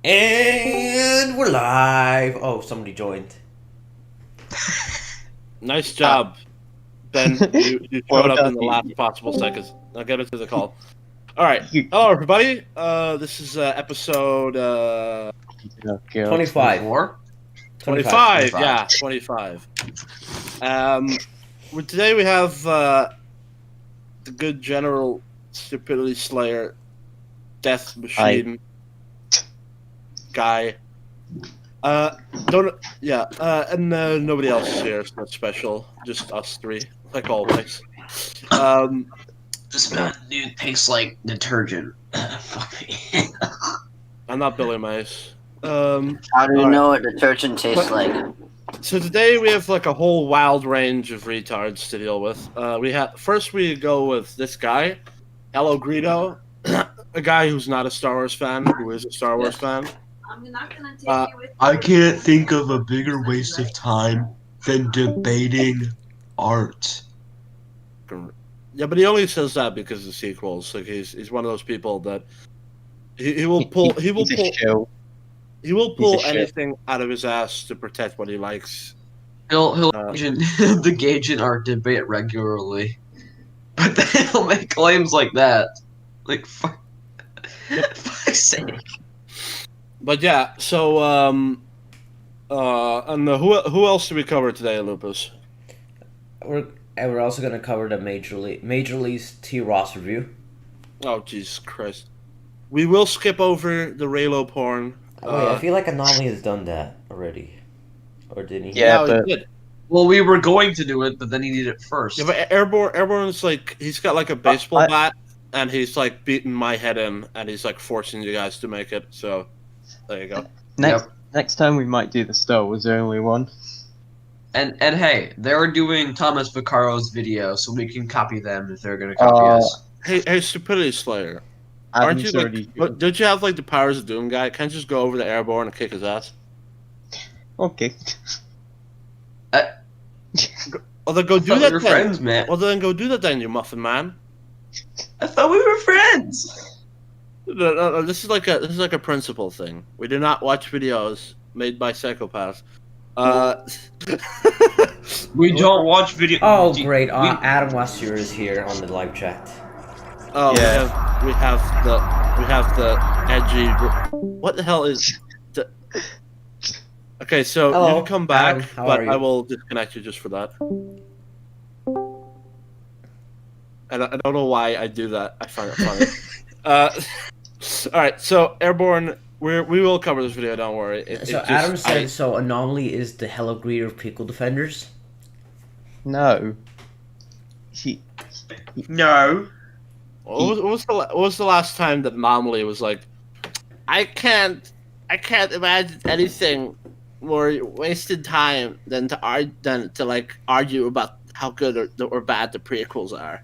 And we're live. Oh, somebody joined. Nice job, Ben. You Well showed up done, in the last you- possible seconds. I'll get into the call. All right. Hello, everybody. This is episode Oh, God. 25. 4? 25. 25. Yeah, 25. Today we have the good General Stupidity Slayer, Death Machine guy. And nobody else is here. It's not special. Just us three, like always. This man dude tastes like detergent. Fuck me. I'm not Billy Mays. How do you Alright. know what detergent tastes like? So today we have like a whole wild range of retards to deal with. We go with this guy, HelloGreedo, a guy who's not a Star Wars fan, who is a Star Wars fan. I'm not gonna take Uh, you with I can't think of a bigger waste of time than debating art. Yeah, but he only says that because of sequels. Like he's one of those people that he will pull He's a shill. He's a shit. anything out of his ass to protect what he likes. He'll Uh, engage in our debate regularly, but then he'll make claims like that. Like fuck. Fuck's sake. But yeah, so who else do we cover today, Lupus? We're also gonna cover the Major League's TROS review. Oh Jesus Christ! We will skip over the Raylo porn. Wait, I feel like Anomaly has done that already, or didn't he? Yeah, No, but- he did. Well, we were going to do it, but then he did it first. Yeah, but Airborne's like he's got like a baseball I- bat, and he's like beating my head in, and he's like forcing you guys to make it. So there you go. Next time we might do the Star Wars only one. And hey, they're doing Thomas Vaccaro's video, so we can copy them if they're gonna copy us. Hey, Stupidity Slayer, aren't Adam's you already. like? Don't you have like the powers of Doom guy? Can't you just go over to Airborne and kick his ass? Okay. Well, then go I do thought that we were then. friends, man. Well, then go do that then, you muffin man. I thought we were friends. No, this is like a principle thing. We do not watch videos made by psychopaths. We don't watch video. Oh, do- great! we- Adam Westier is here on the live chat. Oh, Yeah. we have the edgy. What the hell is? Okay, so Hello, you can come back, Adam, how but are you? I will disconnect you just for that. I don't know why I do that. I find it funny. All right, so Airborne, we will cover this video. Don't worry. Adam said, so Anomaly is the HelloGreedo of Pickle Defenders? No. He. No. What was the last time that Anomaly was like, I can't imagine anything more wasted time than to like argue about how good or bad the prequels are.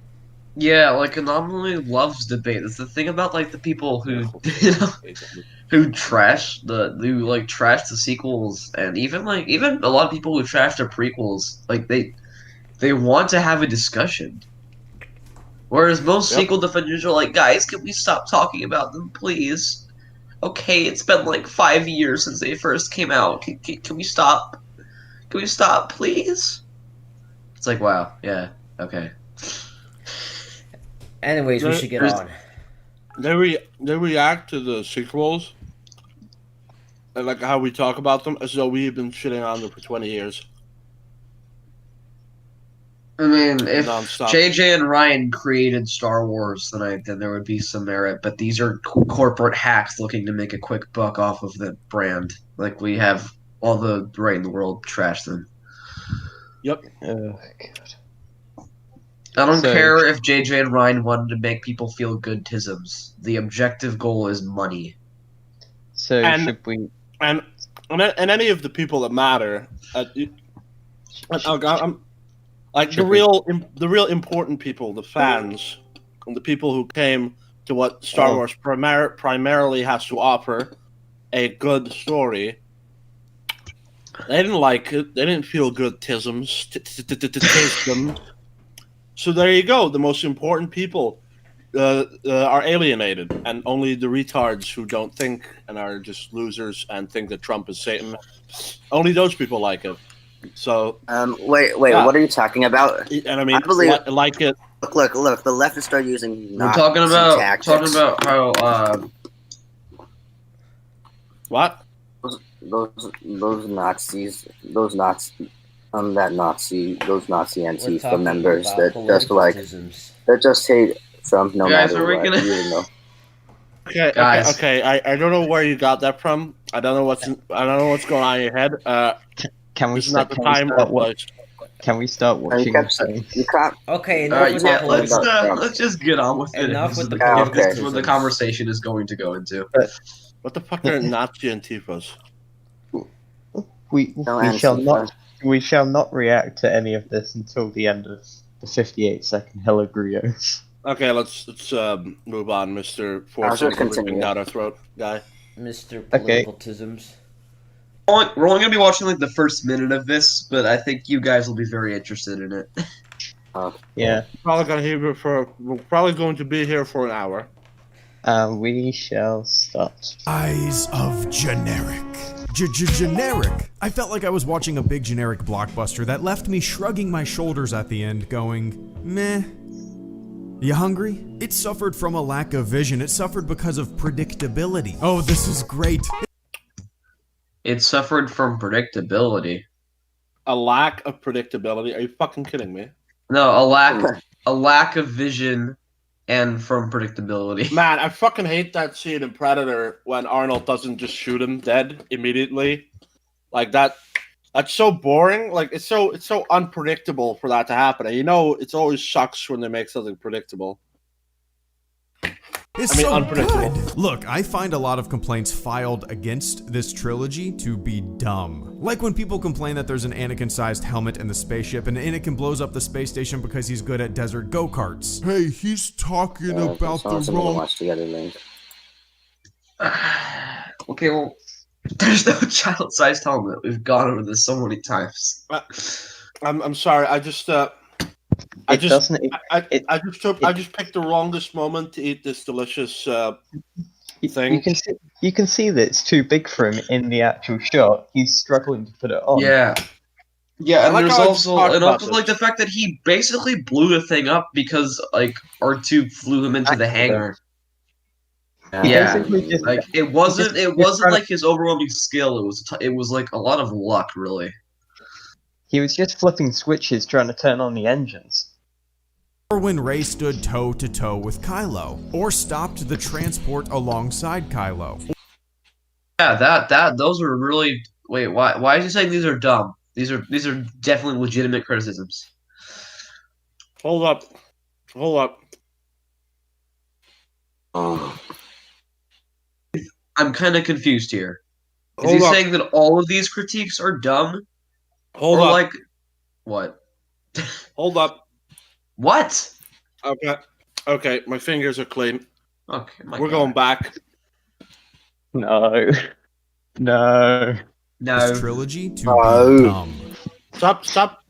Yeah, like Anomaly loves debate. That's the thing about like the people who who trash the sequels, and even a lot of people who trash the prequels. Like they want to have a discussion. Whereas most sequel defenders are like, guys, can we stop talking about them, please? Okay, it's been like 5 years since they first came out. Can we stop? Can we stop, please? It's like, wow, yeah, okay. Anyways, we should get on. They react to the sequels, and like how we talk about them, as though we've been shitting on them for 20 years. I mean, if Non-stop. JJ and Ryan created Star Wars, then there would be some merit. But these are corporate hacks looking to make a quick buck off of the brand. Like we have all the right in the world trash them. Yep. Oh God. I don't So- care if JJ and Ryan wanted to make people feel good tisms. The objective goal is money. So And- should we? And any of the people that matter, like Should the we- real important people, the fans, and the people who came to what Star Oh. Wars primarily has to offer, a good story. They didn't like it. They didn't feel good tisms. Tisms. So there you go. The most important people are alienated, and only the retards who don't think and are just losers and think that Trump is Satan, only those people like it. So, Wait, Yeah. what are you talking about? and I mean, I believe- like it. Look, the leftists are using We're Nazi talking tactics. how What? Those Nazis, those Nazi We're Antifa talking members about that just like politicalisms. that just hate Trump no Guys, matter are we what. gonna- Even though Okay, Guys. okay. I don't know where you got that from. I don't know what's going on in your head. Can we This is not start? the Can we time or start? place. Can we start you watching? kept you can't. Okay, all enough right, with yeah, the politics. let's just get on with it. Enough This with is the the- Yeah, This is politicalisms. what the conversation is going to go into. What the fuck are Nazi Antifas? We No shall Antifa. not. We shall not react to any of this until the end of the 58-second HelloGreedo. Okay, let's move on, Mister just forcing everything continue. down our throat guy. Mr. Okay. Politicalisms. We're only gonna be watching like the first minute of this, but I think you guys will be very interested in it. Yeah. We're probably going to be here for an hour. We shall start. Eyes of generic. Generic. I felt like I was watching a big generic blockbuster that left me shrugging my shoulders at the end, going, meh. You hungry? It suffered from a lack of vision. It suffered because of predictability. Oh, this is great. It suffered from predictability. A lack of predictability. Are you fucking kidding me? No, a lack of vision, and from predictability. Man, I fucking hate that scene in Predator when Arnold doesn't just shoot him dead immediately. Like that. That's so boring. Like it's so unpredictable for that to happen. And you know, it's always sucks when they make something predictable. It's I mean, so unpredictable. good. Look, I find a lot of complaints filed against this trilogy to be dumb. Like when people complain that there's an Anakin-sized helmet in the spaceship and Anakin blows up the space station because he's good at desert go-karts. Hey, he's talking about the Something to wrong... watch together, Link. Okay, well, there's no child-sized helmet. We've gone over this so many times. I'm sorry. I just picked the wrongest moment to eat this delicious thing. You can see that it's too big for him in the actual shot. He's struggling to put it on. Yeah. Yeah, I and like there's how I just also talked and about also like the this. fact that he basically blew the thing up because like R2 flew him into the hangar. He Yeah, basically just like it wasn't trying like his overwhelming skill. It was like a lot of luck, really. he was just flipping switches trying to turn on the engines. Or when Rey stood toe-to-toe with Kylo. Or stopped the transport alongside Kylo. Yeah, that those were really. Wait, why is he saying these are dumb? These are definitely legitimate criticisms. Hold up. I'm kind of confused here. Is Hold he up. saying that all of these critiques are dumb, Hold or up. like what? Hold up. What? Okay. My fingers are clean. Okay, my We're God. going back. No. No. This No. trilogy to No. be dumb.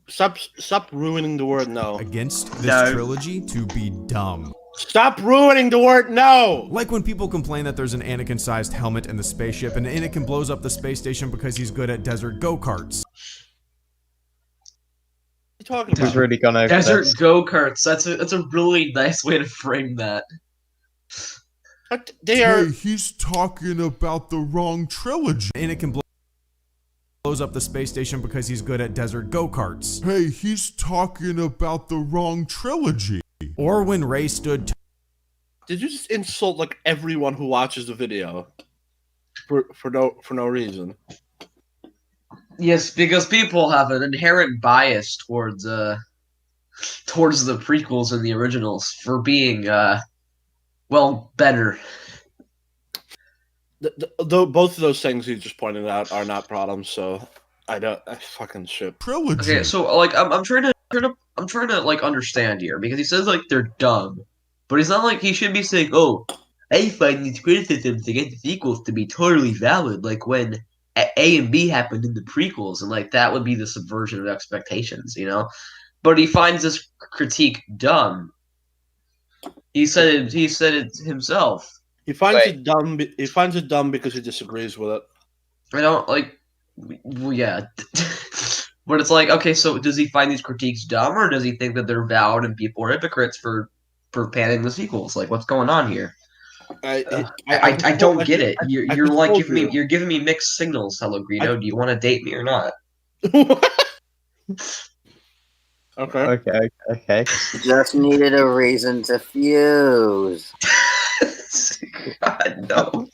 Stop ruining the word no. Against this No. trilogy to be dumb. Stop ruining the word no. Like when people complain that there's an Anakin-sized helmet in the spaceship and Anakin blows up the space station because he's good at desert go-karts. What are you talking We've about? already gone over Desert this. go-karts. That's a really nice way to frame that. What? They are. he's talking about the wrong trilogy. Anakin blows up the space station because he's good at desert go-karts. Hey, he's talking about the wrong trilogy. Or when Rey stood Did you just insult like everyone who watches the video for no reason? Yes, because people have an inherent bias towards the prequels and the originals for being well better. Both of those things you just pointed out are not problems, so I fucking shit. trilogy. Okay, so like I'm trying to like understand here because he says like they're dumb, but he's not like he should be saying, "Oh, I find these criticisms against the sequels to be totally valid." Like when A and B happened in the prequels, and like that would be the subversion of expectations, you know. But he finds this critique dumb. He said it himself. He finds Wait. it dumb. He finds it dumb because he disagrees with it. I don't like. Well, yeah, but it's like, okay, so does he find these critiques dumb, or does he think that they're valid and people are hypocrites for panning the sequels? Like, what's going on here? I don't get it. You're just like told you. you're giving me mixed signals, HelloGreedo. I- Do you want to date me or not? Okay. Okay. Just needed a reason to fuse. God, no.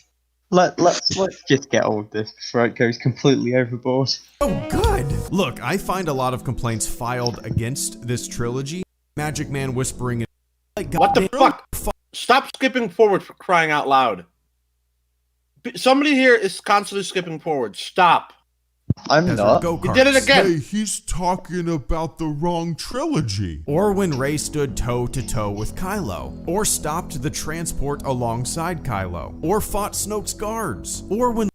Let's just get on with this before it goes completely overboard. Oh, good! Look, I find a lot of complaints filed against this trilogy. Magic Man whispering, like, What the goddamn- fuck? Stop skipping forward for crying out loud. Somebody here is constantly skipping forward. Stop. I'm Desert not. go-karts. You did it again. Hey, he's talking about the wrong trilogy. Or when Rey stood toe-to-toe with Kylo. Or stopped the transport alongside Kylo. Or fought Snoke's guards. Or when...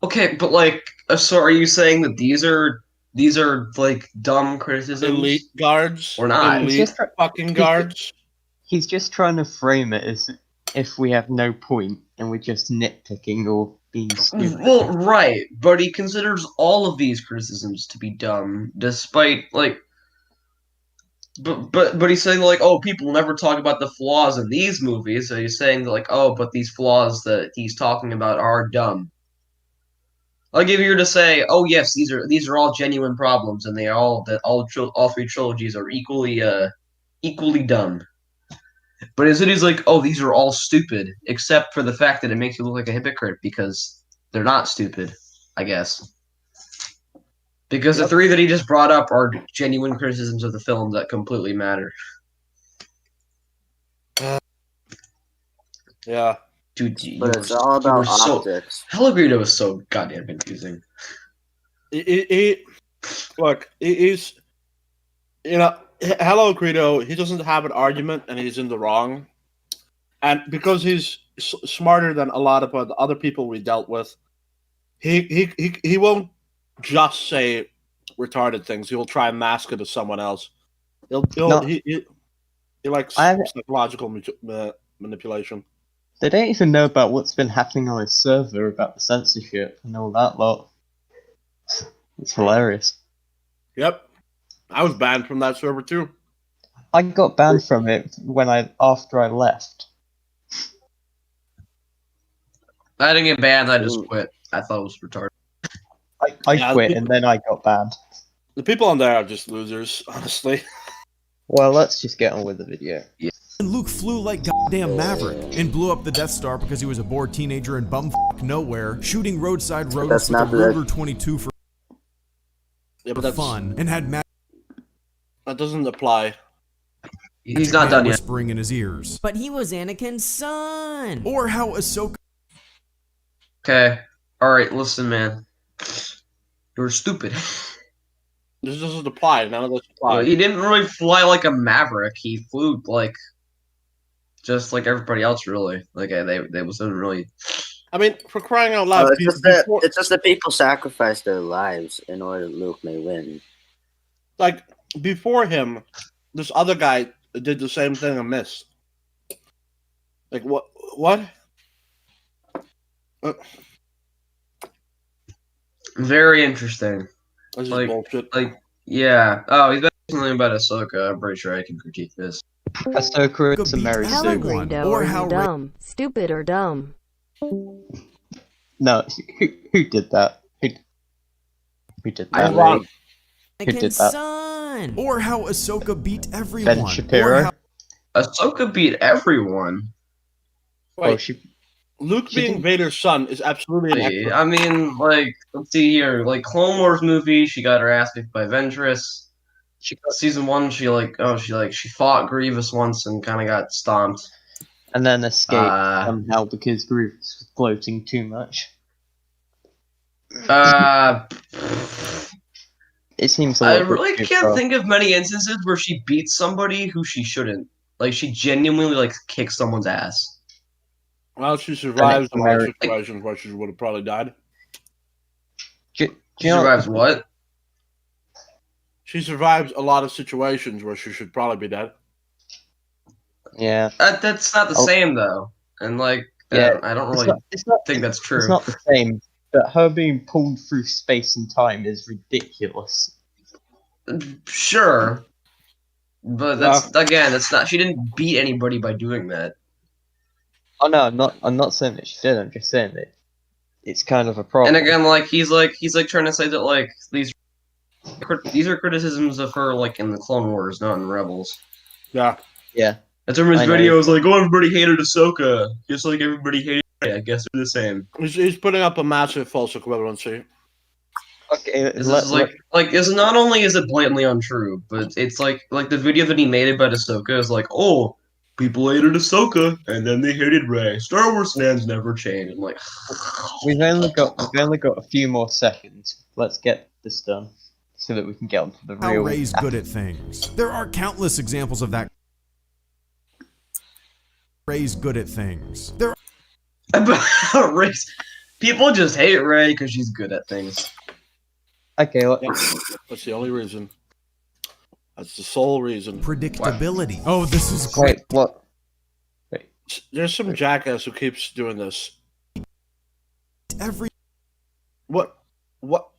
Okay, but like, so are you saying that these are like dumb criticisms? Elite guards. Or not. Elite It's just- fucking guards. He's just trying to frame it as if we have no point and we're just nitpicking or being stupid. Well, right, but he considers all of these criticisms to be dumb, despite like. But he's saying like, oh, people never talk about the flaws in these movies. So he's saying like, oh, but these flaws that he's talking about are dumb. Like if you were to say, oh yes, these are all genuine problems, and they are all three trilogies are equally dumb. But instead he's like, oh, these are all stupid, except for the fact that it makes you look like a hypocrite because they're not stupid, I guess. Because the three that he just brought up are genuine criticisms of the film that completely matter. Yeah. Dude, But it's all about optics. HelloGreedo is so goddamn confusing. Look, he's, HelloGreedo, he doesn't have an argument and he's in the wrong. And because he's smarter than a lot of the other people we dealt with, he won't just say retarded things. He'll try and mask it as someone else. He likes psychological manipulation. They don't even know about what's been happening on his server about the censorship and all that lot. It's hilarious. Yep. I was banned from that server too. I got banned from it after I left. I didn't get banned, I just quit. I thought it was retarded. I quit and then I got banned. The people on there are just losers, honestly. Well, let's just get on with the video. And Luke flew like goddamn Maverick and blew up the Death Star because he was a bored teenager in bumfuck nowhere, shooting roadside rodents with a Ruger 22 for fun, and had that doesn't apply. He's not done yet. Whispering in his ears. But he was Anakin's son. Or how Ahsoka... Okay. Alright, listen, man. You're stupid. This doesn't apply. None of this applies. He didn't really fly like a Maverick. He flew like just like everybody else, really. Like they wasn't really. I mean, for crying out loud, It's just that people sacrifice their lives in order that Luke may win. Like before him, this other guy did the same thing and missed. Like what? What? Very interesting. This is Like bullshit. Yeah. Oh, he's been something about Ahsoka. I'm pretty sure I can critique this. Ahsoka is a Mary Sue. HelloGreedo, Or are how you dumb? Stupid or dumb? No, who did that? Who did that? I'm wrong. Who did Anakin's that? son. Or how Ahsoka beat everyone. Ben Shapiro? Ahsoka beat everyone. Wait, Oh, she Luke she being didn't- Vader's son is absolutely an excellent. I mean, like, let's see here. Like Clone Wars movie, she got her ass kicked by Ventress. Season 1, she fought Grievous once and kind of got stomped. and then escaped somehow because Grievous was gloating too much. It seems a I little bit really too can't far. think of many instances where she beats somebody who she shouldn't. Like she genuinely like kicks someone's ass. Well, she survives a lot of American- situations where she would have probably died. Do She you know, survives what? She survives a lot of situations where she should probably be dead. Yeah. That's not the same though, and like, Yeah. I don't It's really not, it's not, think that's it's true. not the same, but her being pulled through space and time is ridiculous. Sure, but No. that's not. She didn't beat anybody by doing that. Oh no, I'm not saying that she did. I'm just saying that it's kind of a And problem. again, like he's trying to say that like these are criticisms of her like in the Clone Wars, not in Rebels. Yeah. Yeah. That's where his I know. video was like, "Oh, everybody hated Ahsoka, just like everybody hated Rey. I guess they're the same." He's putting up a massive false equivalency. Okay, This is like it's not only is it blatantly untrue, but it's like the video that he made about Ahsoka is like, "Oh, people hated Ahsoka, and then they hated Rey. Star Wars fans never change." I'm like, we've only got a few more seconds. Let's get this done so that we can get on to the How real. Rey's good at things. There are countless examples of that. Rey's good at things. There about Rey. People just hate Rey because she's good at things. Okay, That's the only reason. That's the sole reason. predictability. Oh, this is great. wait, what? There's some jackass who keeps doing this. Every What?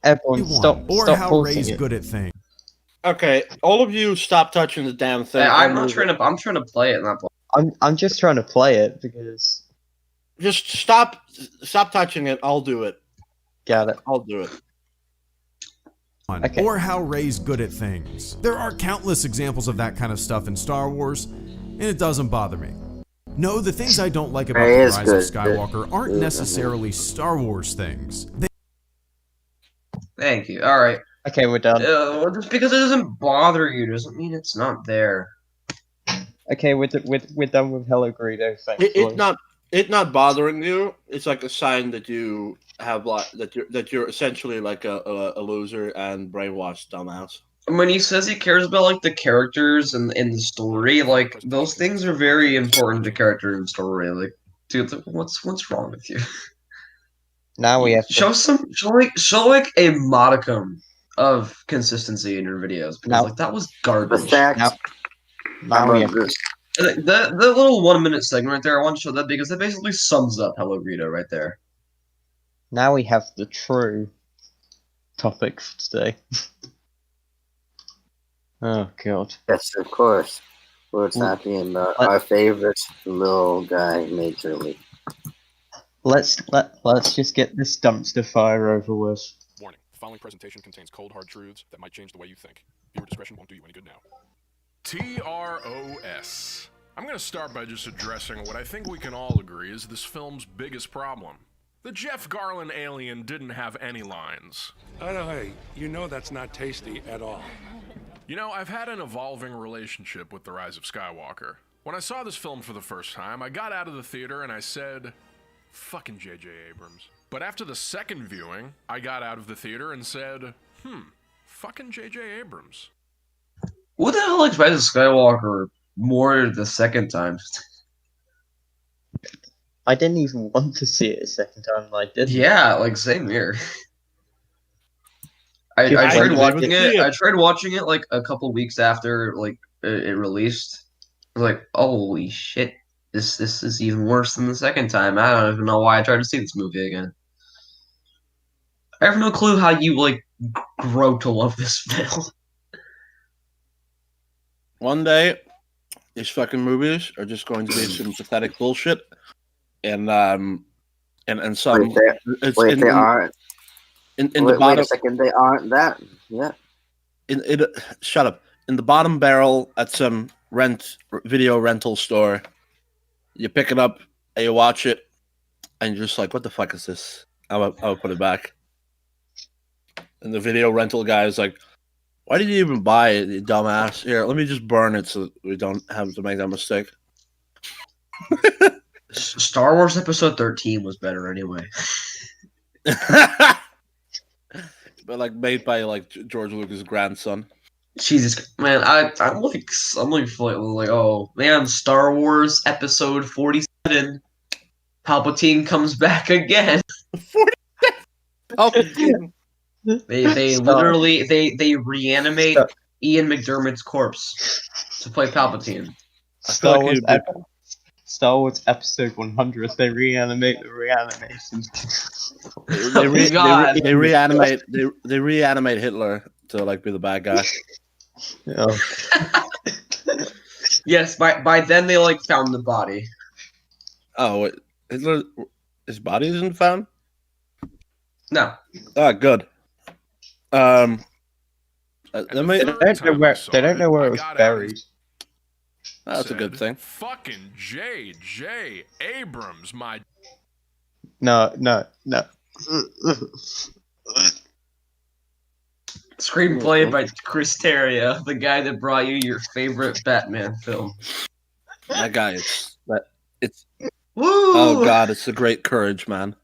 Everyone, one. stop! Or Stop how pausing Rey's it. good at things. Okay, all of you stop touching the damn thing. Hey, I'll I'm not move trying it. to. I'm trying to play it, not play. I'm just trying to play it because Just stop touching it. I'll do it. got it. I'll do it. Okay. Or how Rey's good at things. There are countless examples of that kind of stuff in Star Wars, and it doesn't bother me. No, the things I don't like about Rey The is Rise of good. Skywalker aren't necessarily Star Wars things. Thank you. All right. Okay, we're done. Just because it doesn't bother you doesn't mean it's not there. Okay, we're done with HelloGreedo. Thanks. It's not bothering you. It's like a sign that you have like that you're essentially like a loser and brainwashed dumbass. When he says he cares about like the characters and in the story, like those things are very important to character and story. Like, dude, what's wrong with you? Now we have show like a modicum of consistency in your videos because like that was garbage. The fact now we have The little 1 minute segment right there, I want to show that because that basically sums up HelloGreedo right there. now we have the true topic for today. Oh god. Yes, of course. We're talking about our favorite little guy, majorly. Let's just get this dumpster fire over with. Warning. The following presentation contains cold, hard truths that might change the way you think. Viewer discretion won't do you any good now. TROS. I'm going to start by just addressing what I think we can all agree is this film's biggest problem. The Jeff Garlin alien didn't have any lines. Oh, hey, you know that's not tasty at all. You know, I've had an evolving relationship with The Rise of Skywalker. When I saw this film for the first time, I got out of the theater and I said, fucking J.J. Abrams. But after the second viewing, I got out of the theater and said, fucking J.J. Abrams. Who the hell likes Rise of Skywalker more the second time? I didn't even want to see it a second time. I did. Yeah, like same here. I tried watching it. I tried watching it like a couple weeks after like it released. I was like, holy shit, this is even worse than the second time. I don't even know why I tried to see this movie again. I have no clue how you like grow to love this film. One day, these fucking movies are just going to be some pathetic bullshit, and some. Wait, they aren't. In the Wait bottom. a second, they aren't that. Yeah. Shut up. In the bottom barrel at some video rental store, you pick it up and you watch it, and you're just like, "What the fuck is this?" I'll put it back. And the video rental guy is like, "Why did you even buy it, you dumbass? Here, let me just burn it so that we don't have to make that mistake." Star Wars Episode 13 was better anyway. But like made by like George Lucas' grandson. Jesus, man, I'm like oh man, Star Wars Episode 47, Palpatine comes back again. 47. Palpatine. They literally they reanimate Ian McDermott's corpse to play Palpatine. Star Wars, Star Wars Episode 100. They reanimate the reanimation. They reanimate Hitler to like be the bad guy. Oh. Yes, by then they like found the body. Oh, wait, Hitler, his body isn't found? No. Ah, good. They don't know where it was buried. That's a good thing. Fucking J.J. Abrams, my. No. Screenplay by Chris Terrio, the guy that brought you your favorite Batman film. That guy is it's. Woo! Oh God, it's a great courage, man.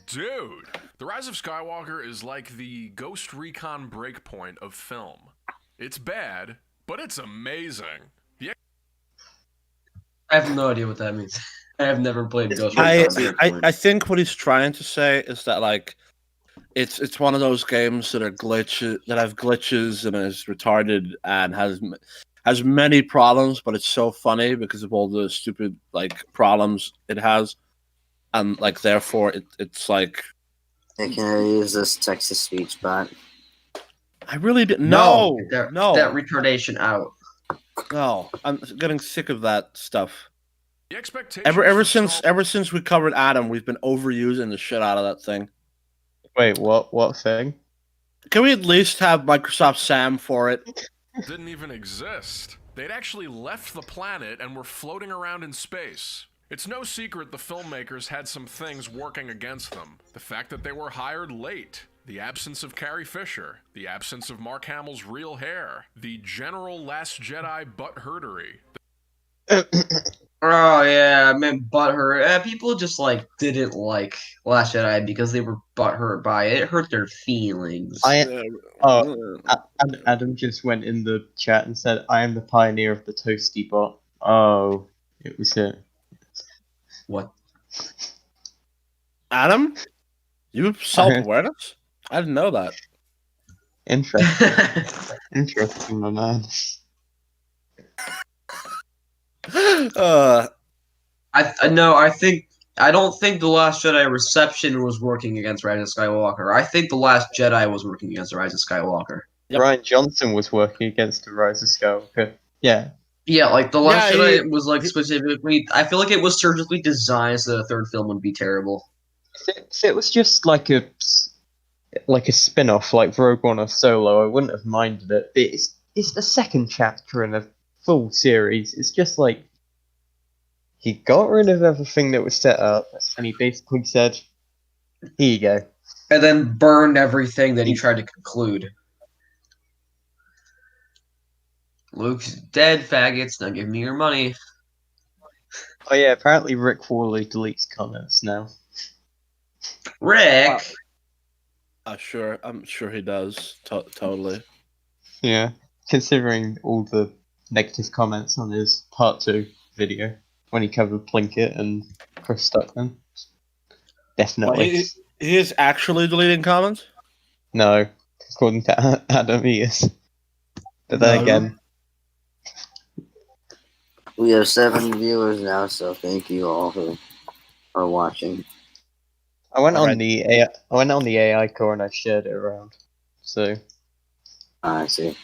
Dude, The Rise of Skywalker is like the Ghost Recon Breakpoint of film. It's bad, but it's amazing. I have no idea what that means. I have never played Ghost Recon. I think what he's trying to say is that like it's one of those games that have glitches and is retarded and has many problems, but it's so funny because of all the stupid like problems it has, and like therefore it's like. Hey, can I use this text-to-speech bot? I really didn't. No. That retardation out. No, I'm getting sick of that stuff. The expectations Ever since we covered Adam, we've been overusing the shit out of that thing. Wait, what thing? Can we at least have Microsoft Sam for it? Didn't even exist. They'd actually left the planet and were floating around in space. It's no secret the filmmakers had some things working against them. The fact that they were hired late, the absence of Carrie Fisher, the absence of Mark Hamill's real hair, the general Last Jedi butt-herdery. Oh yeah, I meant butthurt. People just like didn't like Last Jedi because they were butthurt by it. It hurt their feelings. Adam just went in the chat and said, "I am the pioneer of the toasty bot." Oh, it was it. What? Adam? You have self-awareness? I didn't know that. Interesting. Interesting, my man. I don't think the Last Jedi reception was working against Rise of Skywalker. I think the Last Jedi was working against the Rise of Skywalker. Yep. Ryan Johnson was working against the Rise of Skywalker. Yeah. Yeah, like the Last Jedi was like specifically. I feel like it was surgically designed so the third film would be terrible. If it was just like a spin-off, like Rogue One or Solo, I wouldn't have minded it. But it's the second chapter in a full series. It's just like he got rid of everything that was set up, and he basically said, "Here you go," and then burned everything that he tried to conclude. Luke's dead, faggots. Now give me your money. Oh yeah, apparently Rick Worley deletes comments now. Rick? Sure. I'm sure he does. Totally. Yeah, considering all the negative comments on his Part 2 video when he covered Plinkett and Chris Stuckman. Definitely. Well, he is actually deleting comments? No, according to Adam, he is. But then again... We have 7 viewers now, so thank you all who are watching. I went on the AI core and I shared it around. So I see.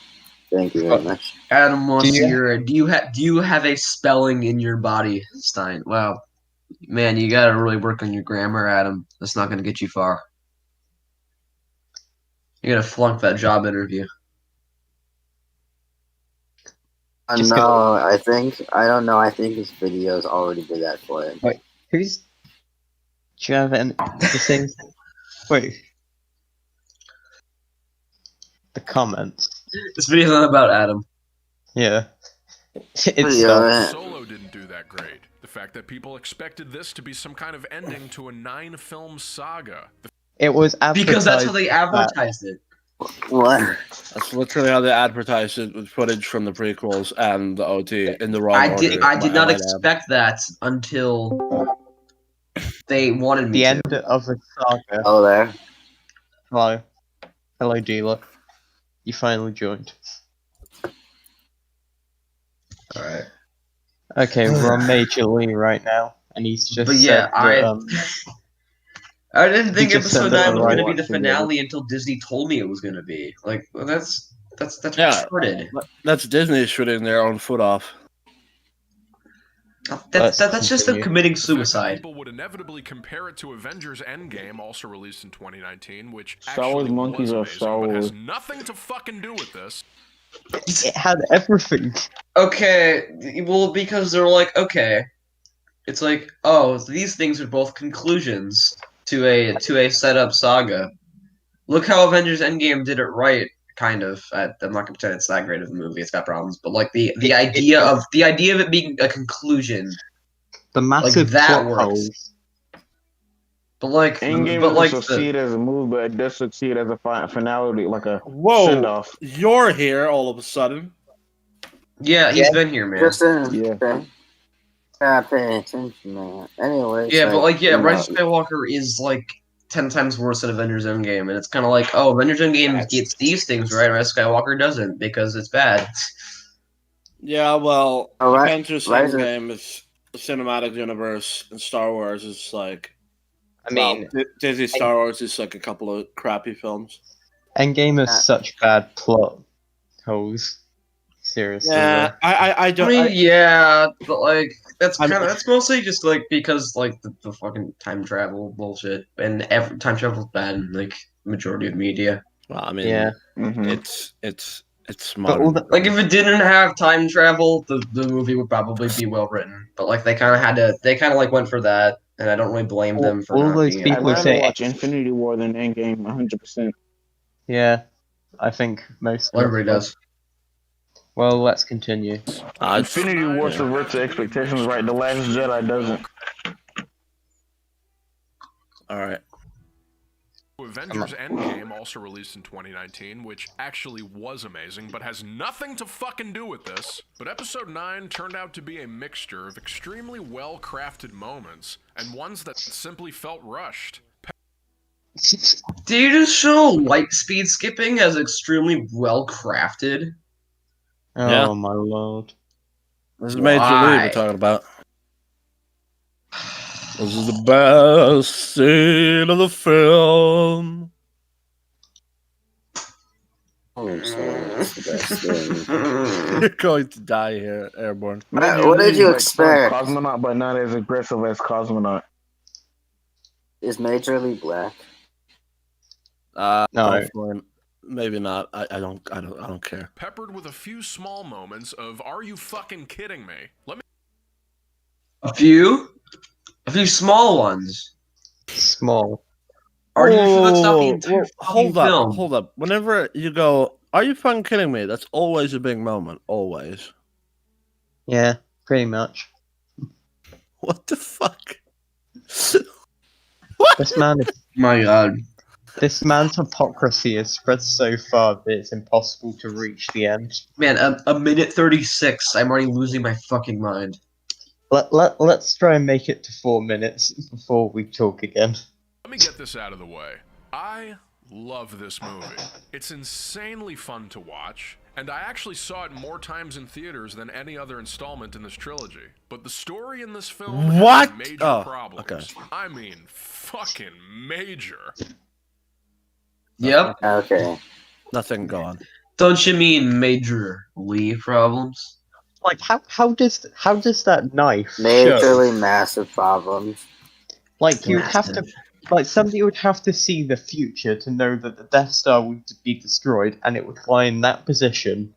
Thank you very much. Adam wants to hear it. Do you have a spelling in your body, Stein? Wow. Man, you gotta really work on your grammar, Adam. That's not gonna get you far. You're gonna flunk that job interview. No, I don't know. I think this video's already did that for it. Wait, do you have the same? Wait. The comments. This video's not about Adam. Yeah. Solo didn't do that great. The fact that people expected this to be some kind of ending to a 9-film saga. It was because that's how they advertised it. What? That's literally how they advertised it with footage from the prequels and the OT in the wrong order. I did not expect that until they wanted me the to. end of the saga. Oh, there. Hello, dealer. You finally joined. All right. Okay, we're on Major Lee right now, and he's just But said yeah, that, I didn't think he just said episode that 9 the was gonna be the writing was- finale until Disney told me it was gonna be. Like, well, that's Yeah. retarded. That's Disney shooting their own foot off. That's just them continue. committing The fact that suicide. people would inevitably compare it to Avengers Endgame, also released in 2019, which Star Wars actually monkeys was are amazing, Star but has Wars. nothing to fucking do with this. It had everything. Okay, well, because they're like, okay, it's like, oh, these things are both conclusions to a setup saga. Look how Avengers Endgame did it right, kind of. I'm not gonna pretend it's that great of a movie. It's got problems, but like the idea of it being a conclusion, The like massive that plot works. holes. But like, Endgame but like doesn't succeed as a movie, but it does succeed as a finality, like a send Whoa! off. You're here all of a sudden. yeah, he's been here, man. Just in, Yeah. okay. Gotta pay attention, man. Anyway, Yeah, but like, yeah, you Rise know, of Skywalker is like 10 times worse than Avengers Endgame, and it's kind of like, oh, Avengers Endgame gets these things right, Rise of Skywalker doesn't because it's bad. Yeah, well, All right, Avengers Rise of- Endgame is the cinematic universe, and Star Wars is like. I mean, Disney Star Wars is like a couple of crappy films. Endgame has such bad plot holes. Seriously. Yeah, I don't. Yeah, but like that's I'm- that's mostly just like because like the fucking time travel bullshit and time travel's bad in like majority of media. Well, I mean, Yeah. it's But all modern. the, Like if it didn't have time travel, the movie would probably be well written. But like they kind of like went for that, and I don't really blame them for all not those being people I'd able who rather say watch Infinity War than Endgame, 100%. yeah, I think most. Well, everybody does. Well, let's continue. Infinity War subverts the expectations, right? The Last Jedi doesn't. All right. Avengers Endgame, also released in 2019, which actually was amazing, but has nothing to fucking do with this. But Episode 9 turned out to be a mixture of extremely well-crafted moments, and ones that simply felt rushed. Do you just show light speed skipping as extremely well crafted? Oh Yeah. my lord. This is Major League we're talking about. This is the best scene of the film. I'm sorry, that's the best thing. You're going to die here, Airborne. What did you expect? Cosmonaut, but not as aggressive as Cosmonaut. Is Major League Black? No. No. Maybe not. I don't care. Peppered with a few small moments of "Are you fucking kidding me?" Let me. A few small ones. Small. Are you sure that's not the entire fucking Hold film? up, hold up. Whenever you go, "Are you fucking kidding me?" That's always a big moment. Always. Yeah, pretty much. What the fuck? This man is. My God. This man's hypocrisy is spread so far that it's impossible to reach the end. Man, a minute 36. I'm already losing my fucking mind. Let's try and make it to 4 minutes before we talk again. Let me get this out of the way. I love this movie. It's insanely fun to watch, and I actually saw it more times in theaters than any other installment in this trilogy. But the story in this film What? has major Oh, problems. okay. I mean, fucking major. Yep. Okay. Nothing. Go on. Don't you mean major Lee problems? Like how does that knife show? Majorly massive problems. Like you'd have to, like somebody would have to see the future to know that the Death Star would be destroyed, and it would fly in that position.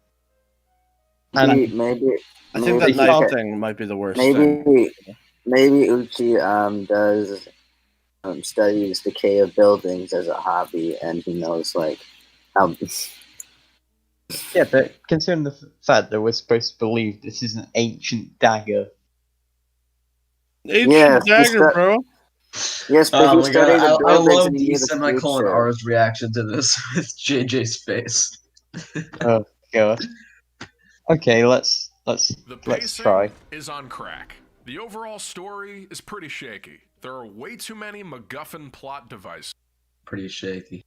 And Maybe I think that knife thing might be the worst thing. Maybe Uchi does studies decay of buildings as a hobby, and he knows like how. yeah, but considering the fact that we're supposed to believe this is an ancient dagger. Ancient dagger, bro. Yes, but Oh he my studied God, the I buildings love and he the knew the semicolon future. R's reaction to this with JJ's face. Oh god. Okay, let's The pacing try. is on crack. The overall story is pretty shaky. There are way too many MacGuffin plot devices. Pretty shaky.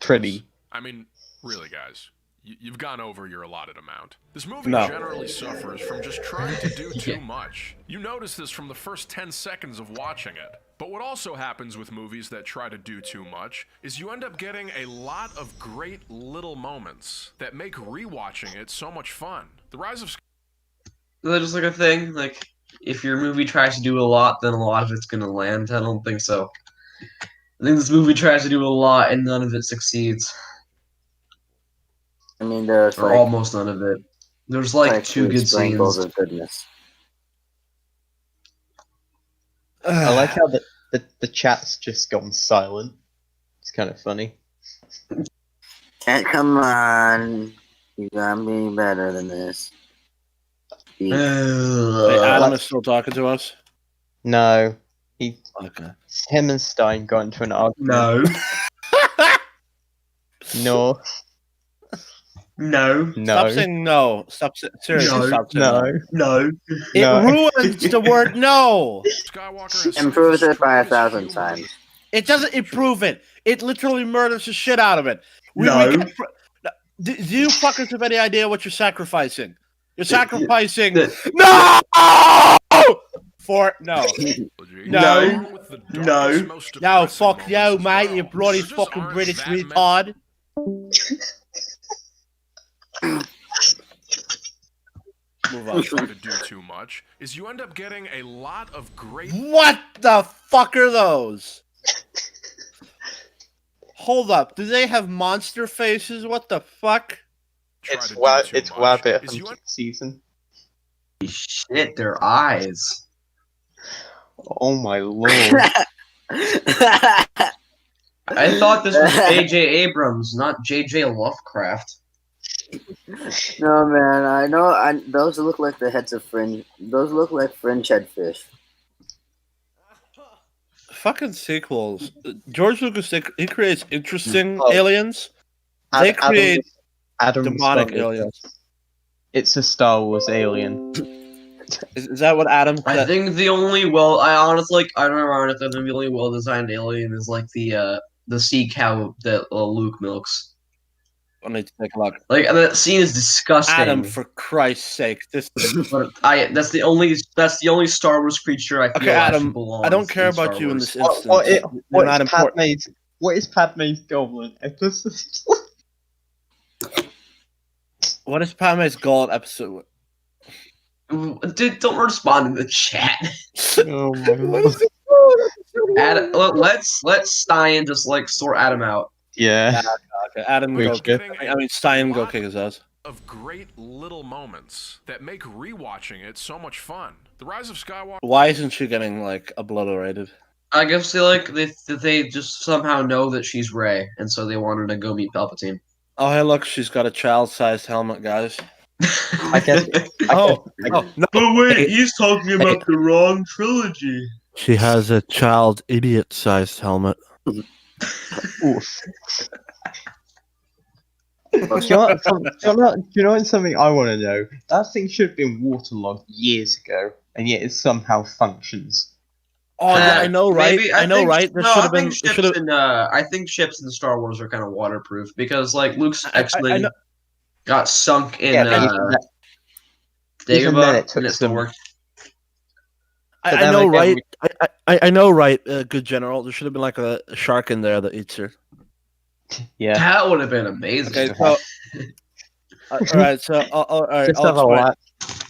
Pretty. I mean, really, guys. you've gone over your allotted amount. This movie No. generally suffers from just trying to do too much. You notice this from the first 10 seconds of watching it. But what also happens with movies that try to do too much is you end up getting a lot of great little moments that make rewatching it so much fun. The Rise of That's just like a thing. Like, if your movie tries to do a lot, then a lot of it's gonna land. I don't think so. I think this movie tries to do a lot, and none of it succeeds. I mean, there's Or almost none of it. There's like two good sprinkles scenes. of goodness. I like how the chat's just gone silent. It's kind of funny. Can't come on. You gotta be better than this. Hey, Adam is still talking to us? No. Okay. Him and Stein got into an argument. No. No. No. No. Stop saying no. Seriously, No. stop saying No. No. It No. ruins the word no. Skywalker has Improves it by 1,000 times. It doesn't improve it. It literally murders the shit out of it. No. Do you fuckers have any idea what you're sacrificing? You're sacrificing No. for no. No. No, fuck you, mate, you bloody fucking British retard. Move on. try to do too much is you end up getting a lot of great. What the fuck are those? Hold up, do they have monster faces? What the fuck? It's Wabbit hunting season. Shit, their eyes. Oh my lord. I thought this was J.J. Abrams, not J.J. Lovecraft. No, man, I know. Those look like the heads of Fringe. Those look like Fringe head fish. Fucking sequels. George Lucas, he creates interesting aliens. They create demonic aliens. It's a Star Wars alien. Is that what Adam said? I think the only I don't know if the only well-designed alien is like the sea cow that Luke milks. I need to take a look. Like that scene is disgusting. Adam, for Christ's sake, this. That's the only Star Wars creature I feel Okay, Adam, actually belongs. I don't care in Star about you in Wars. this instance. What is Padme's goblin episode? What is Padme's gold episode? Dude, don't respond in the chat. Oh my lord. Adam, let's Stein just like sort Adam out. Yeah. Okay, Adam, go kick. I mean, Stein, go kick his ass. Of great little moments that make rewatching it so much fun. The Rise of Skywalker. Why isn't she getting like obliterated? I guess they just somehow know that she's Rey, and so they want her to go meet Palpatine. Oh, hey, look, she's got a child-sized helmet, guys. I guess. No. Oh wait, he's talking about the wrong trilogy. She has a child idiot-sized helmet. Oof. Do you know something I want to know? That thing should have been waterlogged years ago, and yet it somehow functions. Oh yeah, I know, right? Maybe, I know, think, right? There no, should I have been. think I think ships in Star Wars are kind of waterproof because like Luke's actually got sunk in even then it took and it still worked. I know, right? I know, right? Good general. There should have been like a shark in there that eats her. Yeah, that would have been amazing. Okay, so all right, so all right,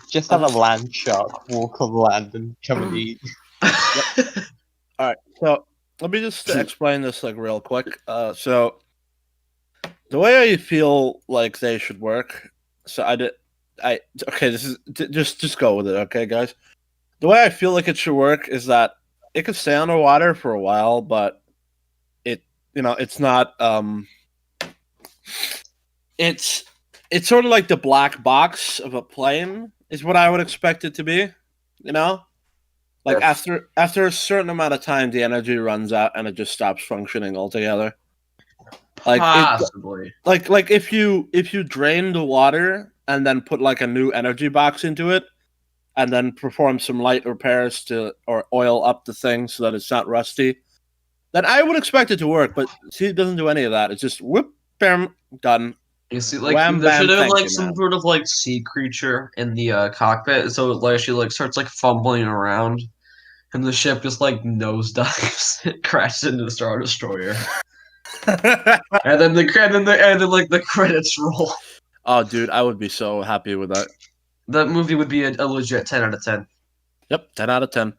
just have a land shark walk on land and come and eat. All right, so let me just explain this like real quick. So the way I feel like they should work. So okay, this is just go with it, okay, guys. The way I feel like it should work is that it could stay underwater for a while, but it's not it's sort of like the black box of a plane is what I would expect it to be, like after a certain amount of time the energy runs out and it just stops functioning altogether. Like possibly like if you drain the water and then put like a new energy box into it and then perform some light repairs or oil up the thing so that it's not rusty, then I would expect it to work. But see, it doesn't do any of that. It's just whoop, bam, done. You see, like Wham there bam, should have been thank like you, some man. sort of like sea creature in the cockpit, so it like she like starts like fumbling around, and the ship just like nosedives, it crashes into the Star Destroyer, and then like the credits roll. Oh, dude, I would be so happy with that. That movie would be a legit 10 out of 10. Yep, 10 out of 10.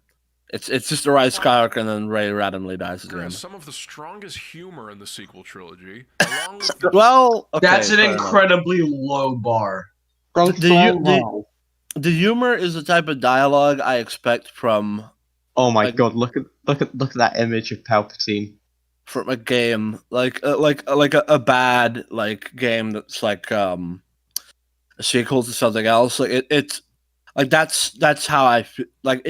It's just the Rise Skywalker, and then Rey randomly dies at the end. Some of the strongest humor in the sequel trilogy, along with Well, okay, That's an fair enough. incredibly low bar. The humor is the type of dialogue I expect from. Oh my god! Look at that image of Palpatine. From a game like a bad like game that's like a sequel to something else. Like it's like that's how I feel. Like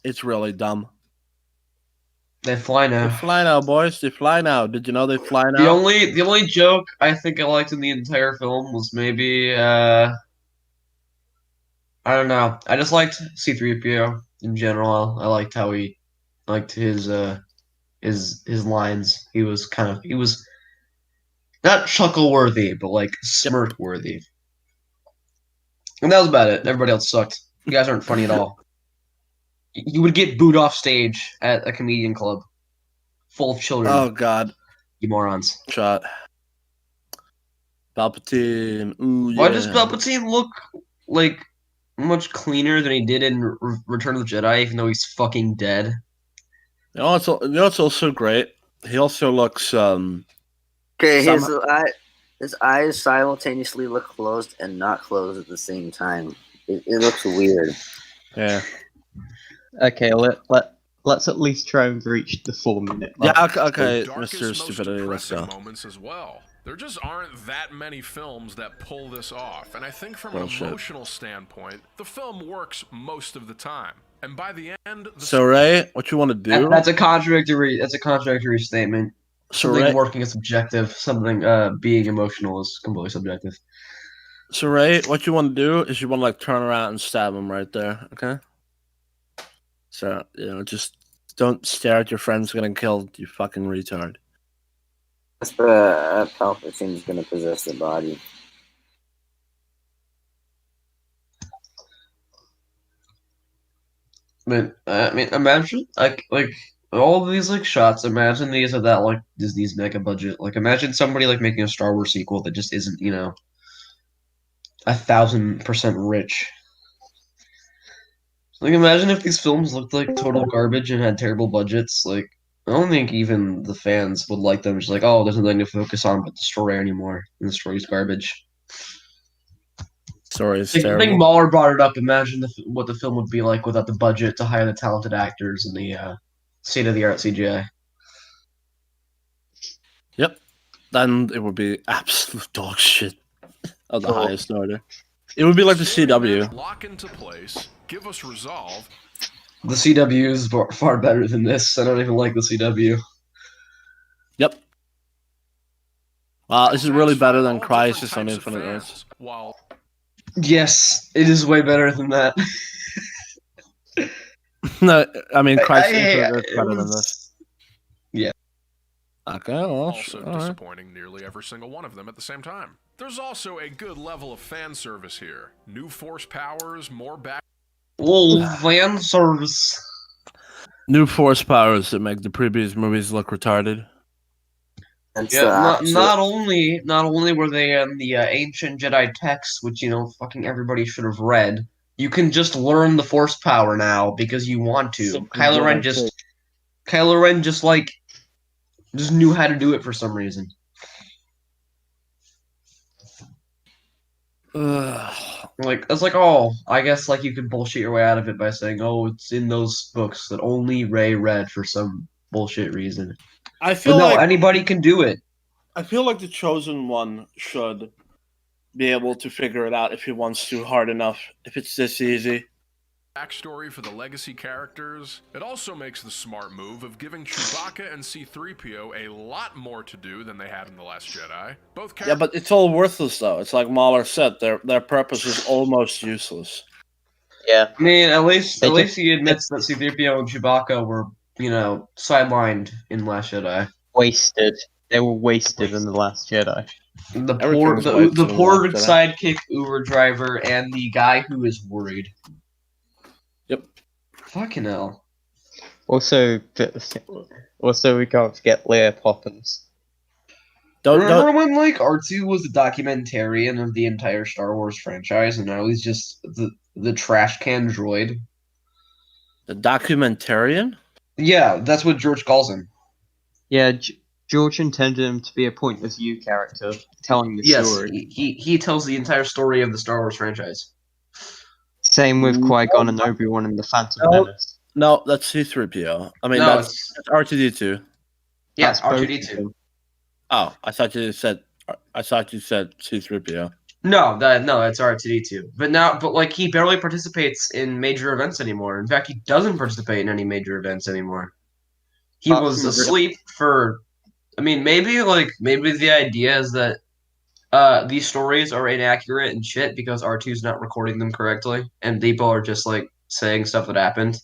it's really dumb. They fly now. They fly now, boys. They fly now. Did you know they fly now? The only joke I think I liked in the entire film was maybe I don't know. I just liked C-3PO in general. I liked how he liked his lines. He was not chuckle worthy, but like smirk worthy. And that was about it. Everybody else sucked. You guys aren't funny at all. You would get booed off stage at a comedian club full of children. Oh god, you morons! Shot. Palpatine. Ooh, yeah. Why does Palpatine look like much cleaner than he did in Return of the Jedi, even though he's fucking dead? You know what's also great? He also looks Okay, his eyes simultaneously look closed and not closed at the same time. It looks weird. Yeah. Okay, let's at least try and reach the 4-minute mark. Yeah, okay, darkest, Mr. most Stupidity, let's depressing go. moments as well. There just aren't that many films that pull this off, and I think from Bullshit. an emotional standpoint, the film works most of the time. And by the end, So Ray, what you want to do? That's a contradictory. That's a contradictory statement. So Something Ray, working is subjective. Something being emotional is completely subjective. So Ray, what you want to do is you want to like turn around and stab him right there, okay? So just don't stare at your friends getting killed, you fucking retard. Palpatine's gonna possess the body. I mean, imagine like all of these like shots. Imagine these at that like Disney's mega budget. Like, imagine somebody like making a Star Wars sequel that just isn't 1,000% rich. Like, imagine if these films looked like total garbage and had terrible budgets. Like, I don't think even the fans would like them. Just like, oh, there's nothing to focus on but the story anymore, and the story's garbage. Story is I terrible. think Mahler brought it up. Imagine what the film would be like without the budget to hire the talented actors and the state-of-the-art CGI. Yep. Then it would be absolute dog shit of the highest order. It would be like the CW. Lock into place, give us resolve. The CW is far better than this. I don't even like the CW. Yep. This is really better than Crisis on Infinite Earths. While Yes, it is way better than that. No, I mean Crisis Infinite Earths better than was- this. Yeah. Okay, well, also all right. disappointing nearly every single one of them at the same time. There's also a good level of fan service here. New force powers, more back. Oh, fan service. New force powers that make the previous movies look retarded. Yeah, not only were they in the ancient Jedi texts, which fucking everybody should have read. You can just learn the Force power now because you want to. Kylo Ren just knew how to do it for some reason. Like, it's like, oh, I guess like you could bullshit your way out of it by saying, oh, it's in those books that only Rey read for some bullshit reason. I feel But no, like anybody can do it. I feel like the Chosen One should be able to figure it out if he wants to hard enough. If it's this easy. Backstory for the legacy characters. It also makes the smart move of giving Chewbacca and C-3PO a lot more to do than they had in The Last Jedi. Both Yeah, but it's all worthless though. It's like Mahler said, their purpose is almost useless. Yeah. I mean, at least he admits that C-3PO and Chewbacca were, sidelined in Last Jedi. Wasted. They were wasted in The Last Jedi. The poor, Everything's white the to the poor left, sidekick Uber driver and the guy who is worried. Yep. Fucking hell. Also, we can't forget Leah Poppins. Remember when like R2 was the documentarian of the entire Star Wars franchise, and now he's just the trash can droid? The documentarian? Yeah, that's what George calls him. Yeah, George intended him to be a point of view character, telling the story. He tells the entire story of the Star Wars franchise. Same with Qui-Gon and Obi-Wan in The Phantom Menace. No, that's C-3PO. I mean, No, that's R2-D2. Yeah, That's both R2D2. of them. Oh, I thought you said C-3PO. No, it's R2D2. But like he barely participates in major events anymore. In fact, he doesn't participate in any major events anymore. He was asleep for. I mean, maybe the idea is that these stories are inaccurate and shit because R2's not recording them correctly, and people are just like saying stuff that happened.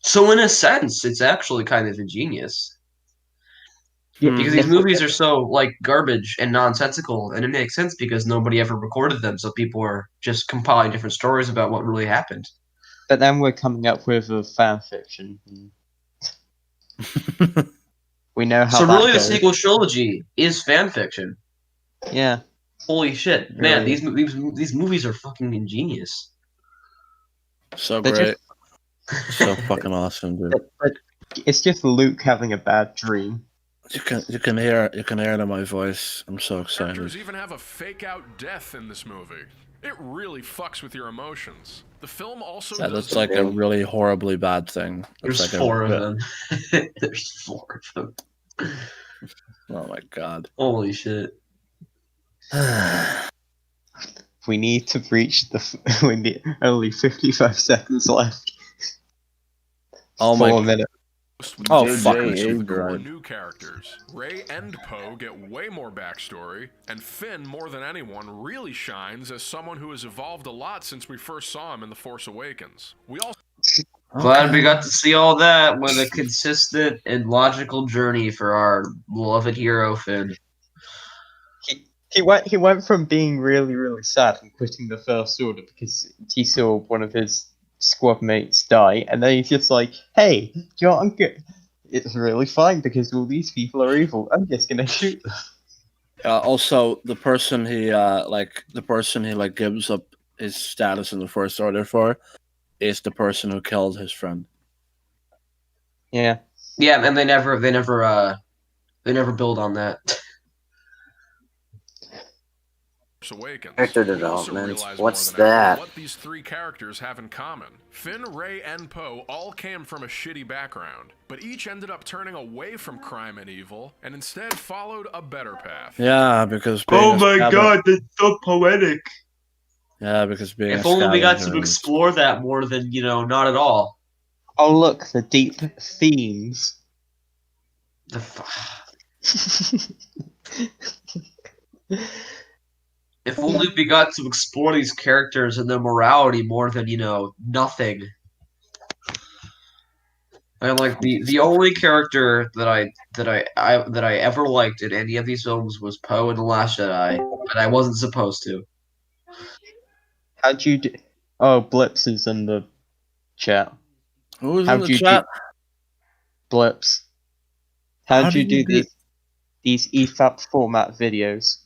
So in a sense, it's actually kind of ingenious. Because these movies are so like garbage and nonsensical, and it makes sense because nobody ever recorded them, so people are just compiling different stories about what really happened. But then we're coming up with a fan fiction. We know how. So that really, the goes. sequel trilogy is fan fiction. Yeah. Holy shit, man! Really. These movies are fucking ingenious. So They're great. So fucking awesome, dude. But it's just Luke having a bad dream. You can hear it in my voice. I'm so excited. Characters even have a fake out death in this movie. It really fucks with your emotions. The film also Yeah, that's like a really horribly bad thing. There's like four of them. There's 4 of them. Oh my god. Holy shit. We need to reach we need only 55 seconds left. Oh my 4 minutes. Oh fuck Four new characters. Rey and Poe get way more backstory, and Finn, more than anyone, really shines as someone who has evolved a lot since we first saw him in The Force Awakens. We also Glad we got to see all that with a consistent and logical journey for our beloved hero Finn. He went from being really, really sad and quitting the First Order because he saw one of his squad mates die, and then he's just like, "Hey, do you know what? I'm good. It's really fine because all these people are evil. I'm just gonna shoot them." Also, the person he gives up his status in the First Order for is the person who killed his friend. Yeah. Yeah, and they never build on that. Awakens. Character We also development. realize What's more than ever that? what these 3 characters have in common. Finn, Rey, and Poe all came from a shitty background, but each ended up turning away from crime and evil and instead followed a better path. Yeah, because Oh my god, that's so poetic. Yeah, because being If a only we got to scavenger is- explore that more than, not at all. Oh look, the deep themes. If only we got to explore these characters and their morality more than, nothing. And like the only character that I ever liked in any of these films was Poe in The Last Jedi, but I wasn't supposed to. How'd you do? Oh, Blips is in the chat. Who's How'd in the you chat? Blips. How'd you do these EFAP format videos?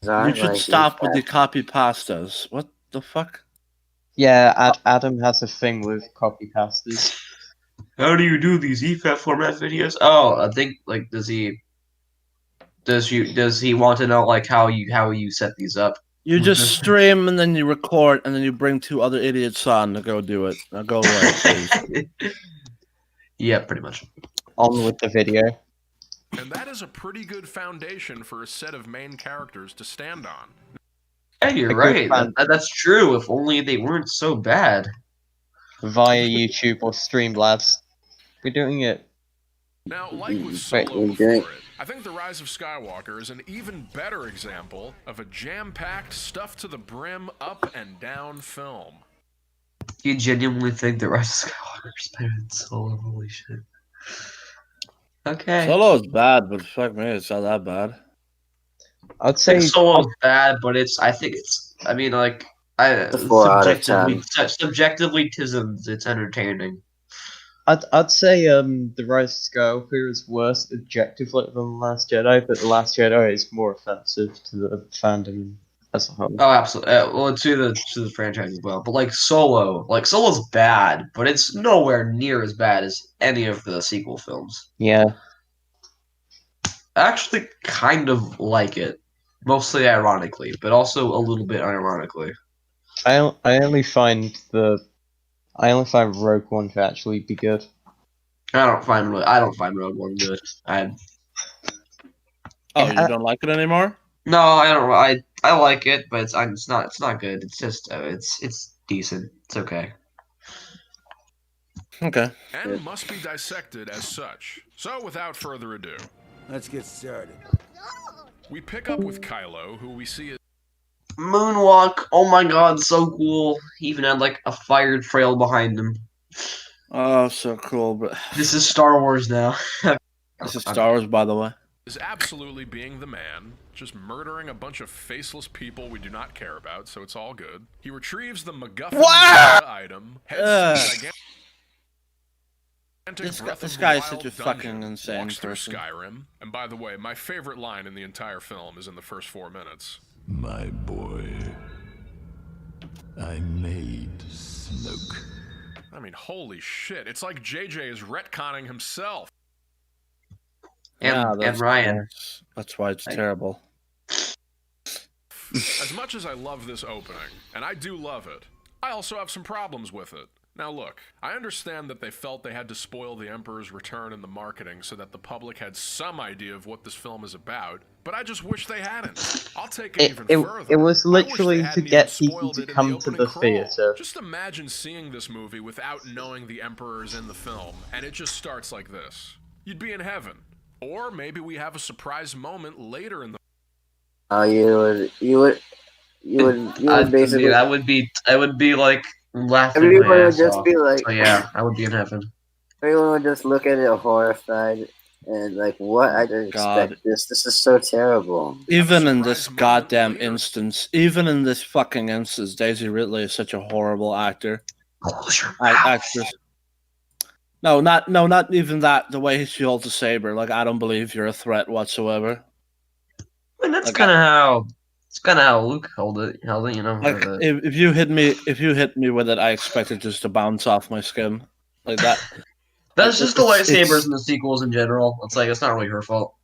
You should stop with the copy pastas. What the fuck? Yeah, Adam has a thing with copy pastas. How do you do these EFAT format videos? Oh, I think like does he want to know like how you set these up? You just stream and then you record and then you bring 2 other idiots on to go do it. Now go away, please. Yeah, pretty much. On with the video. And that is a pretty good foundation for a set of main characters to stand on. Yeah, you're right. That's true. If only they weren't so bad. Via YouTube or Streamlabs. We're doing it. Now, like with Solo before it, I think The Rise of Skywalker is an even better example of a jam-packed, stuffed-to-the-brim, up-and-down film. You genuinely think The Rise of Skywalker is better than Solo? Holy shit. Okay. Solo is bad, but fuck me, it's not that bad. I'd I say think Solo's bad, but I think it's. I mean, like, It's a 4 out of 10. subjectively, it's entertaining. I'd say the Rise of Skywalker is worse objectively than the Last Jedi, but the Last Jedi is more offensive to the fandom as a whole. Oh, absolutely. Well, to the franchise as well. But Solo's bad, but it's nowhere near as bad as any of the sequel films. Yeah, I actually kind of like it, mostly ironically, but also a little bit unironically. I only find Rogue One to actually be good. I don't find Rogue One good. Oh, you don't like it anymore? No, I don't. I like it, but it's not good. It's just it's decent. It's okay. Okay. And must be dissected as such. So without further ado, let's get started. We pick up with Kylo, who we see as Moonwalk. Oh my god, so cool. He even had like a fire trail behind him. Oh, so cool, but this is Star Wars now. This is Star Wars, by the way. Is absolutely being the man, just murdering a bunch of faceless people we do not care about, so it's all good. He retrieves the MacGuffin item, heads to the This guy is such a fucking insane walks through person. Skyrim, and by the way, my favorite line in the entire film is in the first 4 minutes. My boy, I made smoke. I mean, holy shit, it's like JJ is retconning himself. And Ryan. That's why it's terrible. As much as I love this opening, and I do love it, I also have some problems with it. Now look, I understand that they felt they had to spoil the Emperor's return in the marketing so that the public had some idea of what this film is about, but I just wish they hadn't. I'll take it even further. It was literally to get people spoiled to it in come the to opening the theater. Just imagine seeing this movie without knowing the Emperor is in the film, and it just starts like this. You'd be in heaven. Or maybe we have a surprise moment later in the You would basically. I would be like laughing. Everyone my would ass just off. be like, oh yeah, I would be in heaven. everyone would just look at it horrified and like, what? I didn't expect this. This is so terrible. Even in this goddamn instance, Daisy Ridley is such a horrible actor. Actress. No, not even that. The way she holds a saber, like I don't believe you're a threat whatsoever. I mean, that's kind of how Luke held it. You know. Like if you hit me with it, I expect it just to bounce off my skin, like that. That's just the lightsabers in the sequels in general. It's like it's not really her fault.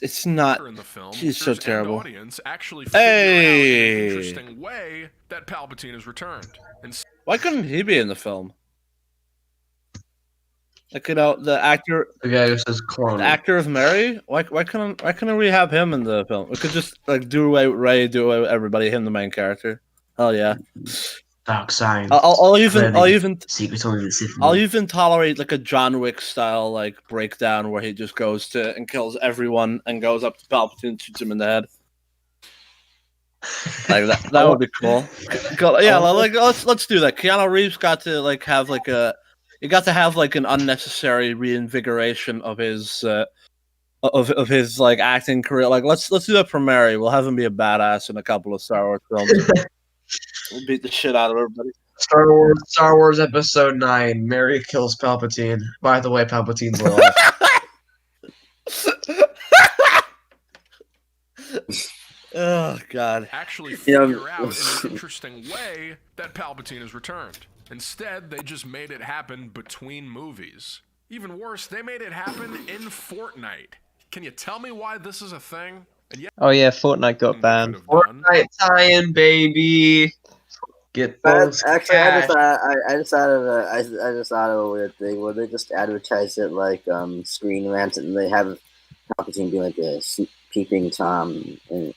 It's not. In the film, she's so terrible. Audience actually figure out in an interesting way that Palpatine is returned. And why couldn't he be in the film? Like, you know, the actor, the guy who says clone, the actor of Mary. Why couldn't we have him in the film? We could just like do away with Rey, do away with everybody, him the main character. Hell yeah. Dark science. I'll even secrets only the Sith. I'll even tolerate like a John Wick style like breakdown where he just goes to and kills everyone and goes up to Palpatine and shoots him in the head. Like that would be cool. Yeah, like let's do that. Keanu Reeves got to like have like a. You got to have like an unnecessary reinvigoration of his like acting career. Like let's do that for Mary. We'll have him be a badass in a couple of Star Wars films. We'll beat the shit out of everybody. Star Wars Episode 9. Mary kills Palpatine. By the way, Palpatine's alive. Oh God! Actually, figure out in an interesting way that Palpatine is returned. Instead, they just made it happen between movies. Even worse, they made it happen in Fortnite. Can you tell me why this is a thing? And yet, oh yeah, Fortnite got banned. Fortnite tie-in, baby. Get those. Actually, I just thought of a weird thing where they just advertise it like Screen Rant, and they have Palpatine be like a peeping Tom and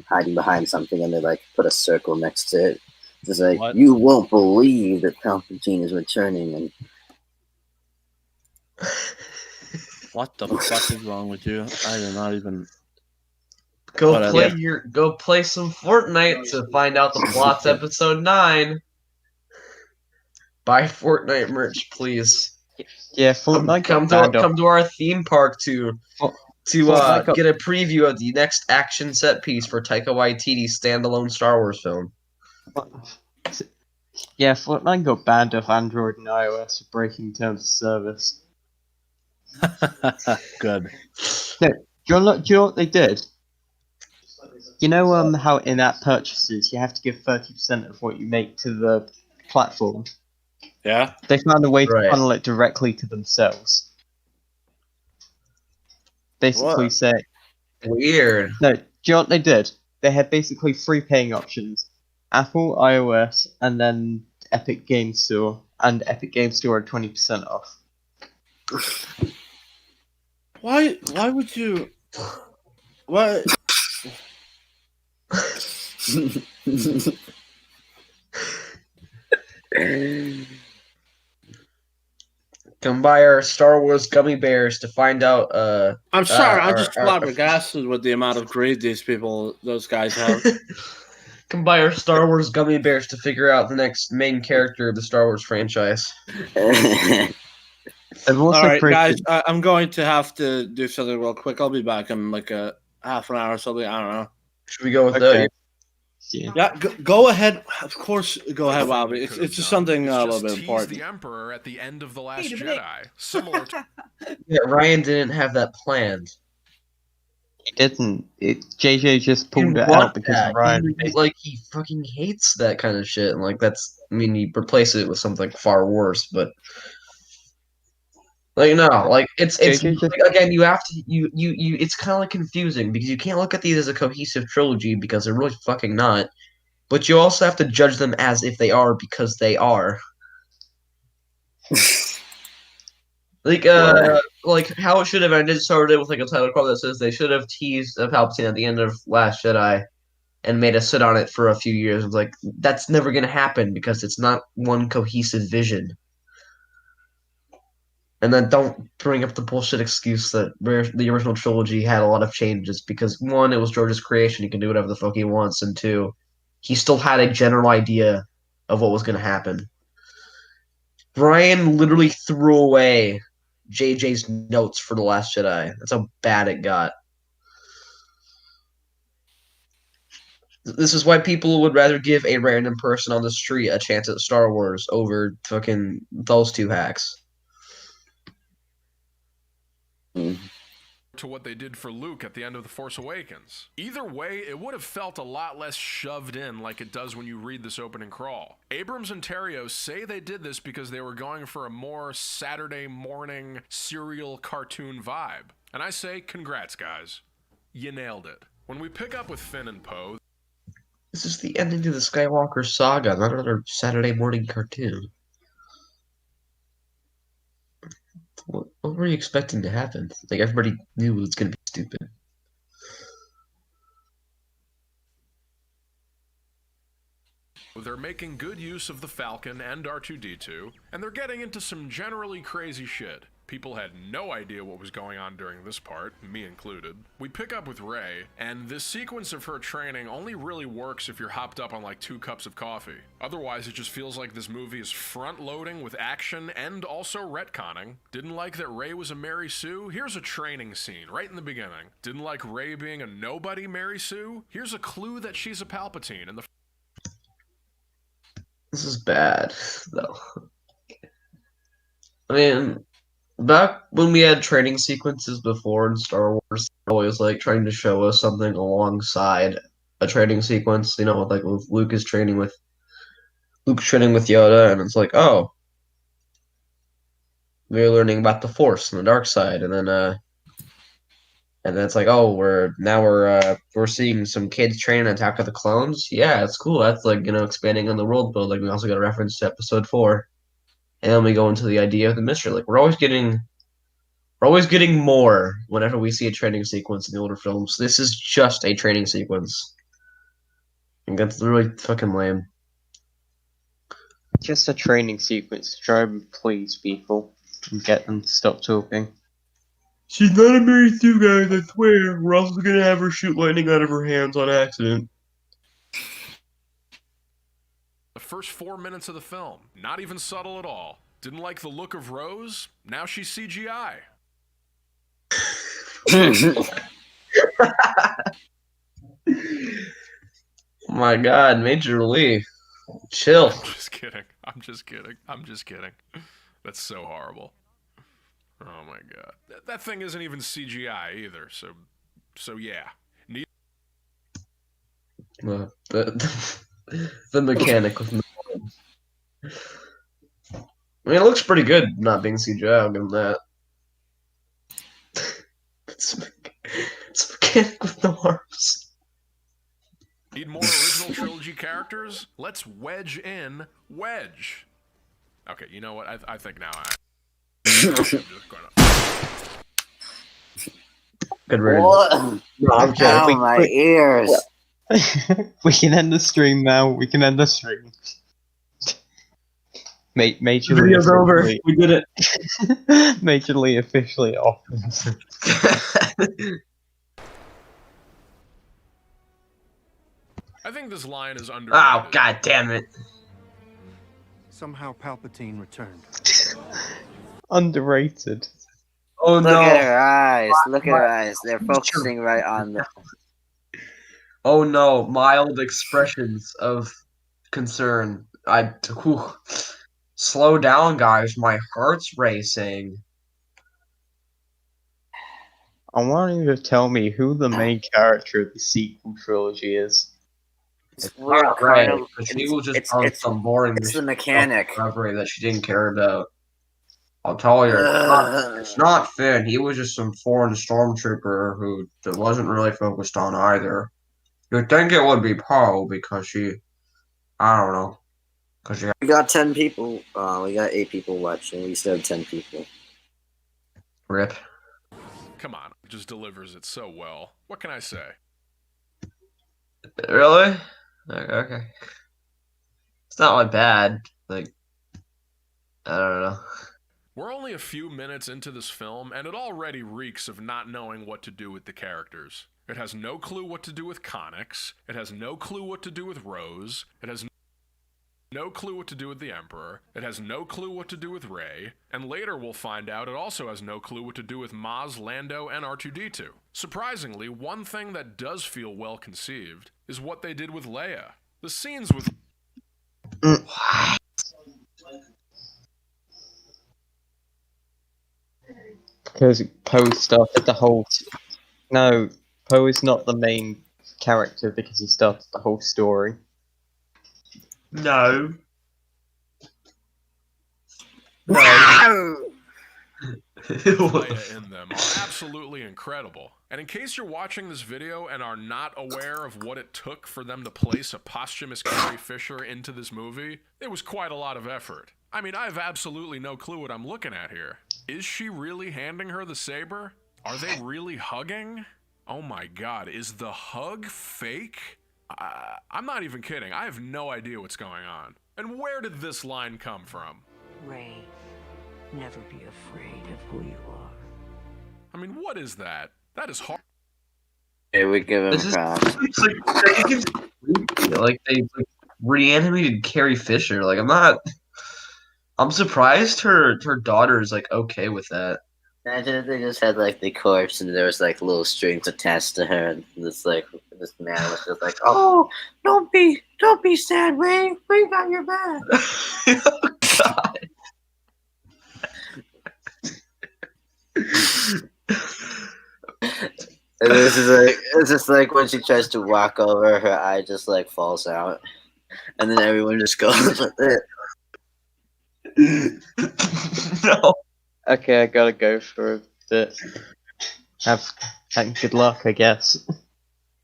hiding behind something, and they like put a circle next to it. It's like, what? You won't believe that Palpatine is returning, and what the fuck is wrong with you? I do not even go play some Fortnite to find out the plot's Episode 9. Buy Fortnite merch, please. Yeah, Fortnite. Come to our theme park to to Well, that got- get a preview of the next action set piece for Taika Waititi's standalone Star Wars film. Yeah, Fortnite got banned off Android and iOS for breaking terms of service. Good. No, do you know what they did? You know how in-app purchases you have to give 30% of what you make to the platform? Yeah? They found a way to Right. funnel it directly to themselves. Basically What? say... Weird. No, do you know what they did? They had basically 3 paying options. Apple, iOS, and then Epic Game Store. And Epic Game Store had 20% off. Why would you... What? Come buy our Star Wars gummy bears to find out. I'm sorry, I'm our- just our- flabbergasted with the amount of greed those guys have. Come buy our Star Wars gummy bears to figure out the next main character of the Star Wars franchise. They've also All right, created... guys, I'm going to have to do something real quick. I'll be back in like a half an hour or something. I don't know. Should we go with Okay. Yeah, go ahead. Of course, go ahead, Bobby. Could've It's just done something is a just little bit tease important. the Emperor at the end of The Last Jedi, similar to Yeah, Ryan didn't have that planned. He didn't. JJ just He pulled it want out because that. Ryan... He fucking hates that kind of shit. And like that's, I mean, he replaced it with something far worse. But like no, like it's JJ just- like, again, you have to you. It's kind of like confusing because you can't look at these as a cohesive trilogy because they're really fucking not. But you also have to judge them as if they are because they are. Like how it should have ended started with like a title card that says they should have teased a Palpatine at the end of Last Jedi and made us sit on it for a few years. It's like that's never gonna happen because it's not one cohesive vision. And then don't bring up the bullshit excuse that the original trilogy had a lot of changes because one, it was George's creation, he can do whatever the fuck he wants, and two, he still had a general idea of what was gonna happen. Brian literally threw away JJ's notes for The Last Jedi. That's how bad it got. This is why people would rather give a random person on the street a chance at Star Wars over fucking those two hacks. to what they did for Luke at the end of The Force Awakens. Either way, it would have felt a lot less shoved in like it does when you read this opening crawl. Abrams and Terrio say they did this because they were going for a more Saturday morning serial cartoon vibe. And I say, congrats, guys. You nailed it. When we pick up with Finn and Poe, this is the ending to the Skywalker saga, not another Saturday morning cartoon. What were you expecting to happen? Like, everybody knew it was going to be stupid. they're making good use of the Falcon and R2-D2, and they're getting into some generally crazy shit. People had no idea what was going on during this part, me included. We pick up with Rey, and this sequence of her training only really works if you're hopped up on like 2 cups of coffee. Otherwise, it just feels like this movie is front-loading with action and also retconning. Didn't like that Rey was a Mary Sue? Here's a training scene right in the beginning. Didn't like Rey being a nobody Mary Sue? Here's a clue that she's a Palpatine, and the This is bad, though. I mean, back when we had training sequences before in Star Wars, always like trying to show us something alongside a training sequence. You know, like with Luke's training with Yoda, and it's like, oh, we're learning about the Force and the dark side, and then it's like, oh, we're seeing some kids training Attack of the Clones. Yeah, it's cool. That's like, you know, expanding on the world building. We also got a reference to Episode 4, and then we go into the idea of the mystery. Like we're always getting more whenever we see a training sequence in the older films. This is just a training sequence, and that's really fucking lame. Just a training sequence to try and please people and get them to stop talking. She's not a Mary Sue, guys, I swear. We're also gonna have her shoot lightning out of her hands on accident. The first 4 minutes of the film, not even subtle at all. Didn't like the look of Rose? Now she's CGI. Oh my God, Major Lee, chill. I'm just kidding. I'm just kidding. I'm just kidding. That's so horrible. Oh my God. That thing isn't even CGI either. So yeah. The mechanic with no arms. I mean, it looks pretty good not being CGI. I'll give him that. It's a mechanic with no arms. Need more original trilogy characters? Let's wedge in Wedge. Okay, you know what? I think now I'm just gonna... Good riddance. What? No, I'm kidding. Ow, my ears. We can end the stream now. We can end the stream. Major Lee Video's over. officially- We did it. Major Lee officially off. I think this line is underrated. Oh, God damn it. Somehow Palpatine returned. Underrated. Oh, Look no. at her eyes. Look at her eyes. They're focusing right on the. Oh, no. Mild expressions of concern. Whew. Slow down, guys. My heart's racing. I want you to tell me who the main character of the sequel trilogy is. It's We're not kind right, of- but she it's- was just it's- on it's- some boring it's the mechanic. discovery that she didn't care about. I'll tell you, it's not Finn. He was just some foreign stormtrooper who wasn't really focused on either. You'd think it would be Poe because she, I don't know, because she. We got 10 people. We got 8 people watching. We still have 10 people. Rip. Come on, it just delivers it so well. What can I say? Really? Okay. It's not like bad. Like, I don't know. We're only a few minutes into this film, and it already reeks of not knowing what to do with the characters. It has no clue what to do with Connix. It has no clue what to do with Rose. It has no clue what to do with the Emperor. It has no clue what to do with Rey. And later we'll find out it also has no clue what to do with Maz, Lando, and R2-D2. Surprisingly, one thing that does feel well conceived is what they did with Leia. The scenes with... Because Poe started the whole. No, Poe is not the main character because he started the whole story. No. Leia in them are absolutely incredible. And in case you're watching this video and are not aware of what it took for them to place a posthumous Carrie Fisher into this movie, it was quite a lot of effort. I mean, I have absolutely no clue what I'm looking at here. Is she really handing her the saber? Are they really hugging? Oh my God, is the hug fake? I'm not even kidding. I have no idea what's going on. And where did this line come from? Rey, never be afraid of who you are. I mean, what is that? That is hard. Hey, we give him props. Like they reanimated Carrie Fisher. Like I'm surprised her daughter's like okay with that. Imagine if they just had like the corpse and there was like little strings attached to her, and this man was just like, "Oh, don't be sad, Ray. We got your back." Oh God. And this is like, it's just like when she tries to walk over, her eye just like falls out, and then everyone just goes with it. No. Okay, I gotta go for a bit. And good luck, I guess.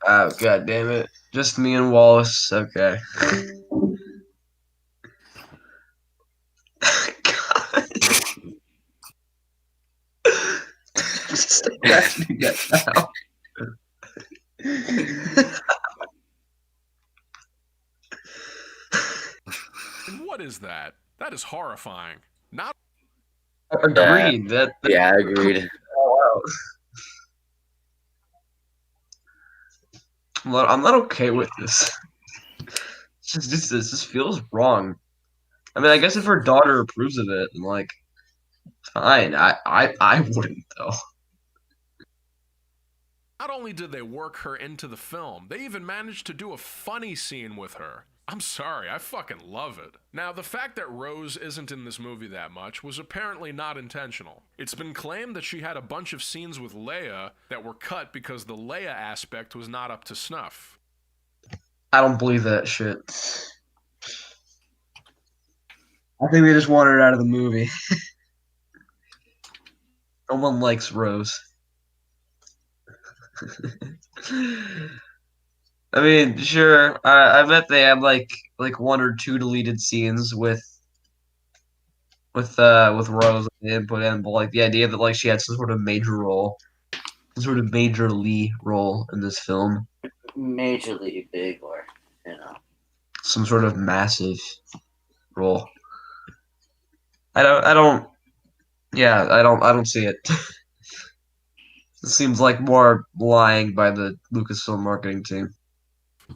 Oh God damn it! Just me and Wallace. Okay. God. Just imagine that now. And what is that? That is horrifying. Not Agreed. Yeah, agreed. Oh, wow. I'm not okay with this. This just feels wrong. I mean, I guess if her daughter approves of it, then like, fine. I wouldn't though. Not only did they work her into the film, they even managed to do a funny scene with her. I'm sorry, I fucking love it. Now, the fact that Rose isn't in this movie that much was apparently not intentional. It's been claimed that she had a bunch of scenes with Leia that were cut because the Leia aspect was not up to snuff. I don't believe that shit. I think they just wanted her out of the movie. No one likes Rose. I mean, sure. I bet they have like one or two deleted scenes with Rose they didn't put in, but like the idea that like she had some sort of major role, some sort of majorly role in this film, Majorly big, or some sort of massive role. I don't. Yeah, I don't see it. It seems like more lying by the Lucasfilm marketing team.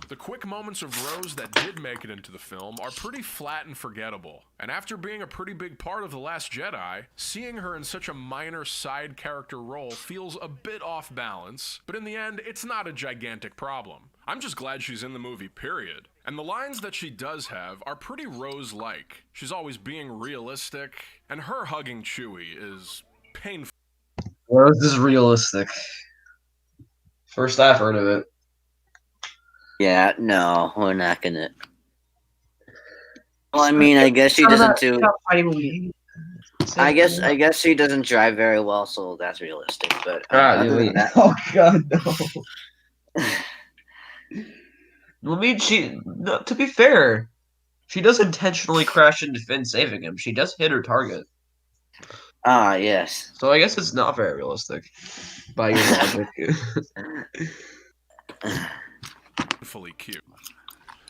The quick moments of Rose that did make it into the film are pretty flat and forgettable. And after being a pretty big part of The Last Jedi, seeing her in such a minor side character role feels a bit off balance, but in the end, it's not a gigantic problem. I'm just glad she's in the movie, period. And the lines that she does have are pretty Rose-like. She's always being realistic, and her hugging Chewie is painful. Rose is realistic. First I've heard of it. Yeah, no, we're not gonna. Well, I mean, I guess she doesn't do. I guess she doesn't drive very well, so that's realistic. But other than that, oh god, no. I mean, to be fair, she does intentionally crash into Finn saving him. She does hit her target. Ah, yes. So I guess it's not very realistic by your logic. Fully cute.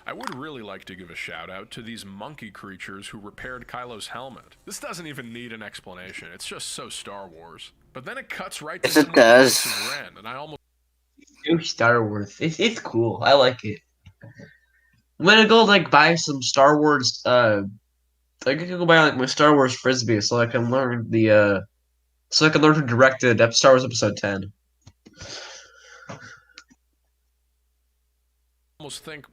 I would really like to give a shout out to these monkey creatures who repaired Kylo's helmet. This doesn't even need an explanation. It's just so Star Wars. But then it cuts right to it does. Ren, and I almost Star Wars. It's cool. I like it. I'm gonna go like buy some Star Wars. I could go buy like my Star Wars frisbee so I can learn to direct Star Wars Episode 10. almost think,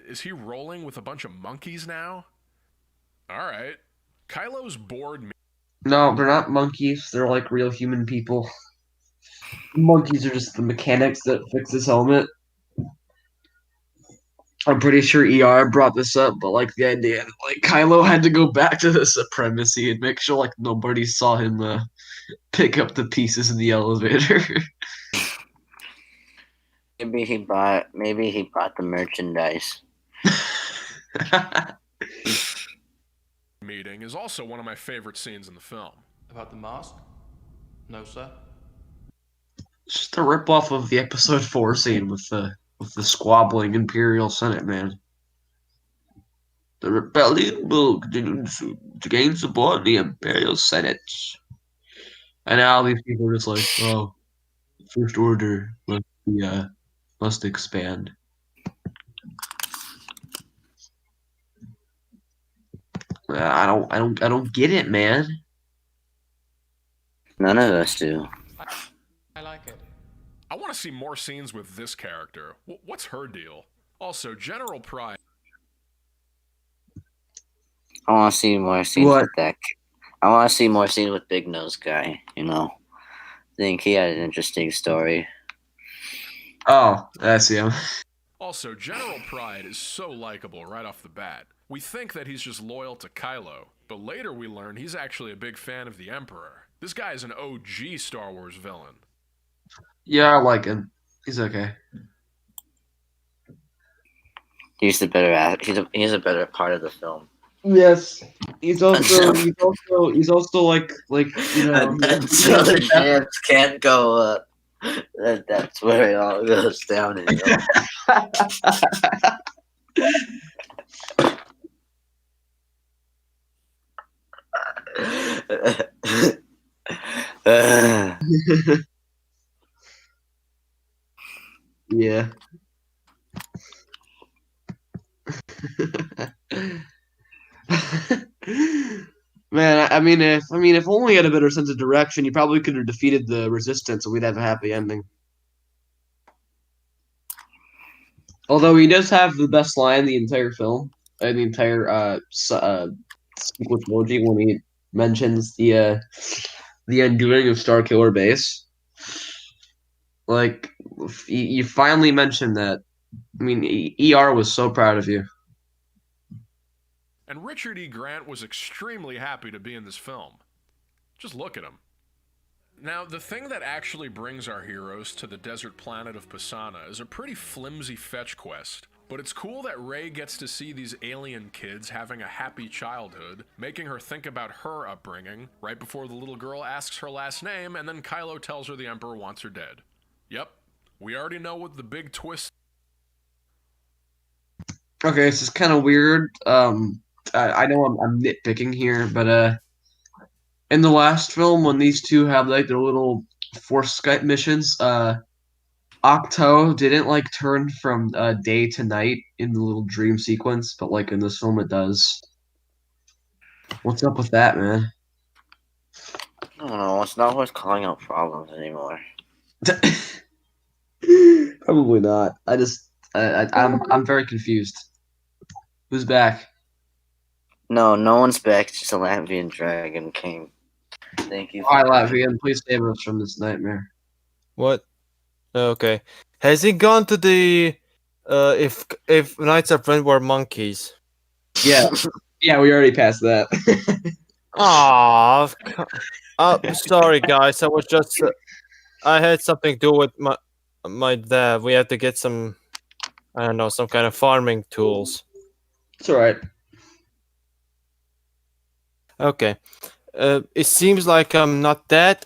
is he rolling with a bunch of monkeys now? Alright. Kylo's bored me. No, they're not monkeys. They're like real human people. Monkeys are just the mechanics that fix his helmet. I'm pretty sure ER brought this up, but like the idea that like Kylo had to go back to the Supremacy and make sure like nobody saw him pick up the pieces in the elevator. Maybe he bought the merchandise. Meeting is also one of my favorite scenes in the film. About the mask? No, sir. It's just a ripoff of the Episode 4 scene with the squabbling Imperial Senate, man. The rebellion will continue to gain support in the Imperial Senate. And now these people are just like, oh, First Order must expand. I don't get it, man. None of us do. I like it. I want to see more scenes with this character. What's her deal? Also, General Pride. I want to see more scenes with that. I want to see more scenes with Big Nose Guy. I think he had an interesting story. Oh, I see him. Also, General Pride is so likable right off the bat. We think that he's just loyal to Kylo, but later we learn he's actually a big fan of the Emperor. This guy is an OG Star Wars villain. Yeah, I like him. He's okay. He's the better he's a better part of the film. Yes, he's also like until the chance can't go up. That's where it all goes down. Yeah. Man, I mean, if only he had a better sense of direction, he probably could have defeated the Resistance, and we'd have a happy ending. Although he does have the best line in the entire film, the entire sequel trilogy when he mentions the undoing of Starkiller Base. Like, you finally mentioned that. I mean, ER was so proud of you. And Richard E. Grant was extremely happy to be in this film. Just look at him. Now, the thing that actually brings our heroes to the desert planet of Pisana is a pretty flimsy fetch quest. But it's cool that Rey gets to see these alien kids having a happy childhood, making her think about her upbringing, right before the little girl asks her last name, and then Kylo tells her the Emperor wants her dead. Yep, we already know what the big twist. Okay, this is kind of weird. I know I'm nitpicking here, but in the last film when these two have like their little Force Skype missions, Octo didn't like turn from day to night in the little dream sequence, but like in this film it does. What's up with that, man? I don't know. It's not worth calling out problems anymore. Probably not. I'm very confused. Who's back? No, no one's back. It's just a Latvian dragon king. Thank you. Hi, Latvian. Please save us from this nightmare. What? Okay. Has he gone to the if Knights of Ren were monkeys? Yeah. Yeah, we already passed that. Ah, sorry guys. I was just I had something to do with my dad. We had to get some, I don't know, some kind of farming tools. It's alright. Okay. It seems like I'm not that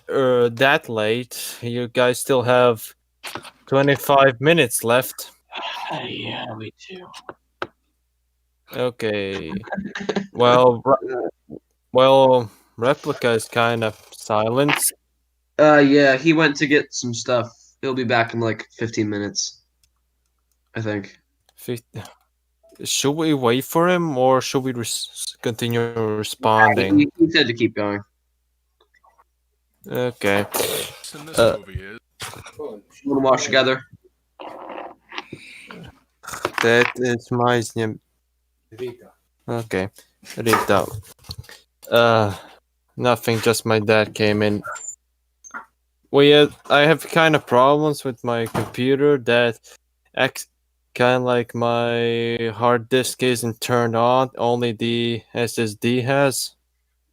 late. You guys still have 25 minutes left. Yeah, me too. Okay. Well, Replica is kind of silent. Yeah, he went to get some stuff. He'll be back in like 15 minutes, I think. Should we wait for him, or should we continue responding? He said to keep going. Okay. In this movie is Want to watch together? That is my name. Okay. Rita. Nothing, just my dad came in. I have kind of problems with my computer that kind of like my hard disk isn't turned on, only the SSD has.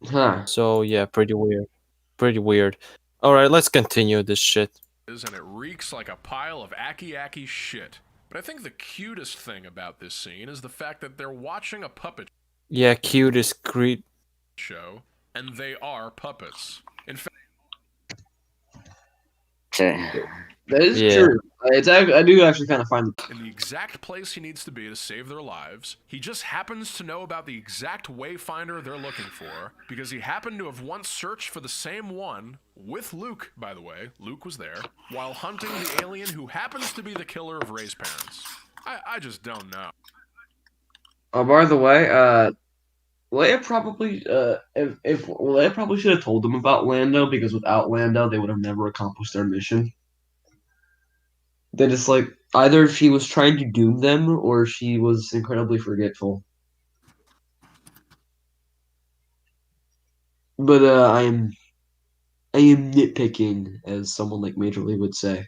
Huh. So yeah, pretty weird. Alright, let's continue this shit. And it reeks like a pile of acky shit. But I think the cutest thing about this scene is the fact that they're watching a puppet cutest show, and they are puppets. In fact, that is true. I do actually kind of find in the exact place he needs to be to save their lives. He just happens to know about the exact wayfinder they're looking for, because he happened to have once searched for the same one, with Luke, by the way, Luke was there, while hunting the alien who happens to be the killer of Rey's parents. I just don't know. Oh, by the way, Leia probably if Leia probably should have told them about Lando, because without Lando they would have never accomplished their mission. That it's like either she was trying to doom them or she was incredibly forgetful. But I am nitpicking, as someone like Major Lee would say.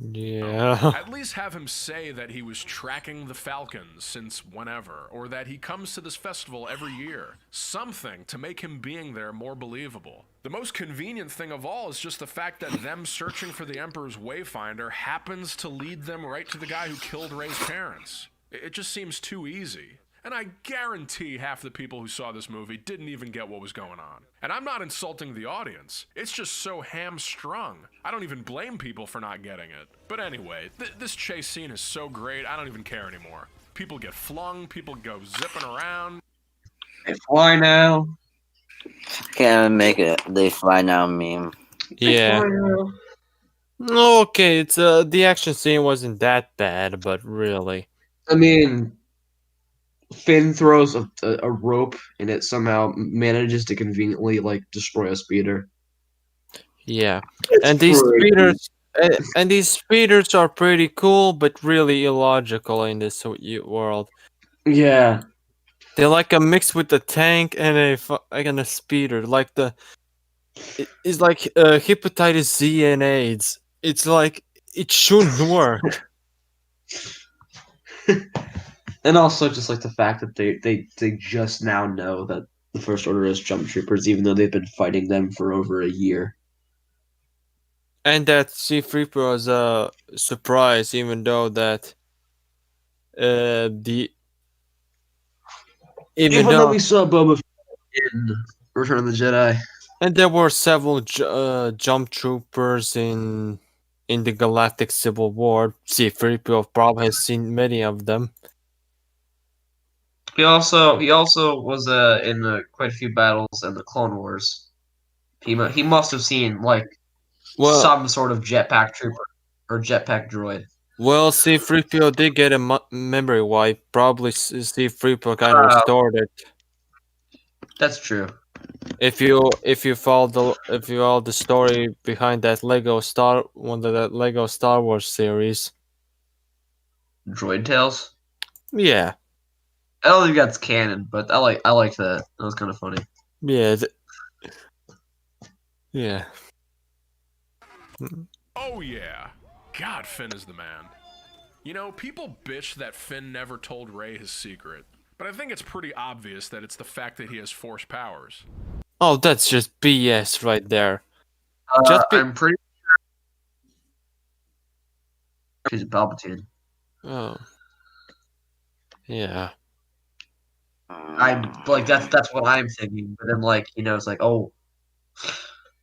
Yeah. At least have him say that he was tracking the Falcons since whenever, or that he comes to this festival every year. Something to make him being there more believable. The most convenient thing of all is just the fact that them searching for the Emperor's Wayfinder happens to lead them right to the guy who killed Rey's parents. It just seems too easy. And I guarantee half the people who saw this movie didn't even get what was going on. And I'm not insulting the audience. It's just so hamstrung. I don't even blame people for not getting it. But anyway, this chase scene is so great, I don't even care anymore. People get flung, people go zipping around. They fly now. Can't make it. They fly now meme. Yeah. Okay, it's the action scene wasn't that bad, but really. I mean, Finn throws a rope and it somehow manages to conveniently like destroy a speeder. Yeah, and these speeders, and these speeders are pretty cool, but really illogical in this world. Yeah. They're like a mix with a tank and a speeder. Like it's like hepatitis Z and AIDS. It's like it shouldn't work. And also just like the fact that they just now know that the First Order is jump troopers, even though they've been fighting them for over a year. And that C-3PO was a surprise, even though that even though we saw Boba Fett in Return of the Jedi. And there were several jump troopers in the Galactic Civil War. C-3PO probably has seen many of them. He also was in quite a few battles in the Clone Wars. He must have seen like some sort of jetpack trooper or jetpack droid. Well, C-3PO did get a memory wipe. Probably C-3PO kind of restored it. That's true. If you follow the story behind that Lego Star Wars series, Droid Tales. Yeah, I don't think that's canon, but I like that. That was kind of funny. Yeah. Yeah. Oh yeah. God, Finn is the man. You know, people bitch that Finn never told Rey his secret, but I think it's pretty obvious that it's the fact that he has Force powers. Oh, that's just BS right there. I'm pretty sure he's Palpatine. Oh. Yeah. I'm like that's what I'm thinking, but then like it's like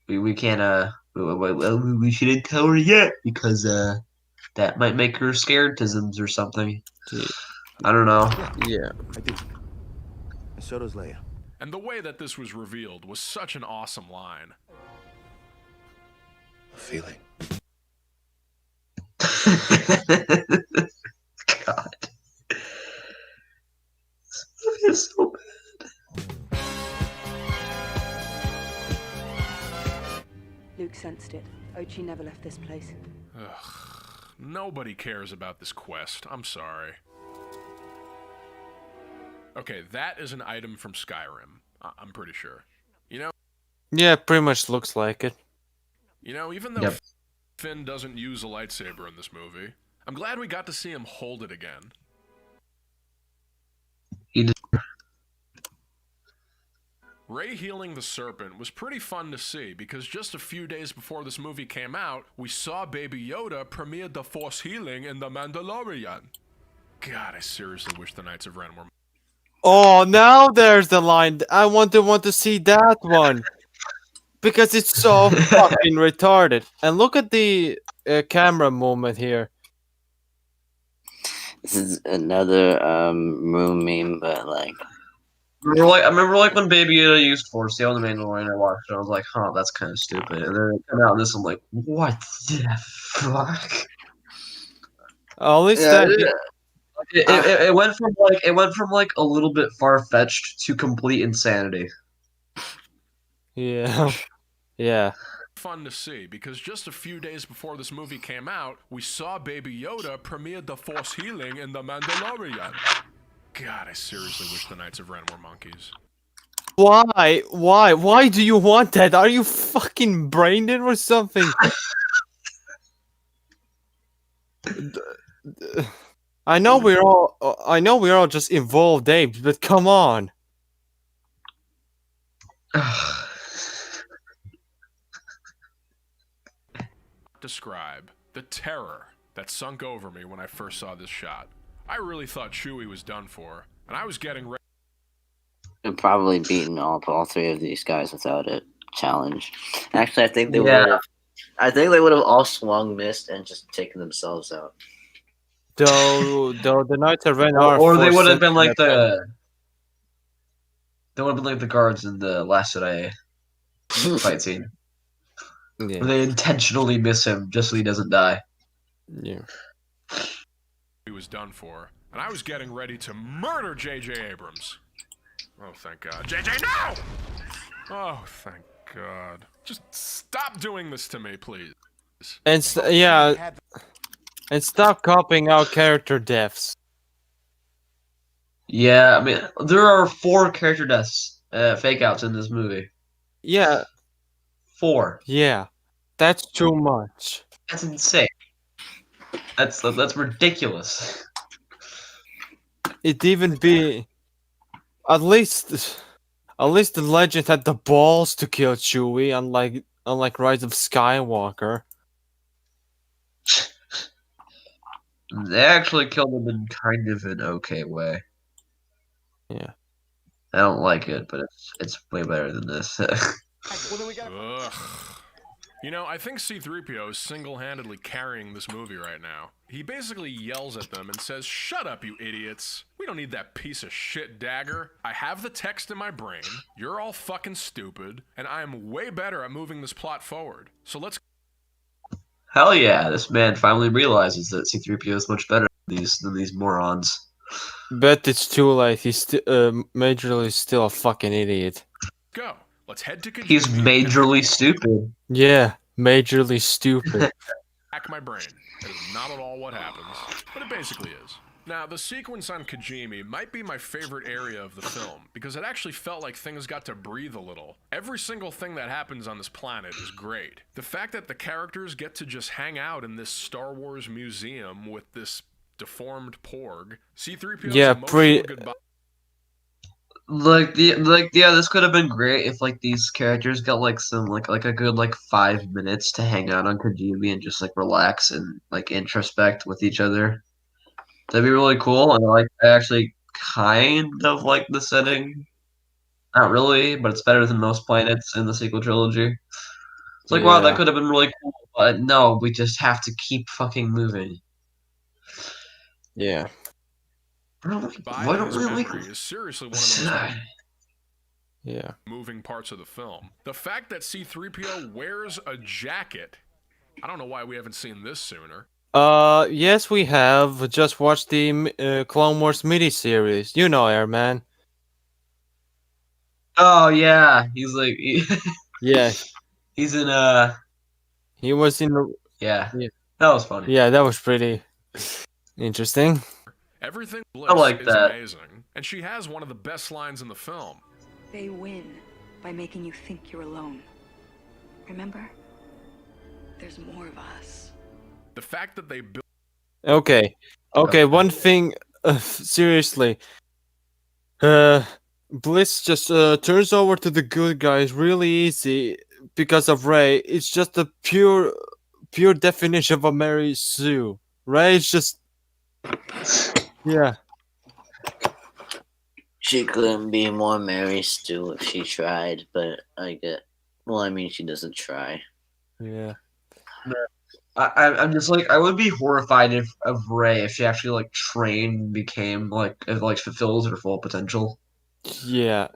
we can't we shouldn't tell her yet because that might make her scaredisms or something. I don't know. Yeah. I do. And so does Leia. And the way that this was revealed was such an awesome line. A feeling. God. It's so bad. Luke sensed it. Ochi never left this place. Ugh. Nobody cares about this quest. I'm sorry. Okay, that is an item from Skyrim. I'm pretty sure. You know? Yeah, pretty much looks like it. You know, even though Finn doesn't use a lightsaber in this movie, I'm glad we got to see him hold it again. Rey healing the serpent was pretty fun to see because just a few days before this movie came out, we saw Baby Yoda premiere the Force healing in The Mandalorian. God, I seriously wish the Knights of Ren were... Oh, now there's the line. I want to see that one. Because it's so fucking retarded. And look at the camera movement here. This is another room meme, but like. I remember when Baby Yoda used Force Heal in The Mandalorian. I watched it. I was like, huh, that's kind of stupid. And then it came out, and this I'm like, what the fuck? Oh, at least it went from a little bit far fetched to complete insanity. Yeah. Yeah. Fun to see because just a few days before this movie came out, we saw Baby Yoda premiere the Force healing in The Mandalorian. God, I seriously wish the Knights of Ren were monkeys. Why? Why do you want that? Are you fucking brain dead or something? I know we're all just involved apes, but come on. Describe the terror that sunk over me when I first saw this shot. I really thought Chewie was done for, and I was getting ready. They've probably beaten all three of these guys without a challenge. Actually, I think they would have. I think they would have all swung, missed, and just taken themselves out. Though the Knights of Ren are. Or they would have been like the. They would have been like the guards in the Last Jedi fight scene. Yeah. Where they intentionally miss him just so he doesn't die. Yeah. He was done for, and I was getting ready to murder J.J. Abrams. Oh, thank God. J.J., no! Oh, thank God. Just stop doing this to me, please. And yeah, and stop copying out character deaths. Yeah, I mean, there are 4 character deaths, fake outs in this movie. Yeah. 4. Yeah, that's too much. That's insane. That's ridiculous. It even be at least the legend had the balls to kill Chewie, unlike Rise of Skywalker. They actually killed him in kind of an okay way. Yeah. I don't like it, but it's way better than this. Ugh. You know, I think C-3PO is single-handedly carrying this movie right now. He basically yells at them and says, "Shut up, you idiots. We don't need that piece of shit dagger. I have the text in my brain. You're all fucking stupid, and I am way better at moving this plot forward. So let's..." Hell yeah, this man finally realizes that C-3PO is much better than these morons. Bet it's too late. He's majorly still a fucking idiot. Go. Let's head to Kijimi. He's majorly stupid. Yeah, majorly stupid. Hack my brain. That is not at all what happens, but it basically is. Now, the sequence on Kijimi might be my favorite area of the film, because it actually felt like things got to breathe a little. Every single thing that happens on this planet is great. The fact that the characters get to just hang out in this Star Wars museum with this deformed porg, C-3PO's emotional goodbye. This could have been great if these characters got some a good 5 minutes to hang out on Kijimi and just relax and introspect with each other. That'd be really cool, and I actually kind of like the setting. Not really, but it's better than most planets in the sequel trilogy. It's wow, that could have been really cool, but no, we just have to keep fucking moving. Yeah. Why don't we is seriously one of the most moving parts of the film. The fact that C-3PO wears a jacket, I don't know why we haven't seen this sooner. Yes, we have. Just watched the Clone Wars miniseries. You know, Airman. Oh yeah, he's yeah. He's in He was in the. Yeah. That was funny. Yeah, that was pretty interesting. Everything Bliss I like is that. amazing, and she has one of the best lines in the film. They win by making you think you're alone. Remember? There's more of us. The fact that they built. Okay. One thing. Seriously. Bliss just turns over to the good guys really easy because of Rey. It's just a pure definition of a Mary Sue. Rey is just. Yeah. She couldn't be more Mary Stu if she tried, but she doesn't try. Yeah. I'm just I would be horrified of Rey if she actually trained and became fulfills her full potential. Yeah.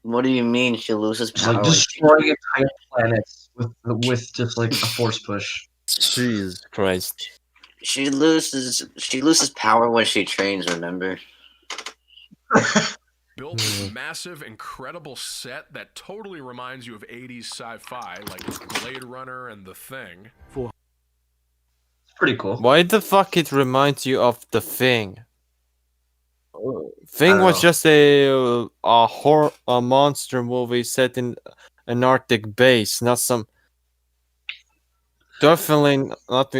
What do you mean she loses power? Destroying entire planets with just a force push. Jesus Christ. She loses power when she trains, remember? Built this massive, incredible set that totally reminds you of 80s sci-fi, like Blade Runner and The Thing. It's pretty cool. Why the fuck it reminds you of The Thing? Thing was just a monster movie set in an Arctic base, not some. Definitely not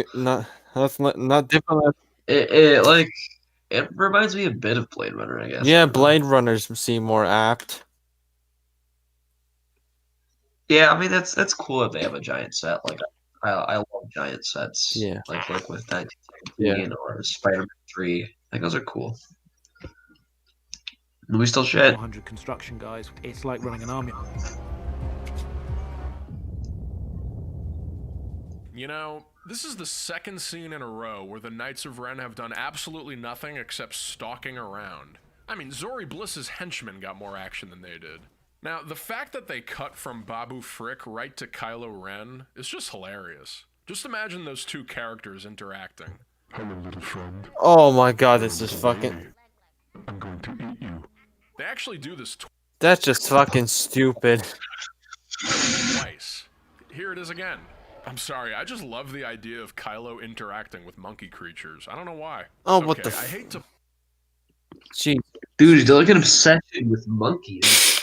different. It reminds me a bit of Blade Runner, I guess. Yeah, Blade Runners seem more apt. Yeah, I mean that's cool that they have a giant set. I love giant sets. Yeah. Like with 1917 or Spider-Man 3. Those are cool. We still shit. 400 construction guys. It's like running an army. You know, this is the second scene in a row where the Knights of Ren have done absolutely nothing except stalking around. I mean, Zori Bliss's henchmen got more action than they did. Now, the fact that they cut from Babu Frick right to Kylo Ren is just hilarious. Just imagine those two characters interacting. Hello, little friend. Oh my god, this is fucking. I'm going to eat you. They actually do this That's just fucking stupid. twice. Here it is again. I'm sorry, I just love the idea of Kylo interacting with monkey creatures. I don't know why. Oh, what the I hate to. Jeez. Dude, he's like an obsession with monkeys.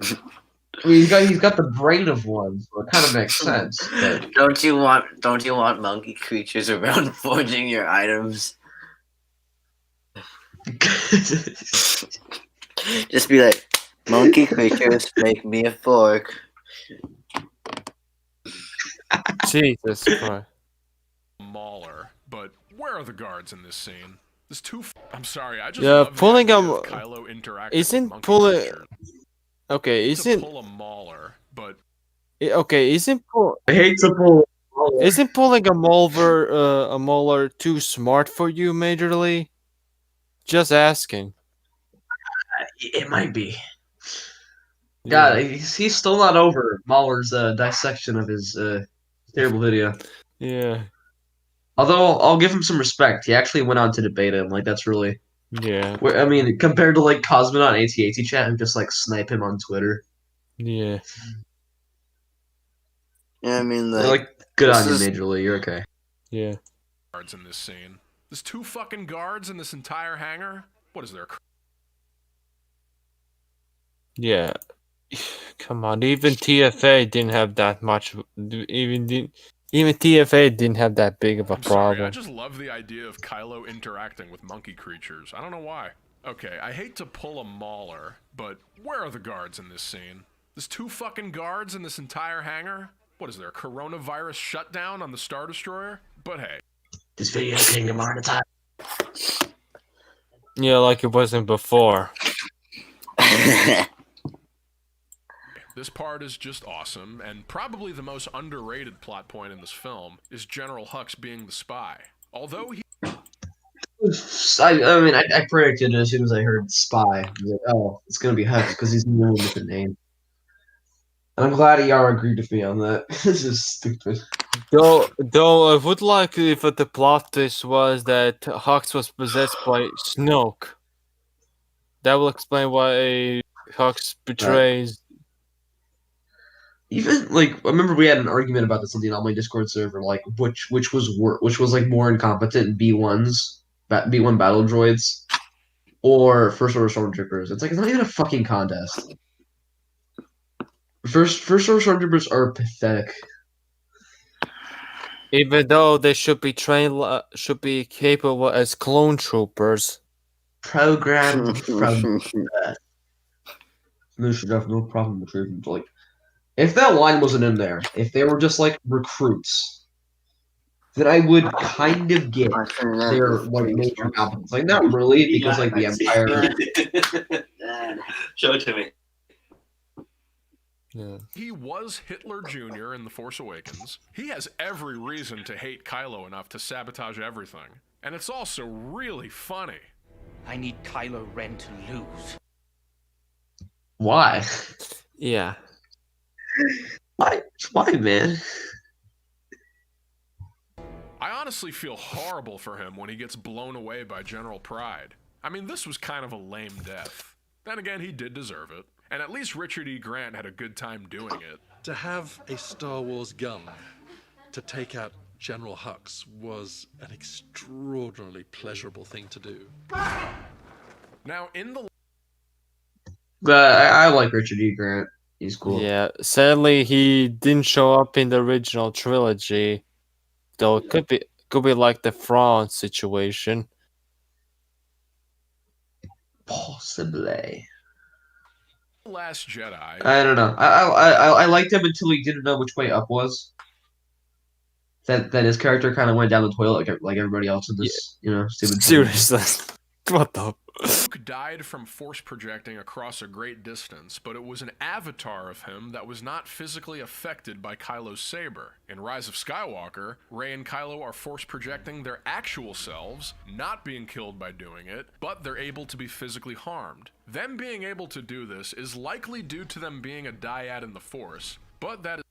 I mean, he's got the brain of one, so it kind of makes sense. But... Don't you want monkey creatures around forging your items? Just be like, monkey creatures, make me a fork. Jesus Christ. Mauler, but where are the guards in this scene? There's two. I'm sorry, I just Yeah, love pulling the a idea of Kylo interacting with isn't monkey pulling. creatures. Okay, isn't Pull a Mauler, but okay, isn't I hate to pull. Isn't pulling a Mauler too smart for you, Majorly? Just asking. It might be. God, he's still not over Mahler's dissection of his terrible video. Yeah. Although I'll give him some respect. He actually went on to debate him. Like that's really. Yeah. I mean, compared to like Cosmonaut AT-AT chat who just like snipe him on Twitter. Yeah. Yeah, I mean, like good on you, Majorly. You're okay. Yeah. Guards in this scene. There's two fucking guards in this entire hangar. What is there? Yeah. Come on, even TFA didn't have that much. Even TFA didn't have that big of a I'm sorry, problem. I just love the idea of Kylo interacting with monkey creatures. I don't know why. Okay, I hate to pull a Mauler, but where are the guards in this scene? There's two fucking guards in this entire hangar? What is there, coronavirus shutdown on the Star Destroyer? But hey. This video is taking a lot of time. Yeah, like it wasn't before. This part is just awesome, and probably the most underrated plot point in this film is General Hux being the spy. Although he... I mean, I predicted it as soon as I heard spy. I was like, oh, it's gonna be Hux because he's known with the name. And I'm glad Yara agreed with me on that. This is stupid. Though I would like if the plot twist was that Hux was possessed by Snoke. That will explain why Hux betrays. Even like I remember we had an argument about this on the Anomaly Discord server, like which was like more incompetent, B1 battle droids or First Order Stormtroopers. It's like it's not even a fucking contest. First Order Stormtroopers are pathetic. Even though they should be trained, should be capable as clone troopers. Programmed from that. They should have no problem with treatment. Like, if that line wasn't in there, if they were just like recruits, then I would kind of get their like major competence. Like, not really, because like the Empire. Show it to me. Yeah. He was Hitler Jr. in The Force Awakens. He has every reason to hate Kylo enough to sabotage everything. And it's also really funny. I need Kylo Ren to lose. Why? Yeah. Why, man? I honestly feel horrible for him when he gets blown away by General Pride. I mean, this was kind of a lame death. Then again, he did deserve it. And at least Richard E. Grant had a good time doing it. To have a Star Wars gun to take out General Hux was an extraordinarily pleasurable thing to do. Now, in the... I like Richard E. Grant. He's cool. Yeah, sadly he didn't show up in the original trilogy. Though it could be like the Thrawn situation. Possibly. Last Jedi. I don't know. I liked him until he didn't know which way up was. That his character kind of went down the toilet like everybody else in this, stupid. Seriously, what the? Luke died from force projecting across a great distance, but it was an avatar of him that was not physically affected by Kylo's saber. In Rise of Skywalker, Rey and Kylo are force projecting their actual selves, not being killed by doing it, but they're able to be physically harmed. Them being able to do this is likely due to them being a dyad in the Force, but that is...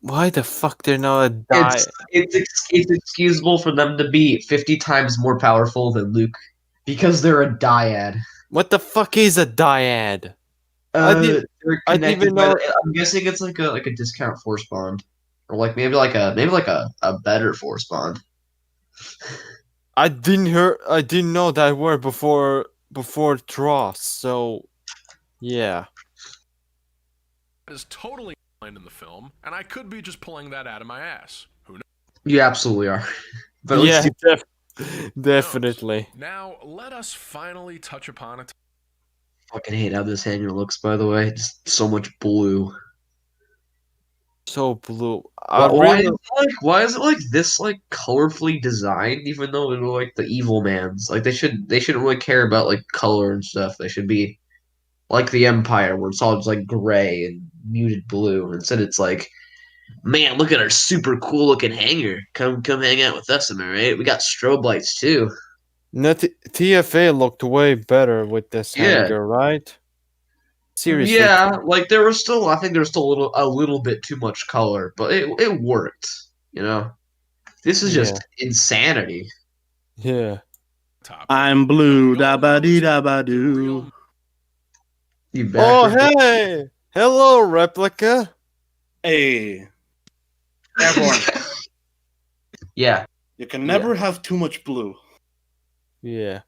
Why the fuck they're not a dyad? It's excusable for them to be 50 times more powerful than Luke. Because they're a dyad. What the fuck is a dyad? I didn't even know. I'm guessing it's like a discount force bond or like maybe like a better Force bond. I didn't know that word before TROS. So, yeah. Is totally in the film, and I could be just pulling that out of my ass. Who knows? You absolutely are. But at Yeah, least definitely. Now, let us finally touch upon a fucking hate how this hanger looks, by the way. Just so much blue. So blue. Why is it like this like colorfully designed, even though they're like the evil mans? Like they shouldn't really care about like color and stuff. They should be like the Empire, where it's all just like gray and muted blue. Instead, it's like, man, look at our super cool looking hanger. Come hang out with us, am I right? We got strobe lights too. No, TFA looked way better with this Yeah. hanger, right? Seriously. Yeah, like there was still, I think there was still a little bit too much color, but it worked. You know, this is just insanity. Yeah. I'm blue, da ba dee da ba doo. You back? Oh, hey! Hello, replica. Hey, everyone. Yeah. You can never have too much blue. Yeah.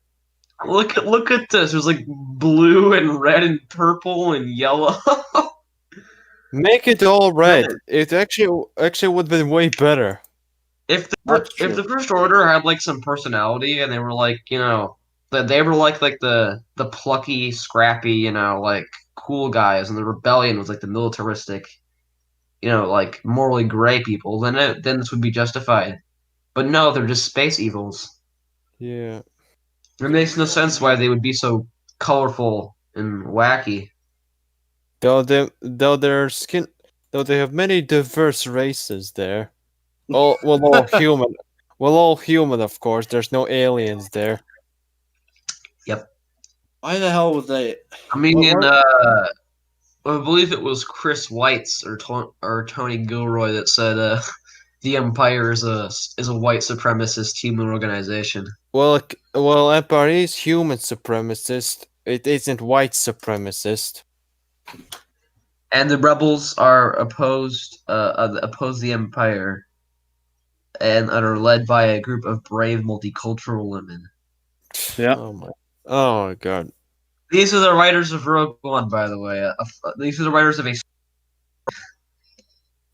Look at this. There's like blue and red and purple and yellow. Make it all red. It actually would be way better. If the First Order had like some personality and they were like, you know, that they were like the plucky, scrappy, you know, like cool guys, and the rebellion was like the militaristic, you know, like morally gray people, then this would be justified. But no, they're just space evils. Yeah. It makes no sense why they would be so colorful and wacky. Though they have many diverse races there. All human. Well, all human, of course. There's no aliens there. Yep. Why the hell would they? I mean, I believe it was Chris Weitz or Tony Gilroy that said the Empire is a white supremacist human organization. Well, Empire is human supremacist. It isn't white supremacist. And the rebels are oppose the Empire, and are led by a group of brave multicultural women. Yeah. Oh my god. These are the writers of Rogue One, by the way. These are the writers of a.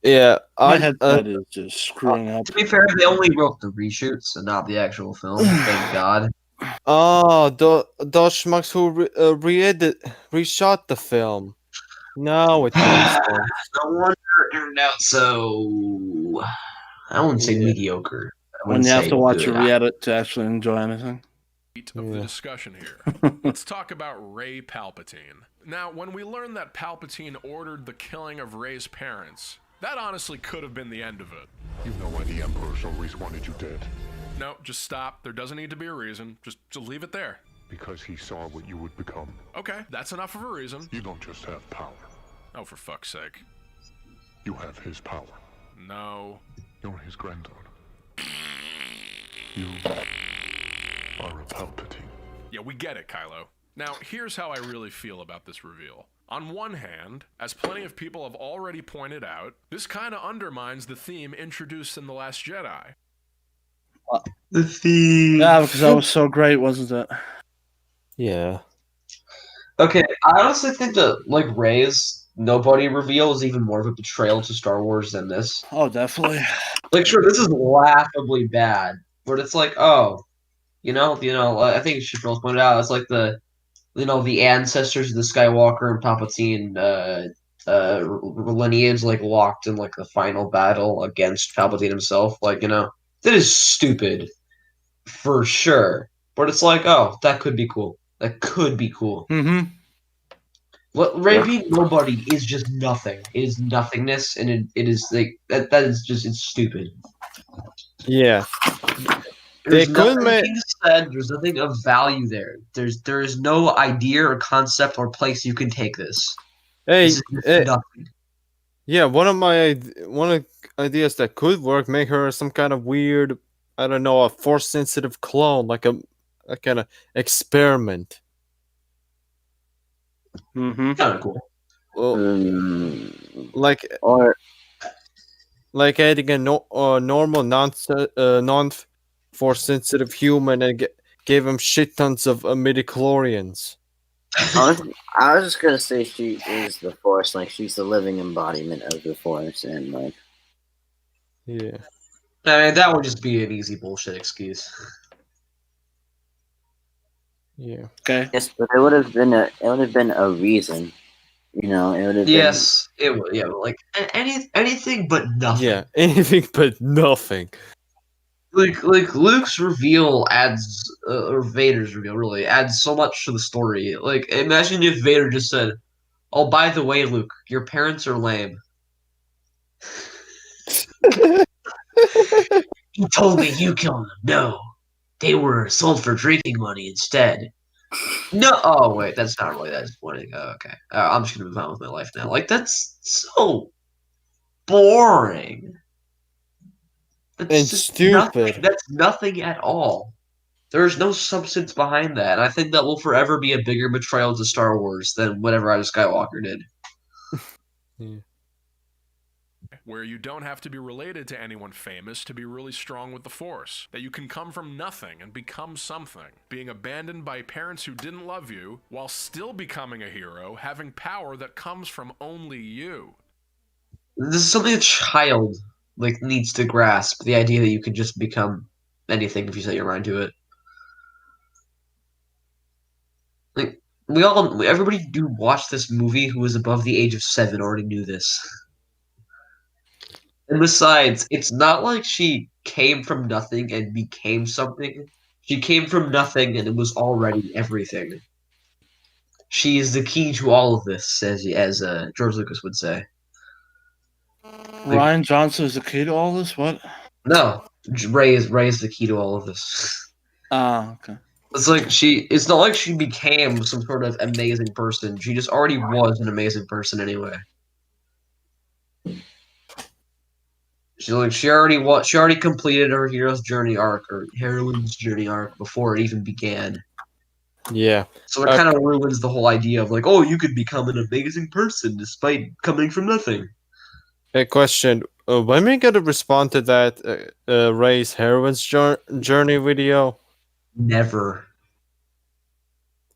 Yeah, My headset is just screwing up. To be fair, they only wrote the reshoots and not the actual film. Thank God. Oh, those schmucks who reshot the film. No, it makes sense. No wonder it turned out so. I wouldn't say mediocre. When you have to watch a re-edit to actually enjoy anything. Of the discussion here. Let's talk about Rey Palpatine. Now, when we learned that Palpatine ordered the killing of Rey's parents, that honestly could have been the end of it. You know why the Emperor's always wanted you dead. No, just stop. There doesn't need to be a reason. Just leave it there. Because he saw what you would become. Okay, that's enough of a reason. You don't just have power. Oh, for fuck's sake. You have his power. No. You're his granddaughter. You are a Palpatine. Yeah, we get it, Kylo. Now, here's how I really feel about this reveal. On one hand, as plenty of people have already pointed out, this kind of undermines the theme introduced in The Last Jedi. The theme. Yeah, because that was so great, wasn't it? Yeah. Okay, I honestly think that like Rey's nobody reveal is even more of a betrayal to Star Wars than this. Oh, definitely. Like, sure, this is laughably bad, but it's like, oh, you know, I think Chappelle pointed out, it's like the ancestors of the Skywalker and Palpatine lineage, like, locked in, like, the final battle against Palpatine himself. Like, you know, that is stupid, for sure. But it's like, oh, that could be cool. That could be cool. Mm-hmm. Rey being nobody is just nothing. It is nothingness, and it is, like, that is just, it's stupid. Yeah. There's nothing being said. There's nothing of value there. There is no idea or concept or place you can take this. Hey, This is nothing. Yeah, one of the ideas that could work, make her some kind of weird, I don't know, a force sensitive clone, like a kind of experiment. Mm-hmm. Kind of cool. Well, like, or like adding a normal non-force sensitive human and gave him shit tons of midichlorians. I was just gonna say she is the Force, like she's the living embodiment of the Force, and like. Yeah. I mean, that would just be an easy bullshit excuse. Yeah. Okay. Yes, but it would have been a reason. You know, it would have Yes, it would. Yeah, like anything but nothing. Yeah, anything but nothing. Like Luke's reveal adds, or Vader's reveal really adds so much to the story. Like, imagine if Vader just said, "Oh, by the way, Luke, your parents are lame." He told me you killed them. No, they were sold for drinking money instead. No, oh wait, that's not really that disappointing. Oh, okay, I'm just gonna move on with my life now. Like, that's so boring. That's and just stupid. That's nothing at all. There's no substance behind that. And I think that will forever be a bigger betrayal to Star Wars than whatever Rise of Skywalker did. Yeah. Where you don't have to be related to anyone famous to be really strong with the Force. That you can come from nothing and become something. Being abandoned by parents who didn't love you, while still becoming a hero, having power that comes from only you. This is something a child needs to grasp. The idea that you can just become anything if you set your mind to it. Like, everybody who watched this movie who was above the age of 7 already knew this. And besides, it's not like she came from nothing and became something. She came from nothing and it was already everything. She is the key to all of this, as George Lucas would say. Ryan Johnson is the key to all this? What? No, Rey is the key to all of this. Ah, okay. It's not like she became some sort of amazing person. She just already was an amazing person anyway. She already completed her hero's journey arc or heroine's journey arc before it even began. Yeah. So it kind of ruins the whole idea of oh, you could become an amazing person despite coming from nothing. A question: when we gonna respond to that Rey's heroine's journey video? Never.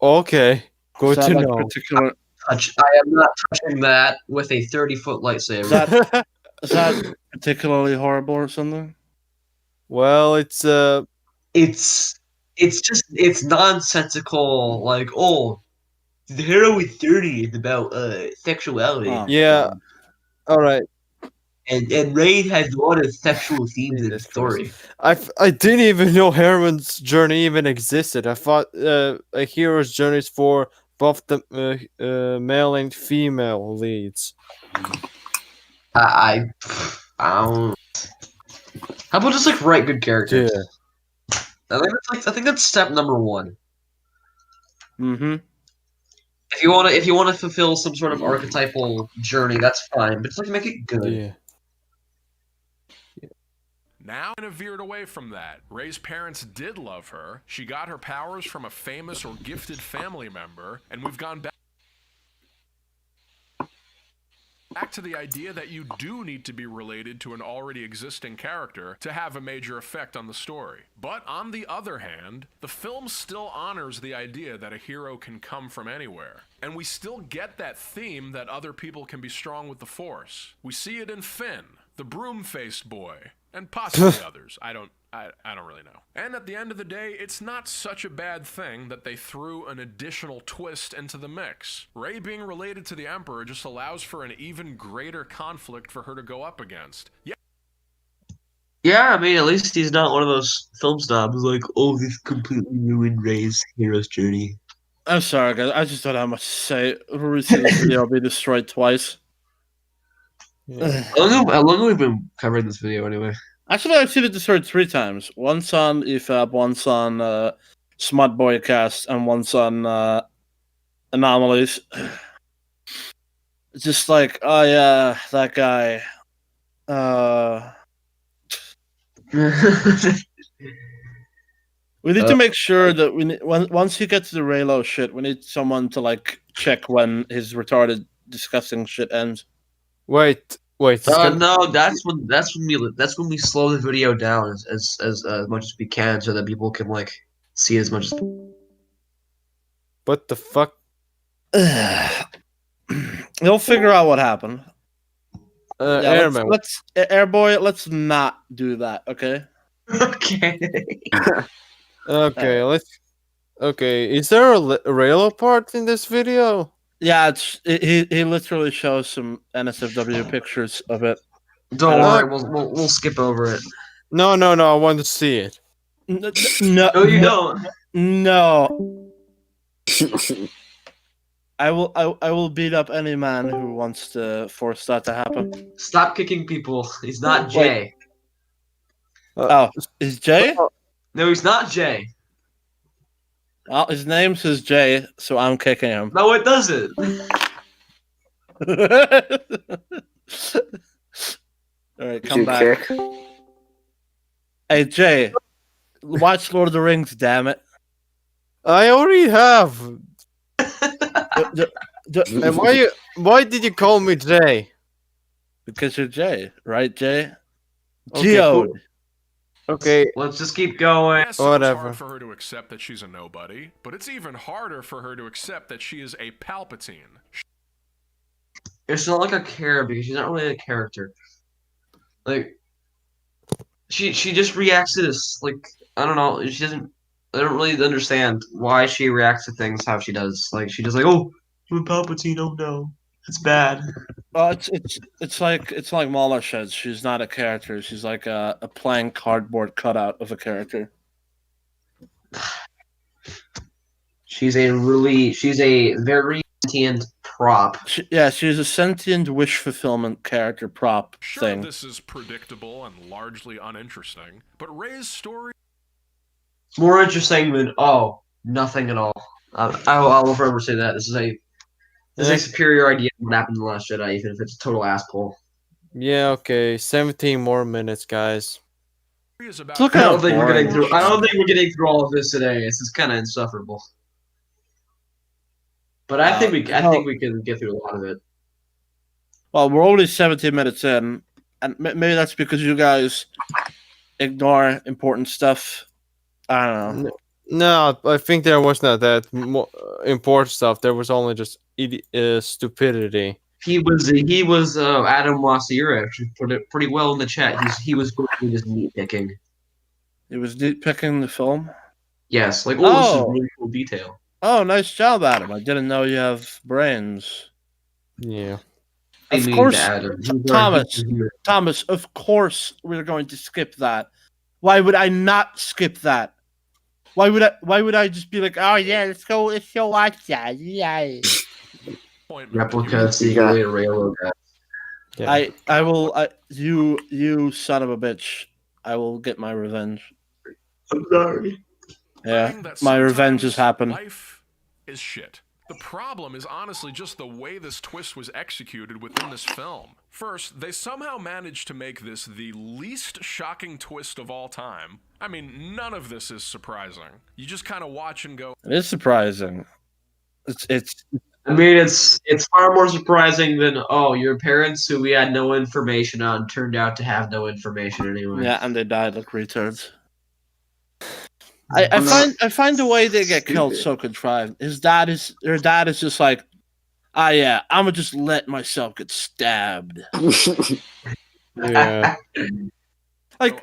Okay, good to know. Particular... I am not touching that with a 30-foot lightsaber. Is that particularly horrible or something? Well, it's nonsensical. The hero is 30 is about sexuality. Oh. Yeah. All right. And Rey has a lot of sexual themes in the story. I didn't even know heroine's journey even existed. I thought a hero's journey is for both the male and female leads. I don't. How about just write good characters? Yeah. I think that's step number 1. Mm-hmm. If you wanna fulfill some sort of archetypal journey, that's fine, but just make it good. Yeah. Now, Anna veered away from that. Rey's parents did love her. She got her powers from a famous or gifted family member, and we've gone back to the idea that you do need to be related to an already existing character to have a major effect on the story. But on the other hand, the film still honors the idea that a hero can come from anywhere. And we still get that theme that other people can be strong with the Force. We see it in Finn, the broom-faced boy, and possibly others. I don't really know. And at the end of the day, it's not such a bad thing that they threw an additional twist into the mix. Rey being related to the Emperor just allows for an even greater conflict for her to go up against. Yeah, I mean, at least he's not one of those film snobs oh, this completely ruined Rey's hero's journey. I'm sorry, guys. I just don't have much to say. We'll see this video will be destroyed twice. Yeah. How long have we been covering this video anyway? Actually, I've seen it destroyed 3 times. Once on EFAB, once on Smart Boycast, and once on Anomalies. It's just oh yeah, that guy. We need to make sure that once you get to the Raylo shit, we need someone to check when his retarded, disgusting shit ends. Wait, Wait, it's gonna... No, that's when we slow the video down as much as we can so that people can like see as much as. What the fuck? He'll figure out what happened. Airman. Airboy, let's not do that, okay? Okay. Okay, let's. Okay, is there a rail part in this video? Yeah, he literally shows some NSFW pictures of it. Don't worry, we'll skip over it. No, I want to see it. No, you don't. No. I will beat up any man who wants to force that to happen. Stop kicking people. He's not Jay. Is Jay? No, he's not Jay. Well, his name says Jay, so I'm kicking him. No, it doesn't. All right, come back. Hey, Jay, watch Lord of the Rings, damn it. I already have. And why did you call me Jay? Because you're Jay, right, Jay? Okay, Geode. cool. Okay. Let's just keep going. Yes, so Whatever. It's hard for her to accept that she's a nobody, but it's even harder for her to accept that she is a Palpatine. It's not like a character because she's not really a character. Like, she just reacts to this. Like, I don't know. She doesn't. I don't really understand why she reacts to things how she does. Like, she just like, oh, I'm a Palpatine. Oh no, it's bad. Well, it's like Mala says. She's not a character. She's like a plain cardboard cutout of a character. She's a very sentient prop. She's a sentient wish fulfillment character prop thing. This is predictable and largely uninteresting, but Rey's story. It's more interesting than nothing at all. I will forever say that this is a superior idea of what happened in the Last Jedi, even if it's a total asshole. Yeah, okay. 17 more minutes, guys. I don't think we're getting through all of this today. This is kind of insufferable. But I think we can get through a lot of it. Well, we're only 17 minutes in, and maybe that's because you guys ignore important stuff. I don't know. No, I think there was not that important stuff. There was only just stupidity. He was Adam Wasir actually put it pretty well in the chat. He was just nitpicking. He was nitpicking the film? Yes, like this is really cool detail. Oh, nice job, Adam. I didn't know you have brains. Yeah. Of course, Thomas, of course we're going to skip that. Why would I not skip that? Why would I just be like, oh yeah, let's go watch that. Yeah. Replica secret railroad. Yeah. I will you son of a bitch. I will get my revenge. I'm sorry. Yeah, my revenge has happened. Life is shit. The problem is honestly just the way this twist was executed within this film. First, they somehow managed to make this the least shocking twist of all time. I mean, none of this is surprising. You just kind of watch and go. It is surprising. It's. I mean, it's far more surprising than your parents who we had no information on turned out to have no information anyway. Yeah, and they died like retards. I find the way they get killed so contrived. Their dad is just like, yeah, I'm gonna just let myself get stabbed. Yeah. Like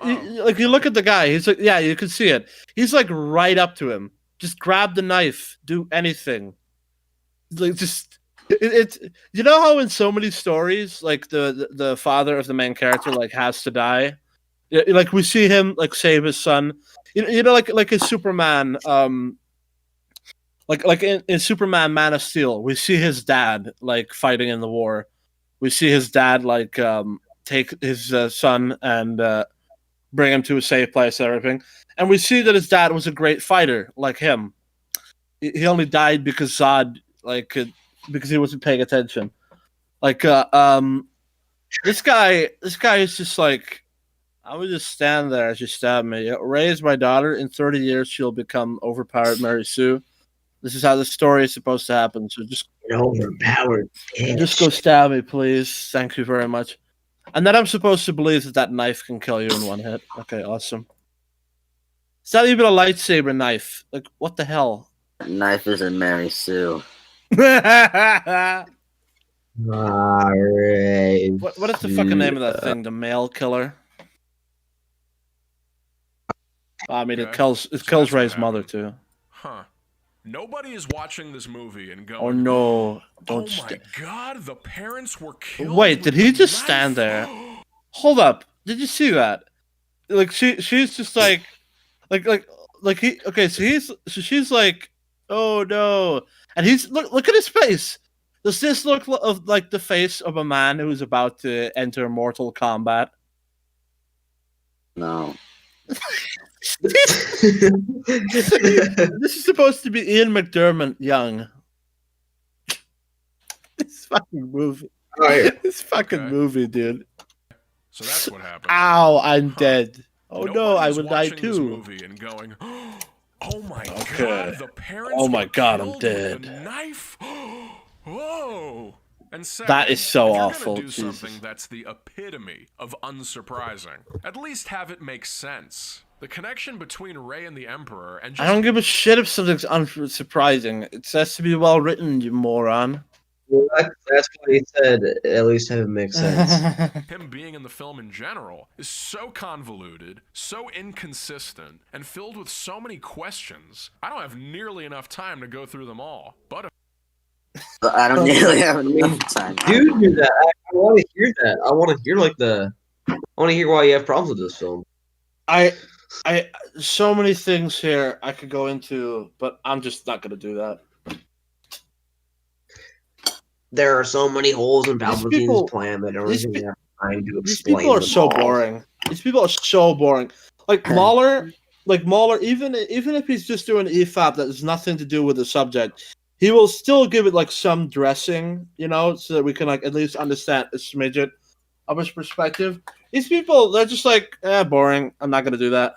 you look at the guy. He's like, yeah, you can see it. He's like right up to him. Just grab the knife. Do anything. Like just it's you know how in so many stories like the father of the main character like has to die. Like we see him like save his son. You know, like in Superman, like in Superman Man of Steel, we see his dad like fighting in the war. We see his dad like take his son and bring him to a safe place and everything. And we see that his dad was a great fighter like him. He only died because Zod because he wasn't paying attention. Like this guy is just like, I would just stand there as you stab me. Rey is my daughter. In 30 years, she'll become overpowered Mary Sue. This is how the story is supposed to happen. So just overpowered. Just go stab me, please. Thank you very much. And then I'm supposed to believe that that knife can kill you in one hit. Okay, awesome. It's not even a lightsaber knife. Like, what the hell? Knife is a Mary Sue. What Alright. is the fucking name of that thing? The male killer? I mean, it kills Ray's mother too. Huh. Nobody is watching this movie and going, Oh no! Oh my god, the parents were killed. Wait, did with he a just knife? stand there? Hold up! Did you see that? Like she's just like he. Okay, so she's like, oh no, and he's look at his face. Does this look like the face of a man who's about to enter mortal combat? No. This is supposed to be Ian McDermott young. This fucking movie. This fucking movie, dude. So that's what happened. Ow, I'm dead. Oh no, I Nobody's will die watching this too. movie and going, oh my Okay. god, the parents Oh my were god, I'm killed with dead. a knife. Whoa. And second, That is so if you're awful, gonna do Jesus. something that's the epitome of unsurprising, at least have it make sense. The connection between Rey and the Emperor, and just I don't give a shit if something's unsurprising. It has to be well written, you moron. Well, that's why he said at least have it make sense. him being in the film in general is so convoluted, so inconsistent, and filled with so many questions. I don't have nearly enough time to go through them all. But I don't nearly have enough time. Dude, do that. I want to hear that. I want to hear I want to hear why you have problems with this film. So many things here I could go into, but I'm just not gonna do that. There are so many holes in These people- Palpatine's plan that I don't these even pe- have time to These explain. people are them so all. boring. These people are so boring. Like Mahler, even if he's just doing EFAP that has nothing to do with the subject, he will still give it like some dressing, so that we can like at least understand a smidget of his perspective. These people, they're just like, boring. I'm not gonna do that.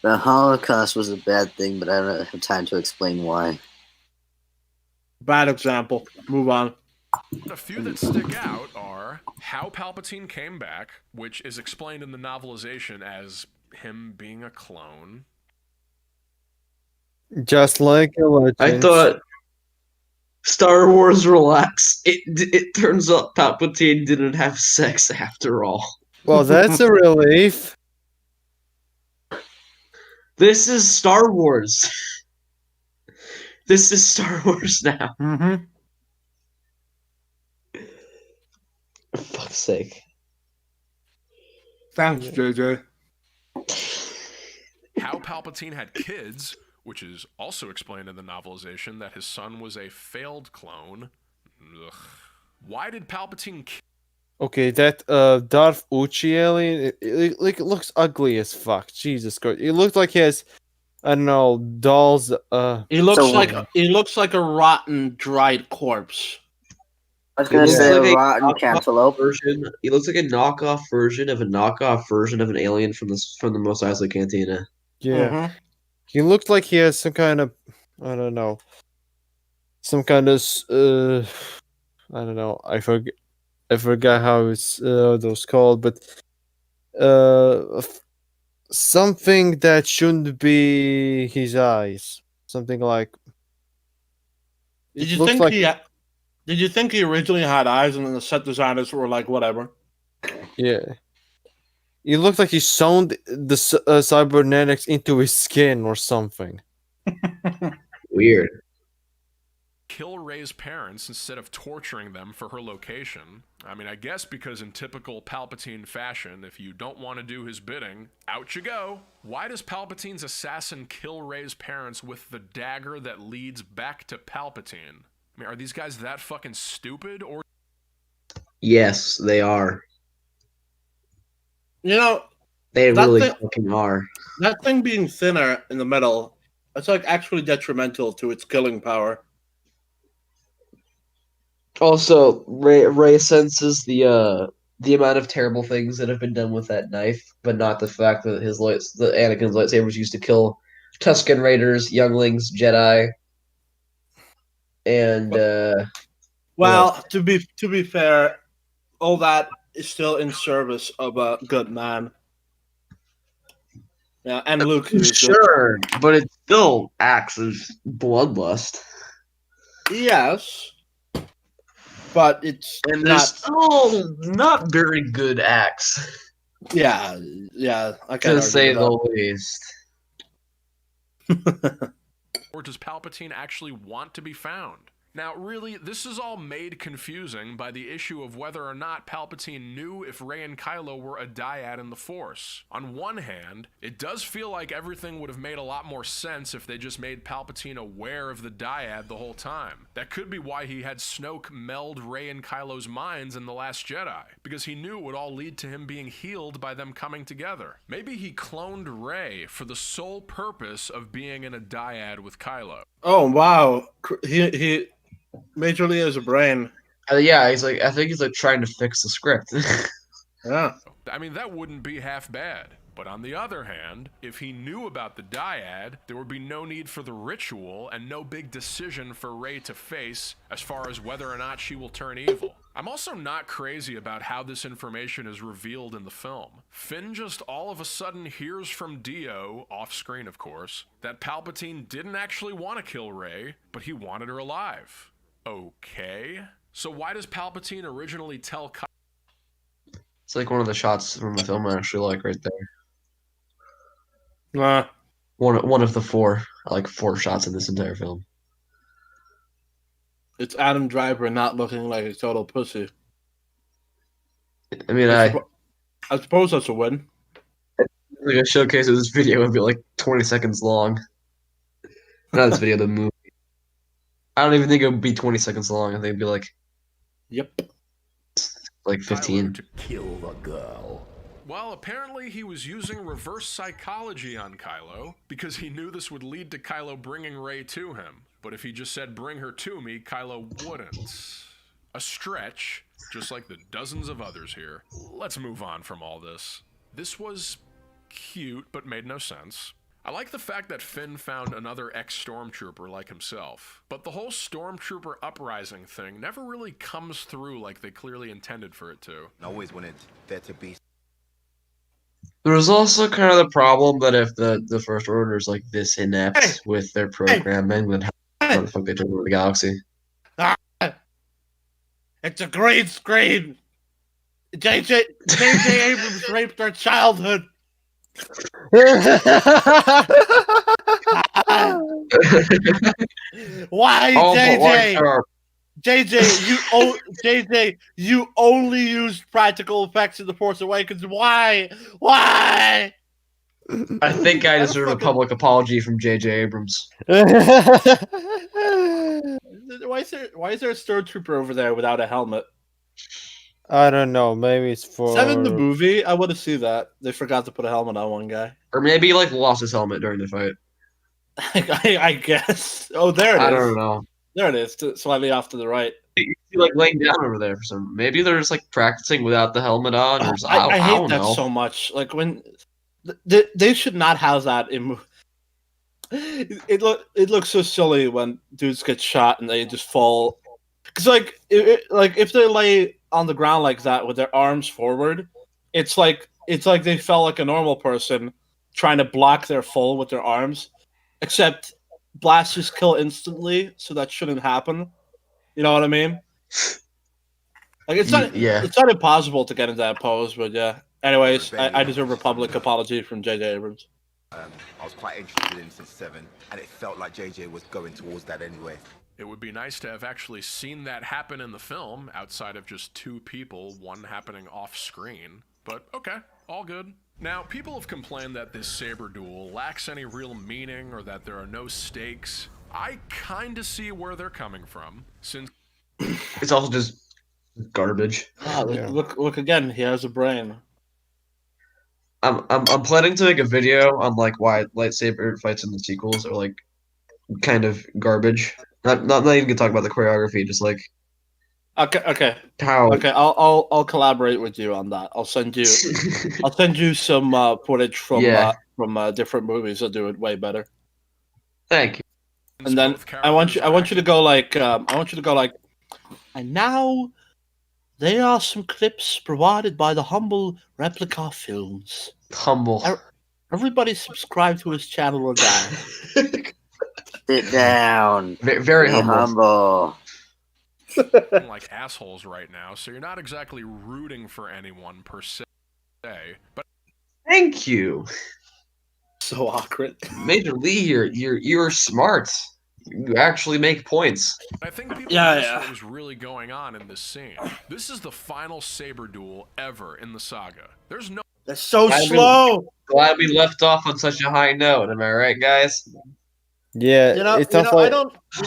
The Holocaust was a bad thing, but I don't have time to explain why. Bad example. Move on. a few that stick out are how Palpatine came back, which is explained in the novelization as him being a clone. Just like a legend. I thought Star Wars relax. It turns out Palpatine didn't have sex after all. Well, that's a relief. This is Star Wars. This is Star Wars now. Mm-hmm. For fuck's sake. Thanks, JJ. How Palpatine had kids, which is also explained in the novelization that his son was a failed clone. Ugh. Why did Palpatine Okay, that Darth Uchi alien, it looks ugly as fuck. Jesus Christ, it looks like he has, I don't know, dolls. He looks like a rotten, dried corpse. I was gonna say like a rotten cantaloupe. He looks like a knockoff version of an alien from the Mos Eisley Cantina. Yeah, he looks like he has some kind of, I don't know, some kind of, I don't know, I forgot how it's those called, but something that shouldn't be his eyes. Something like. Did you think he originally had eyes, and then the set designers were like, whatever? Yeah. It looks like he sewn the cybernetics into his skin or something. Weird. kill Rey's parents instead of torturing them for her location? I mean, I guess because in typical Palpatine fashion, if you don't want to do his bidding, out you go. Why does Palpatine's assassin kill Rey's parents with the dagger that leads back to Palpatine? I mean, are these guys that fucking stupid, or? Yes, they are. You know, They that really thing- fucking are. That thing being thinner in the middle, it's like actually detrimental to its killing power. Also, Rey senses the amount of terrible things that have been done with that knife, but not the fact that the Anakin's lightsaber was used to kill Tusken Raiders, younglings, Jedi, and Well, to be fair, all that still in service of a good man. Yeah, and Luke who's Sure, but it still acts as bloodlust. Yes, but it's And not. there's still not very good acts, Yeah, I can't to say argue the with least. Or does Palpatine actually want to be found? Now, really, this is all made confusing by the issue of whether or not Palpatine knew if Rey and Kylo were a dyad in the Force. On one hand, it does feel like everything would have made a lot more sense if they just made Palpatine aware of the dyad the whole time. That could be why he had Snoke meld Rey and Kylo's minds in The Last Jedi, because he knew it would all lead to him being healed by them coming together. Maybe he cloned Rey for the sole purpose of being in a dyad with Kylo. Oh wow, he majorly has a brain. Yeah, I think he's like trying to fix the script. Yeah. I mean, that wouldn't be half bad. But on the other hand, if he knew about the dyad, there would be no need for the ritual and no big decision for Rey to face as far as whether or not she will turn evil. I'm also not crazy about how this information is revealed in the film. Finn just all of a sudden hears from Dio, off screen of course, that Palpatine didn't actually want to kill Rey, but he wanted her alive. Okay. So why does Palpatine originally tell Kylo? It's like one of the shots from the film I actually like right there. One of the four. I like 4 shots in this entire film. It's Adam Driver not looking like a total pussy. I mean, I suppose that's a win. Like a showcase of this video would be like 20 seconds long. Not this video, the movie. I don't even think it would be 20 seconds long. I think it'd be like, yep, like 15. To kill the girl. Well, apparently he was using reverse psychology on Kylo because he knew this would lead to Kylo bringing Rey to him. But if he just said, bring her to me, Kylo wouldn't. A stretch, just like the dozens of others here. Let's move on from all this. This was cute, but made no sense. I like the fact that Finn found another ex-stormtrooper like himself, but the whole stormtrooper uprising thing never really comes through like they clearly intended for it to. I always wanted there to be. There was also kind of the problem that if the First Order is like this inept with their programming, then how the fuck they took over the galaxy? It's a green screen. J.J. Abrams raped our childhood. Why, JJ? JJ, you only used practical effects in The Force Awakens. Why? I think I deserve a public apology from J.J. Abrams. Why is there a stormtrooper over there without a helmet? I don't know. Maybe it's for 7 the movie. I want to see that. They forgot to put a helmet on one guy. Or maybe he like lost his helmet during the fight. I guess. Oh, there it is. I don't know. There it is, slightly off to the right. You see, like laying down over there for some. Maybe they're just like practicing without the helmet on. Or I hate don't that know. so much. Like when they should not house that in. It looks so silly when dudes get shot and they just fall. Because like if they lay on the ground like that with their arms forward, it's like they fell like a normal person trying to block their fall with their arms, except blasters kill instantly, so that shouldn't happen. You know what I mean? Like it's not impossible to get into that pose, but yeah. Anyways, I deserve a public apology from J.J. Abrams. I was quite interested in since 7, and it felt like JJ was going towards that anyway. It would be nice to have actually seen that happen in the film, outside of just 2 people, one happening off screen. But okay, all good. Now, people have complained that this saber duel lacks any real meaning or that there are no stakes. I kinda see where they're coming from, since it's also just garbage. Look again, he has a brain. I'm planning to make a video on like why lightsaber fights in the sequels are like kind of garbage. Not even gonna talk about the choreography, just like okay. How? Okay, I'll collaborate with you on that. I'll send you some footage from different movies that do it way better. Thank you. And then I want you to go like and now They are some clips provided by the Humble Replica Films. Humble. Everybody subscribe to his channel or die. Sit down. Very Be humble. Like assholes right now, so you're not exactly rooting for anyone per se. But Thank you. So awkward. Major Lee, you're smart. You actually make points. I think people Yeah, miss yeah. what was really going on in this scene. This is the final saber duel ever in the saga. There's no. They're so Glad we- slow. Glad we left off on such a high note. Am I right, guys? Yeah, it's not like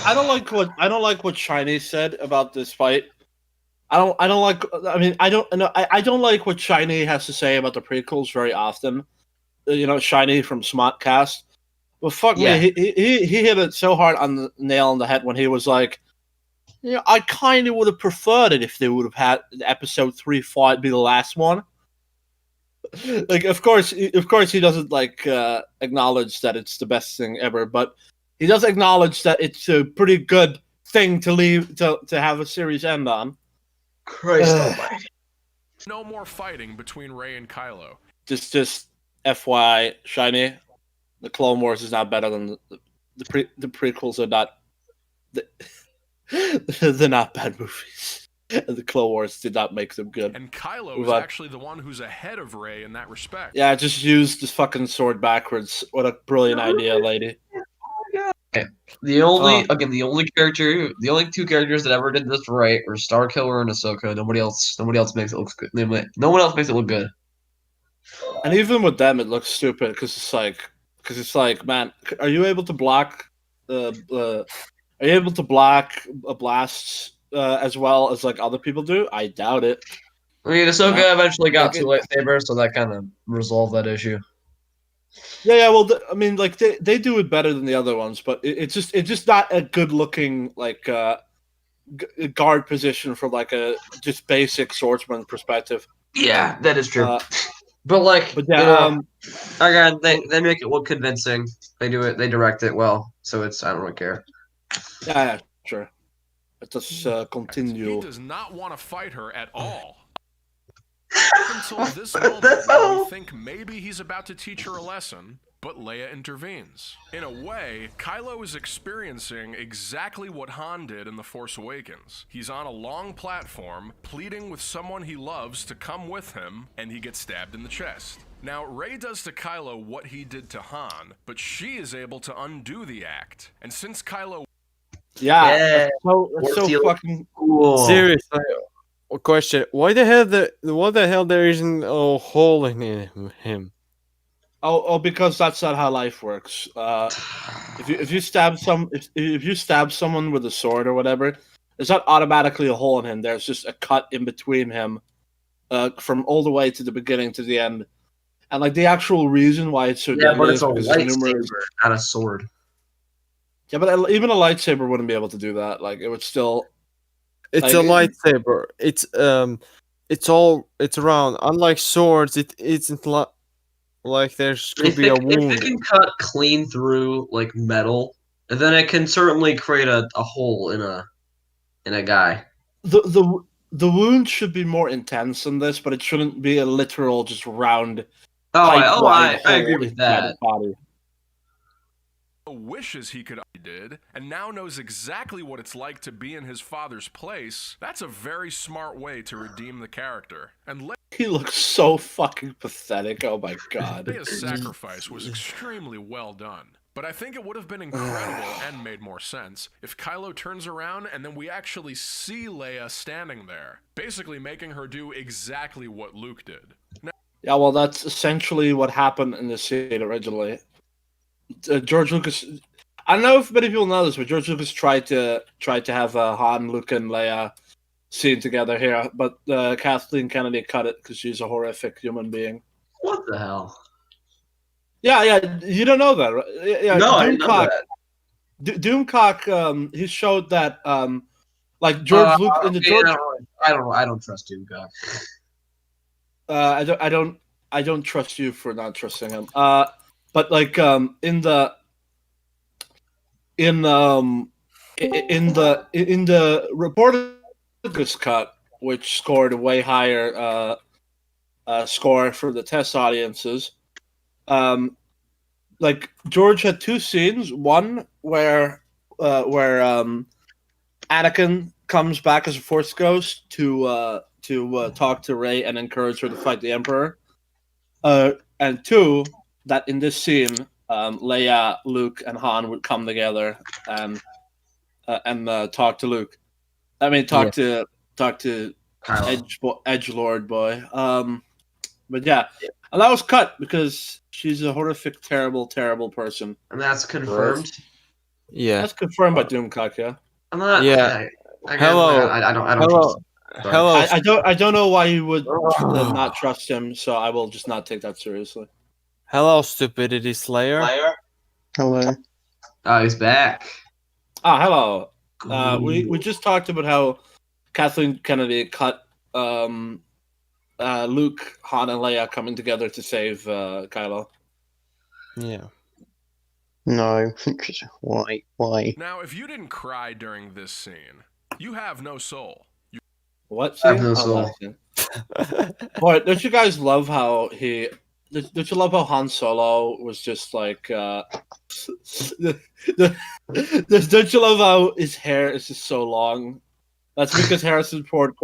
I don't like what Shiny said about this fight. I don't like. I mean, I don't like what Shiny has to say about the prequels very often. Shiny from Smodcast. Well, fuck Yeah. me, he hit it so hard on the nail on the head when he was like, I kind of would have preferred it if they would have had episode 3 fight be the last one. Like, of course, he doesn't acknowledge that it's the best thing ever, but he does acknowledge that it's a pretty good thing to leave to have a series end on. Christ almighty. No more fighting between Rey and Kylo. Just FYI, Shiny, the Clone Wars is not better than the prequels are not. They're not bad movies. The Clone Wars did not make them good. And Kylo is actually the one who's ahead of Rey in that respect. Yeah, just use this fucking sword backwards. What a brilliant idea, lady. The only the only two characters that ever did this right were Starkiller and Ahsoka. Nobody else makes it look good. No one else makes it look good. And even with them, it looks stupid because it's like, man, are you able to block? Are you able to block blasts as well as like other people do? I doubt it. I mean, Ahsoka eventually got Like two lightsabers, so that kind of resolved that issue. Yeah. Well, I mean, like they do it better than the other ones, but it's just not a good looking like guard position from like a just basic swordsman perspective. Yeah, that is true. But yeah, again, they make it look convincing. They do it. They direct it well, so it's I don't really care. Yeah, sure. Let us continue. He does not want to fight her at all. Until this moment, where we think maybe he's about to teach her a lesson, but Leia intervenes. In a way, Kylo is experiencing exactly what Han did in The Force Awakens. He's on a long platform, pleading with someone he loves to come with him, and he gets stabbed in the chest. Now, Rey does to Kylo what he did to Han, but she is able to undo the act. And since Kylo... Yeah, that's so fucking cool. Seriously, a question: what the hell there isn't a hole in him? Oh, because that's not how life works. If you stab someone with a sword or whatever, there's not automatically a hole in him. There's just a cut in between him, from all the way to the beginning to the end. And like the actual reason why it's so deadly but it's is a because lightsaber, not a sword. Yeah, but even a lightsaber wouldn't be able to do that. Like it would still. It's a lightsaber. It's round. Unlike swords, it isn't like there's could be a wound. If it can cut clean through like metal, then it can certainly create a hole in a guy. The wound should be more intense than this, but it shouldn't be a literal just round. I agree with that. Body. Wishes he could did, and now knows exactly what it's like to be in his father's place. That's a very smart way to redeem the character. And he looks so fucking pathetic. Oh my god. Leia's sacrifice was extremely well done. But I think it would have been incredible and made more sense if Kylo turns around and then we actually see Leia standing there, basically making her do exactly what Luke did. Yeah, well, that's essentially what happened in the scene originally. George Lucas, I don't know if many people know this, but George Lucas tried to have Han, Luke, and Leia scene together here, but Kathleen Kennedy cut it because she's a horrific human being. What the hell? Yeah, you don't know that, right? Yeah, no, I didn't know that. Doomcock, he showed that, like George Lucas in the George. I don't trust Doomcock. I don't trust you for not trusting him. But like in the reported cut, which scored a way higher score for the test audiences. Like George had two scenes. One where Anakin comes back as a Force ghost to talk to Rey and encourage her to fight the Emperor. And two, that in this scene, Leia, Luke, and Han would come together and talk to Luke. I mean, talk to Edgelord boy. But yeah, and that was cut because she's a horrific, terrible, terrible person. And that's confirmed. Yeah, that's confirmed by Doomcock. Yeah, I'm not. Yeah. I Hello. I don't. I don't. Hello. Trust him. Sorry. Hello. I don't know why you would not trust him. So I will just not take that seriously. Hello, Stupidity Slayer. Hello. Oh, he's back. Ah, hello. We just talked about how Kathleen Kennedy cut Luke, Han, and Leia coming together to save Kylo. Yeah. No. Why? Now, if you didn't cry during this scene, you have no soul. What I have scene? no Oh, soul. that scene. Boy, don't you guys love how don't you love how Han Solo was just like don't you love how his hair is just so long? That's because Harrison Ford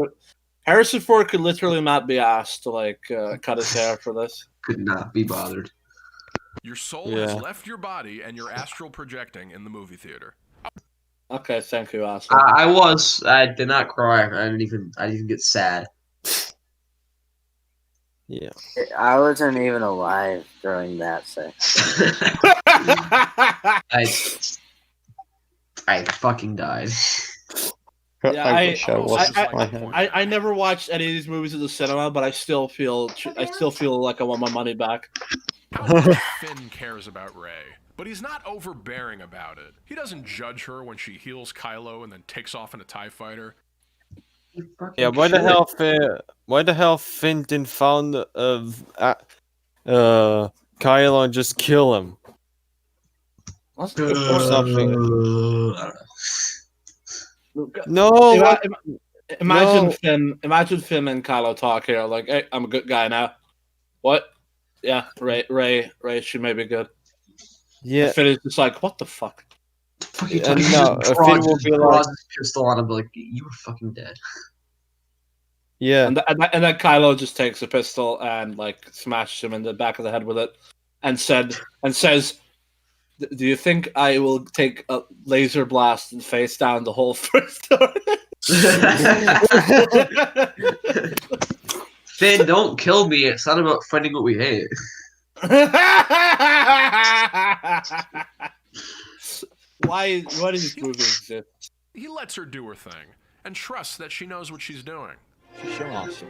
could literally not be asked to like cut his hair for this. Could not be bothered. Your soul has left your body and you're astral projecting in the movie theater. Okay, thank you, asshole. I did not cry. I didn't even get sad. Yeah. I wasn't even alive during that section. I fucking died. Yeah, I wish I was. I never watched any of these movies at the cinema, but I still feel like I want my money back. How much Finn cares about Rey, but he's not overbearing about it. He doesn't judge her when she heals Kylo and then takes off in a TIE fighter. Yeah, why the hell Finn didn't found Kylo and just kill him? Or something. No. Imagine Finn and Kylo talk here like, "Hey, I'm a good guy now." What? Yeah, Ray should maybe good. Yeah. Finn is just like, what the fuck? Finn will be like, pistol on him, like, you were fucking dead. Yeah. And then Kylo just takes a pistol and like smashes him in the back of the head with it, and says, "Do you think I will take a laser blast and face down the whole first door?" Finn, don't kill me. It's not about fighting what we hate. Why do these movies exist? He lets her do her thing and trusts that she knows what she's doing. She's showing us.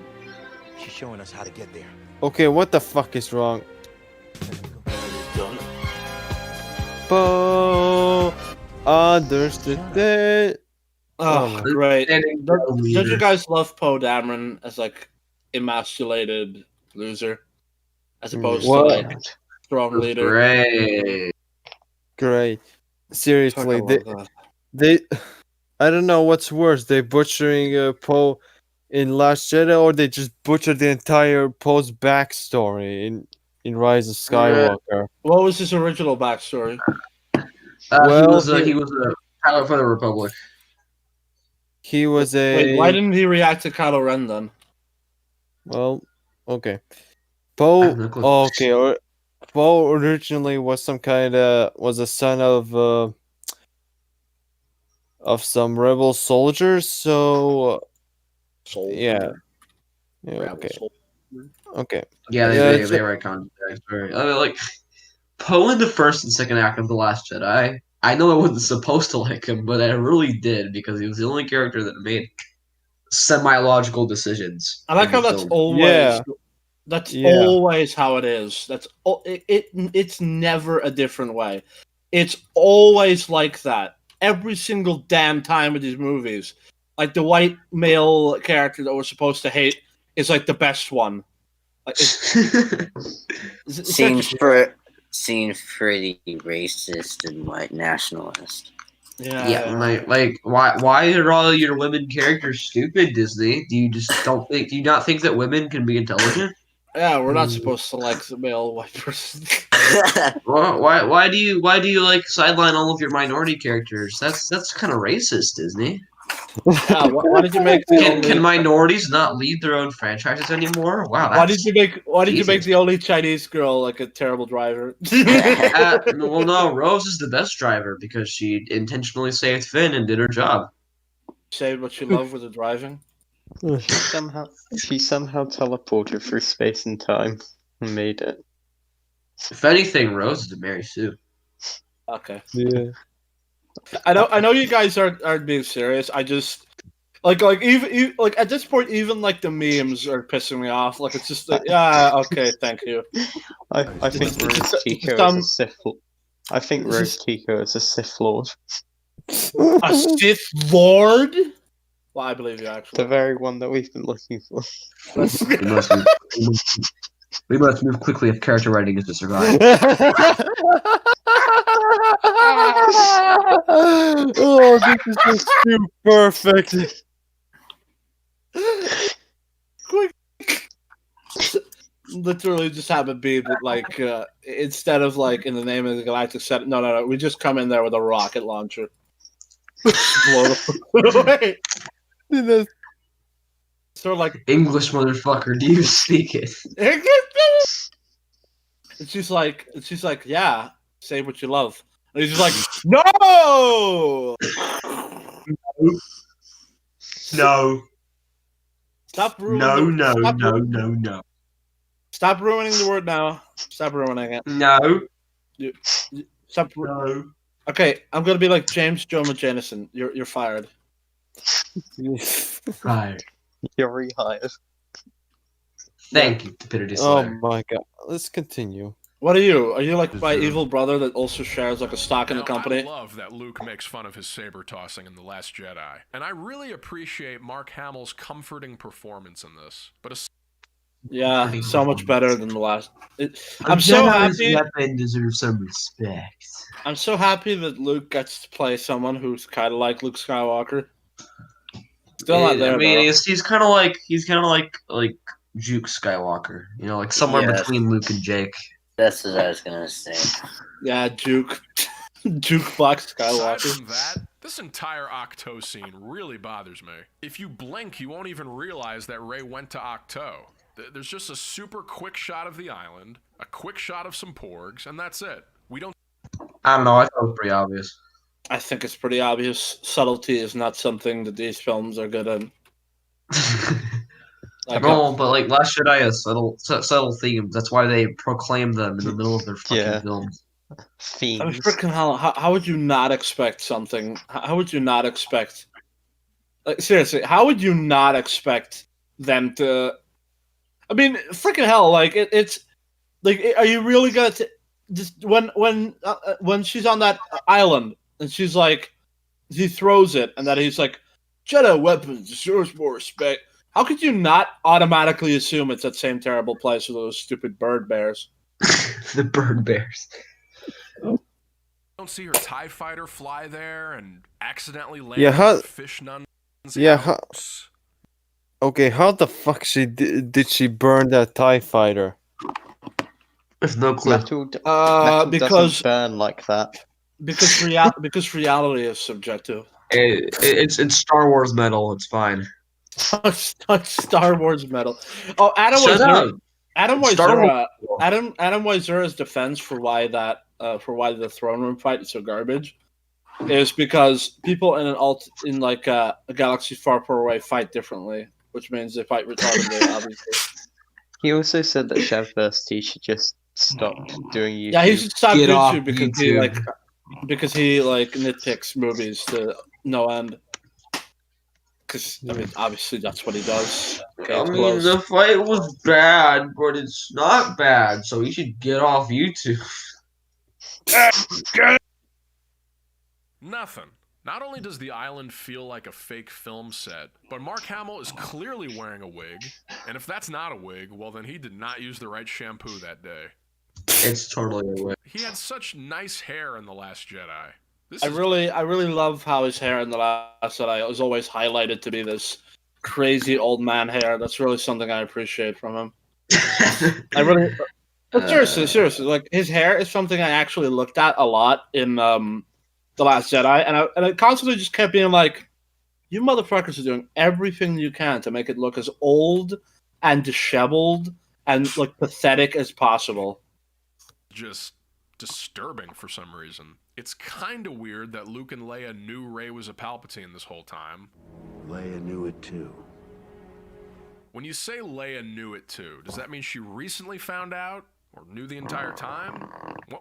She's showing us how to get there. okay, what the fuck is wrong? Bo understood that. Oh, great. Don't you guys love Poe Dameron as like emasculated loser, as opposed to like strong leader? Great. Seriously, they I don't know what's worse. They butchering Poe in Last Jedi, or they just butchered the entire Poe's backstory in Rise of Skywalker. What was his original backstory? He was a pilot for the Republic. He was a. Wait, why didn't he react to Kylo Ren then? Well, okay. Poe. Okay. Poe originally was was a son of some rebel soldiers. So. Yeah. Okay. Okay. Yeah, they write context. Like Poe in the first and second act of The Last Jedi. I know I wasn't supposed to like him, but I really did because he was the only character that made semi-logical decisions. I like how that's always always how it is. It's never a different way. It's always like that. Every single damn time with these movies. Like the white male character that we're supposed to hate is like the best one. Like, Seems pretty racist and white nationalist. Yeah, like why are all your women characters stupid, Disney? Do you just don't think? Do you not think that women can be intelligent? Yeah, we're not supposed to like the male white person. Why do you like sideline all of your minority characters? That's kind of racist, Disney. Yeah, why did you make the Can minorities not lead their own franchises anymore? Wow, Why that's did you make Jesus. the only Chinese girl like a terrible driver? Well, no, Rose is the best driver because she intentionally saved Finn and did her job. Saved what you love with the driving. She somehow teleported through space and time and made it. If anything, Rose is to Mary Sue. Okay. Yeah. I know you guys aren't being serious. I just like even like at this point, even like the memes are pissing me off. Like it's just like, yeah, okay, thank you. I think Rose Tico is a Sith. I think Rose Tico is a Sith Lord. A Sith Lord? Well, I believe you actually. The very one that we've been looking for. We must move quickly if character writing is to survive. Oh, this is just too perfect. Quick. Literally just have it be that like instead of like in the name of the galactic set. No. We just come in there with a rocket launcher. Blow the away. Sort of like English motherfucker, do you speak it? And she's like, yeah, say what you love. And he's just like, no, No. Stop ruining. No. Stop ruining the word now. Stop ruining it. No. Stop. No. Okay, I'm gonna be like James Jonah Jameson. You're fired. Fired. You're rehired. Thank you, Stupidity Oh Slayer. my god. Let's continue. What are you? Are you like my evil brother that also shares like a stock in the company? I love that Luke makes fun of his saber tossing in The Last Jedi, and I really appreciate Mark Hamill's comforting performance in this. But yeah, so much better than the last. I'm so happy. Weapon deserves some respect. I'm so happy that Luke gets to play someone who's kind of like Luke Skywalker. Still not there. I mean, though. he's kind of like Juke Skywalker. You know, like somewhere between Luke and Jake. That's what I was gonna say. Yeah, Juke. Jukebox Skywalker. Aside from that, this entire Octo scene really bothers me. If you blink, you won't even realize that Rey went to Octo. There's just a super quick shot of the island, a quick shot of some porgs, and that's it. We don't. I don't know. I thought it was pretty obvious. I think it's pretty obvious. Subtlety is not something that these films are good at. No, but like Last Jedi has subtle themes. That's why they proclaim them in the middle of their fucking films. Themes. I mean, freaking hell! How would you not expect something? How would you not expect? Like, seriously, how would you not expect them to? I mean, freaking hell! Like it's like, are you really gonna just when she's on that island and she's like, he throws it and then he's like, Jedi weapons deserves more respect. How could you not automatically assume it's that same terrible place with those stupid bird bears? The bird bears. Don't see her TIE fighter fly there and accidentally land Yeah, on the fish nun's house. Okay, how the fuck did she burn that TIE fighter? There's no clue. Metal Because doesn't burn like that. Because reality is subjective. It's Star Wars metal. It's fine. Star Wars metal. Oh, Adam Wiseura's defense for why the throne room fight is so garbage is because people in a galaxy far away fight differently, which means they fight retardedly. Obviously. He also said that Chevversity should just stop doing YouTube. Yeah, he should stop Get off YouTube because he nitpicks movies to no end. Because, I mean, obviously that's what he does. Okay, I mean, the fight was bad, but it's not bad, so he should get off YouTube. Nothing. Not only does the island feel like a fake film set, but Mark Hamill is clearly wearing a wig, and if that's not a wig, well then he did not use the right shampoo that day. It's totally a wig. He had such nice hair in The Last Jedi. This I is really love how his hair in the Last Jedi was always highlighted to be this crazy old man hair. That's really something I appreciate from him. I really, but seriously, like his hair is something I actually looked at a lot in the Last Jedi, and I constantly just kept being like, "You motherfuckers are doing everything you can to make it look as old and disheveled and like pathetic as possible." just disturbing for some reason. It's kind of weird that Luke and Leia knew Rey was a Palpatine this whole time. Leia knew it too. When you say Leia knew it too, does that mean she recently found out? Or knew the entire time?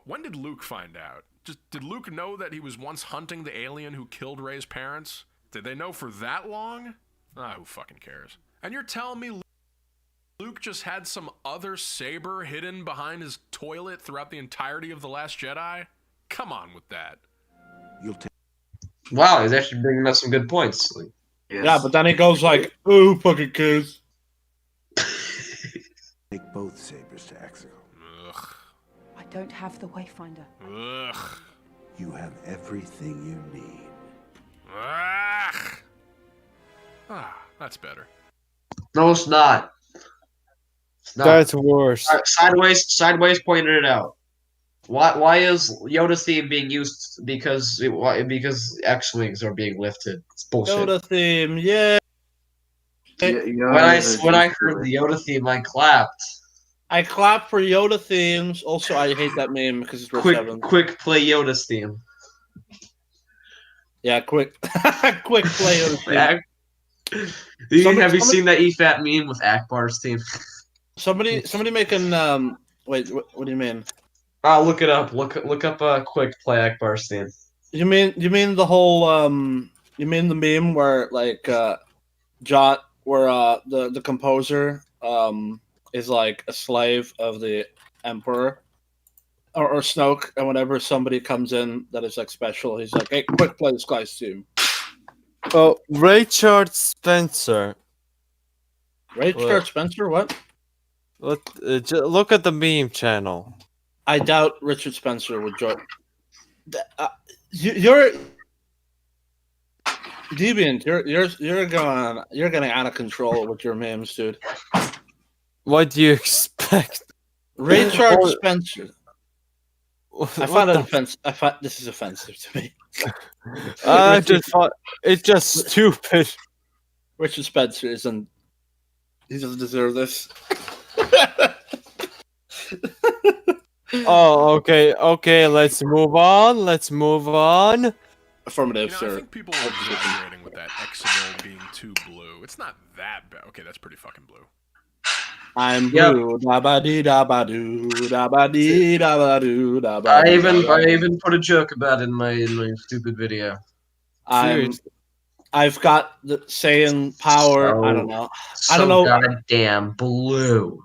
When did Luke find out? Did Luke know that he was once hunting the alien who killed Rey's parents? Did they know for that long? Ah, who fucking cares? And you're telling me Luke just had some other saber hidden behind his toilet throughout the entirety of The Last Jedi? Come on with that. Wow, he's actually bringing up some good points. Like, Yeah, but then he goes like, "Oh, fucking kids." Take both sabers to Exegol. Ugh. I don't have the Wayfinder. Ugh. You have everything you need. Ugh. Ah, that's better. no, it's not. It's not. That's worse. Sideways pointed it out. Why is Yoda's theme being used because X-wings are being lifted? It's bullshit. Yoda theme, yeah. When I heard the Yoda theme, I clapped. I clap for Yoda themes. Also, I hate that meme because it's real Quick play Yoda's theme. Yeah, quick play Yoda's theme. Have you seen that EFAT meme with Akbar's theme? Somebody making wait, what do you mean? Look it up. Look up quick play Akbar's theme. You mean the whole you mean the meme where like Jot where the composer is like a slave of the Emperor or Snoke, and whenever somebody comes in that is like special, he's like, "Hey, quick play this guy's theme." Oh, Richard Spencer. Richard Spencer, what? Look at the meme channel. I doubt Richard Spencer would join. You're Deviant. You're getting out of control with your memes, dude. What do you expect? Richard Spencer. I find it offensive. I find this is offensive to me. I just thought it's just stupid. Richard Spencer isn't. He doesn't deserve this. Oh, okay. Let's move on. Affirmative, I sir. think people are exaggerating with that Exegol being too blue. It's not that bad. Okay, that's pretty fucking blue. I'm blue. Da ba dee da ba doo. Da ba dee da ba doo. Da ba. I even put a joke about it in my stupid video. I've got the saying power. I don't know. I don't know. Goddamn blue.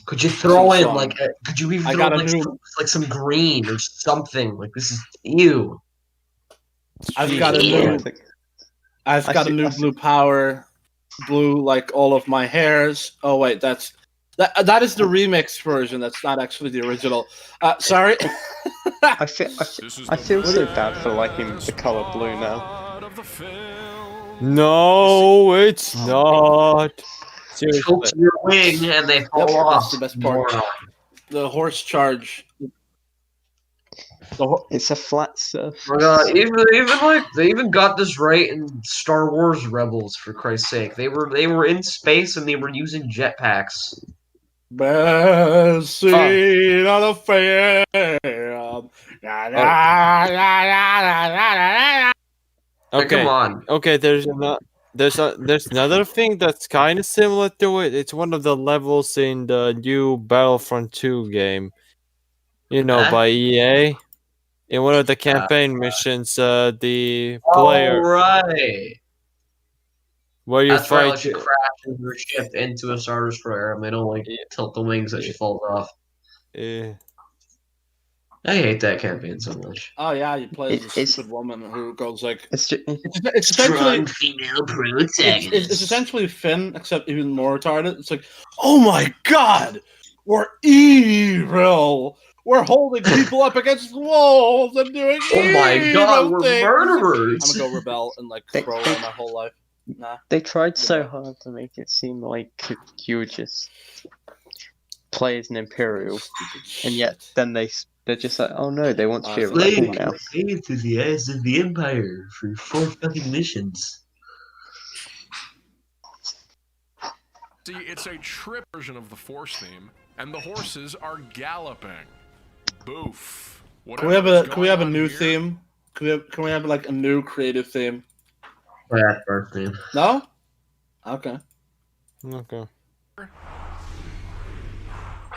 Could you throw in like? Could you even throw in some green or something? Like this is ew. I've got a new blue power. Blue like all of my hairs. Oh wait, that is the remix version. That's not actually the original. Sorry. I feel so bad for liking the color blue now. No, it's not. Choke your wing and they fall off. That's the best part. The horse charge. It's a flat surface. They even got this right in Star Wars Rebels, for Christ's sake. They were in space and they were using jetpacks. Best scene on the film. Okay, come on. Okay, there's another thing that's kind of similar to it. It's one of the levels in the new Battlefront 2 game. You know, by EA. In one of the campaign missions, the player. Right. Where you fight. Right, she crashes her ship into a Star Destroyer and they don't like tilt the wings that she falls off. Yeah. I hate that campaign so much. Oh yeah, you play as a stupid woman who goes like it's essentially female protagonist. It's essentially Finn, except even more retarded. It's like, oh my god, we're evil. We're holding people up against walls and doing Oh my god, evil we're things. murderers! I'm gonna go rebel and like throw away my whole life. Nah. They tried so hard to make it seem like you would just play as an Imperial, and yet then they're just like, oh no, they want to be a rebel now. Play to the eyes of the Empire for 4 fucking missions. See, it's a trip version of the Force theme, and the horses are galloping. Boof. Can we have a new theme? Can we have like a new creative theme? Yeah, first theme. No? Okay. Okay.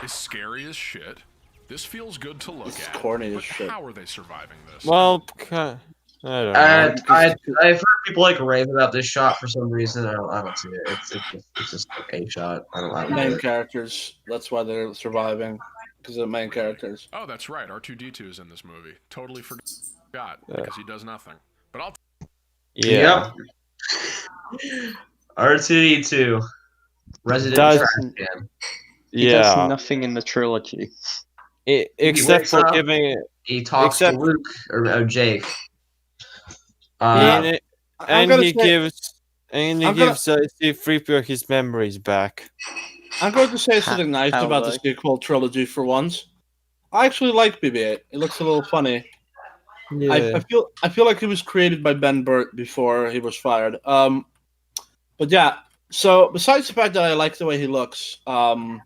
Is scary as shit. This feels good to look It's at. corny as but shit. how are they surviving this? Well, I don't know. I've heard people like rave about this shot for some reason. I don't see it. It's just a shot. I don't Main get it. characters. That's why they're surviving. Because of the main characters. Oh, that's right. R2-D2 is in this movie. Totally forgot because he does nothing. But I'll. Yeah. Yep. R2-D2. Resident Does- trash can. He Yeah. does nothing in the trilogy. Except wakes for up, giving it. He talks except- to Luke or Jake. and I'm gonna he say- gives C-3PO his memories back. I'm going to say something nice how about the though? sequel trilogy for once. I actually like BB-8. It looks a little funny. I feel like he was created by Ben Burt before he was fired. But yeah. So besides the fact that I like the way he looks, but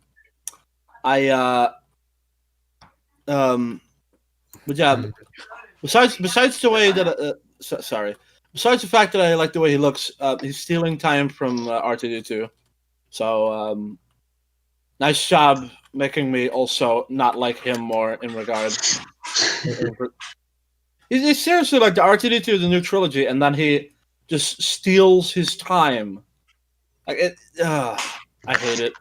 yeah. Besides the way that besides the fact that I like the way he looks, he's stealing time from R2-D2. So nice job making me also not like him more in regard. He's seriously like the R2-D2 of the new trilogy, and then he just steals his time. Like it, I hate it.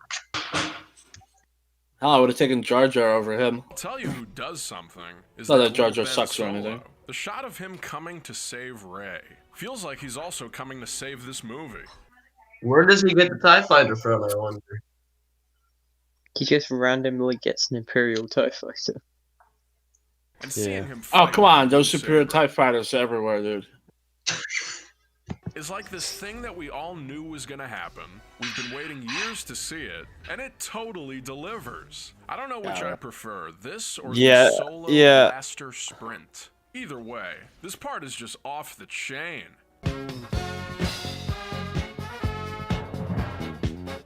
Hell, I would have taken Jar Jar over him. I'll tell you who does something. Is Not that Jar little Jar Ben sucks or Solo. anything. The shot of him coming to save Rey feels like he's also coming to save this movie. Where does he get the TIE fighter from, I wonder? He just randomly gets an Imperial TIE fighter. And seeing him Oh, fight come on. Those Luke superior Saber TIE fighters are everywhere, dude. is like this thing that we all knew was gonna happen. We've been waiting years to see it, and it totally delivers. I don't know which I prefer, this or Yeah, the solo yeah. blaster sprint. Either way, this part is just off the chain.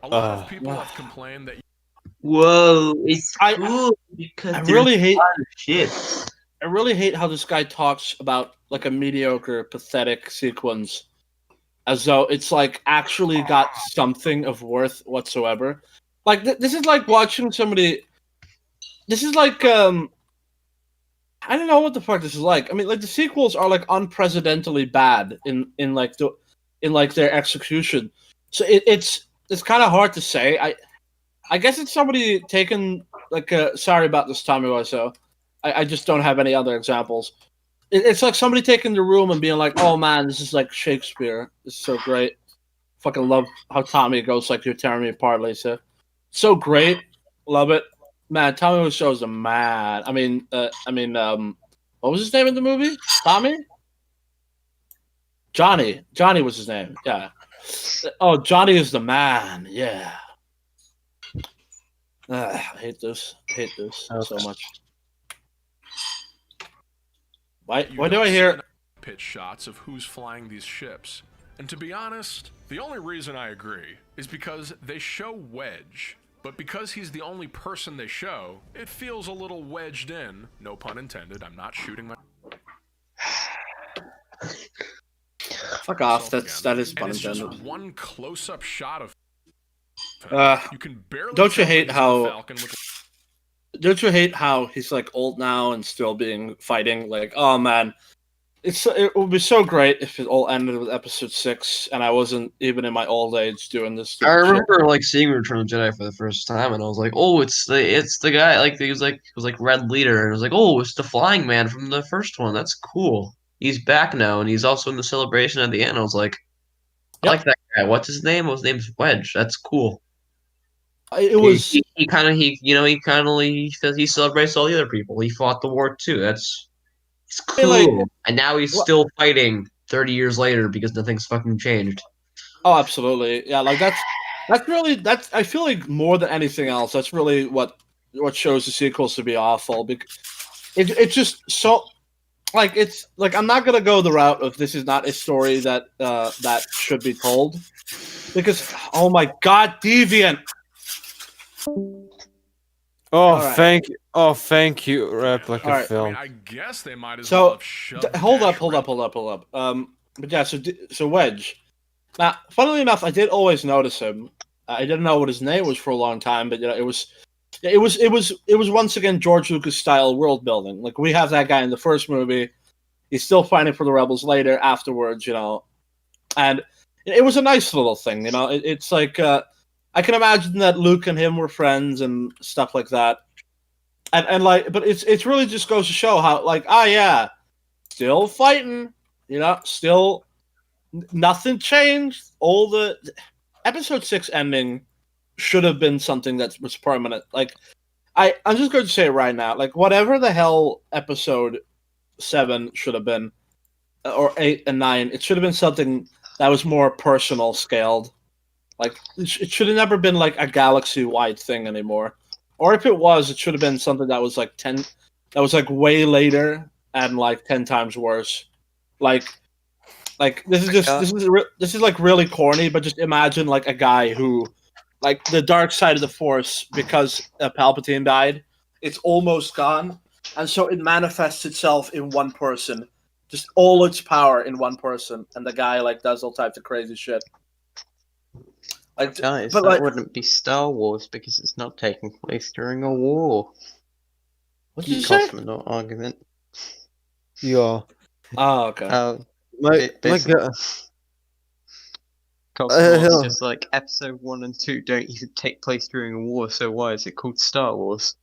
A lot of people have complained that Whoa, it's cool because I really hate shit. I really hate how this guy talks about like a mediocre, pathetic sequence as though it's like actually got something of worth whatsoever. Like this is like watching somebody. This is like I don't know what the fuck this is like. I mean, like the sequels are like unprecedentedly bad in their execution. So it's kind of hard to say. I guess it's somebody taken like sorry about this, Tommy Wiseau. I just don't have any other examples. It's like somebody taking the room and being like, "Oh man, this is like Shakespeare. This is so great. Fucking love how Tommy goes like you're tearing me apart, Lisa. So great, love it, man. Tommy Wiseau is a man. I mean, what was his name in the movie? Tommy? Johnny. Johnny was his name. Yeah. Oh, Johnny is the man. Yeah. I hate this. So much. Why do I hear pitch shots of who's flying these ships? And to be honest, the only reason I agree is because they show Wedge, but because he's the only person they show, it feels a little wedged in. No pun intended. I'm not shooting my. Fuck off. That is pun And it's just intended. one close-up shot of. You can barely. Don't you tell hate he's the how? Falcon with Don't you hate how he's like old now and still being fighting? Like, oh man, it would be so great if it all ended with Episode 6, and I wasn't even in my old age doing this. I stupid shit. remember like seeing Return of the Jedi for the first time, and I was like, "Oh, it's the guy." Like he was like Red Leader, and I was like, "Oh, it's the Flying Man from the first one. That's cool. He's back now, and he's also in the celebration at the end." I was like, "I like that guy. What's his name? His name's Wedge. That's cool." It was he kind of he celebrates all the other people. He fought the war too. It's cool. like, and now he's still fighting 30 years later because nothing's fucking changed. Oh, absolutely. Yeah, like that's I feel like more than anything else, that's really what shows the sequels to be awful because it's just so like it's like I'm not gonna go the route of this is not a story that that should be told because oh my god, Deviant. Oh, right. thank you, Replica All right. Film. I mean, I guess they might as well have shoved hold up. Dash But yeah, so Wedge. Now, funnily enough, I did always notice him. I didn't know what his name was for a long time, but you know, it was once again George Lucas style world building. Like we have that guy in the first movie. He's still fighting for the rebels later, afterwards, you know, and it was a nice little thing, you know. It's like I can imagine that Luke and him were friends and stuff like that, and like, but it's really just goes to show how like yeah, still fighting, you know, still. Nothing changed. All the episode 6 ending should have been something that was permanent. Like I'm just going to say it right now. Like whatever the hell episode 7 should have been, or 8 and 9, it should have been something that was more personal scaled. Like it should have never been like a galaxy wide thing anymore. Or if it was, it should have been something that was like way later and like 10 times worse. Like this is like really corny, but just imagine like a guy who, like the dark side of the Force, because Palpatine died, it's almost gone, and so it manifests itself in one person, just all its power in one person, and the guy like does all types of crazy shit. Like, Guys, but that like, wouldn't be Star Wars because it's not taking place during a war. What did you say? Cosmonaut argument. Yeah. Oh, okay. My God. Cosmonauts just like episode 1 and 2 don't even take place during a war, so why is it called Star Wars?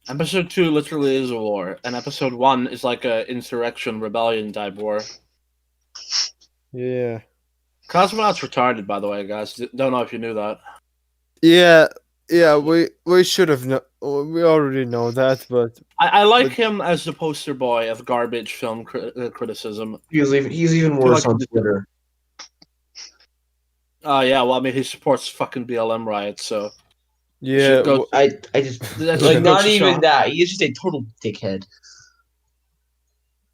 Episode 2 literally is a war, and episode 1 is like a insurrection, rebellion type war. Yeah. Cosmonauts retarded, by the way, guys. Don't know if you knew that. Yeah, we should have we already know that, but I like him as the poster boy of garbage film criticism. He's even worse on Twitter. Yeah, well, I mean, he supports fucking BLM riots, so yeah. I just like not even that. He's just a total dickhead.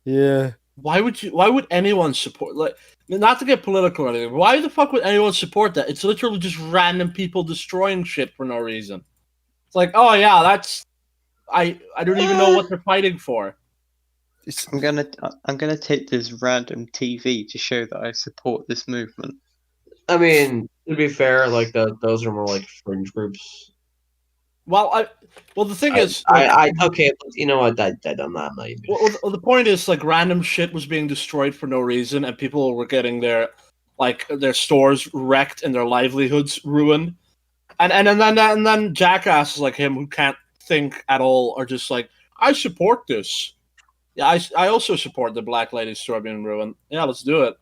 Yeah. Why would anyone support, like, not to get political or anything, why the fuck would anyone support that? It's literally just random people destroying shit for no reason. It's like, oh yeah, that's I don't even know what they're fighting for. I'm gonna take this random TV to show that I support this movement. I mean, to be fair, like those are more like fringe groups. Well, the thing is, okay, you know what? I'm not even. Well, the point is, like, random shit was being destroyed for no reason, and people were getting their stores wrecked and their livelihoods ruined, and then jackasses like him who can't think at all are just like, I support this. Yeah, I also support the Black Lady store being ruined. Yeah, let's do it.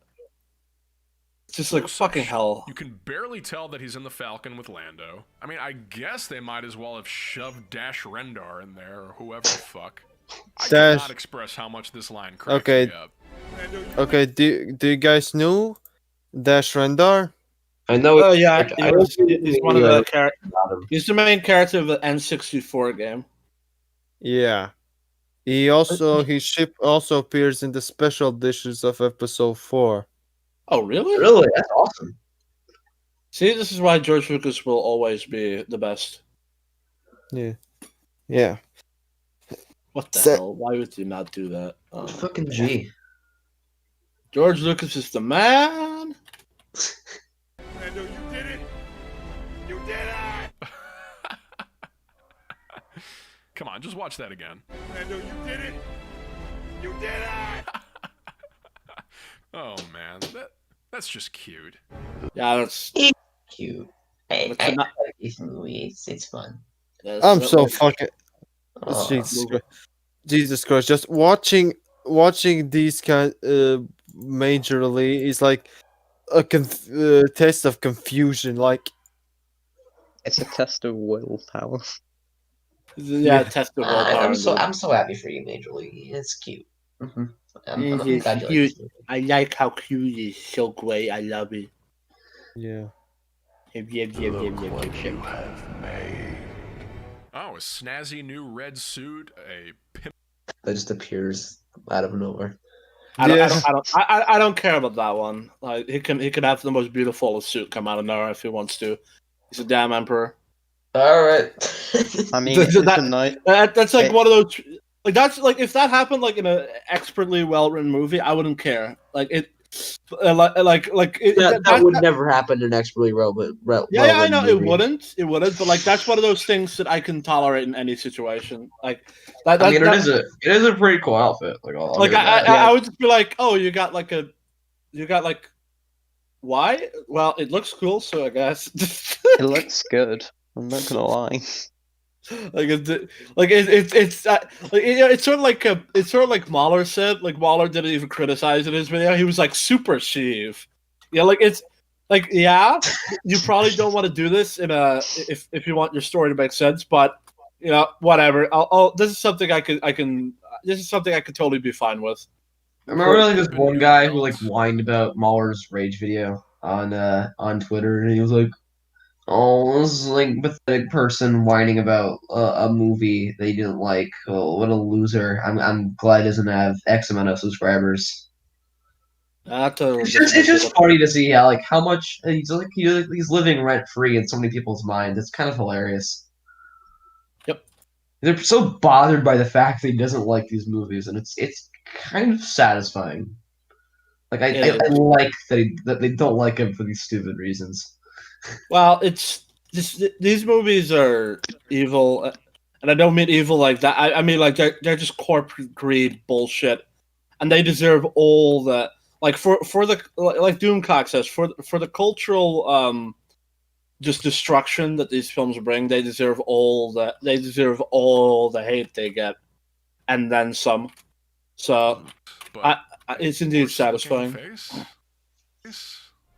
It's just like fucking hell. You can barely tell that he's in the Falcon with Lando. I mean, I guess they might as well have shoved Dash Rendar in there, or whoever the fuck. I cannot express how much this line cracks me up. Okay, do you guys know Dash Rendar? I know. Oh yeah, he's one of the characters. He's the main character of the N64 game. Yeah. His ship also appears in the special editions of Episode 4. Oh, really? Really? That's awesome. See, this is why George Lucas will always be the best. Yeah. Yeah. What the hell? Why would you not do that? Fucking G. George Lucas is the man. Lando, you did it! You did it! Come on, just watch that again. Lando, you did it! You did it! Oh man, that's just cute. Yeah, that's cute. I like these movies. It's fun. I'm so fucking. Jesus Christ! Just watching these kind majorly is like a test of confusion. Like It's a test of willpower. Yeah, test of willpower. I'm so happy for you, Major League. It's cute. I'm It's glad you like cute. this movie. I like how cute it is. So great. I love it. Yeah. Oh, a snazzy new red suit, a pimp. That just appears out of nowhere. I don't care about that one. Like he can have the most beautiful suit come out of nowhere if he wants to. He's a damn emperor. All right. I mean, it's just a night. That's like one of those. Like that's like if that happened like in an expertly well written movie, I wouldn't care. Like it, that would never happen in expertly relevant. Yeah, I know it wouldn't. It wouldn't. But like that's one of those things that I can tolerate in any situation. Like that. I mean, it is a pretty cool outfit. Like, I would just be like, oh, you got like why? Well, it looks cool, so I guess it looks good. I'm not gonna lie. It's sort of like Mahler said. Like Mahler didn't even criticize in his video. He was like super Sheev. Yeah, like it's like yeah, you probably don't want to do this in a if you want your story to make sense, but you know whatever. This is something I could totally be fine with. I remember like this one guy who like whined about Mahler's rage video on Twitter, and he was like, "Oh, this is like pathetic person whining about a movie they didn't like. Oh, what a loser! I'm glad he doesn't have X amount of subscribers." It's just funny to see how much he's living rent free in so many people's minds. It's kind of hilarious. Yep, they're so bothered by the fact that he doesn't like these movies, and it's kind of satisfying. Like I like that they don't like him for these stupid reasons. Well, it's just these movies are evil, and I don't mean evil like that. I mean like they're just corporate greed bullshit, and they deserve all the like for the like Doomcock says for the cultural just destruction that these films bring. They deserve all the hate they get, and then some. So, it's indeed satisfying.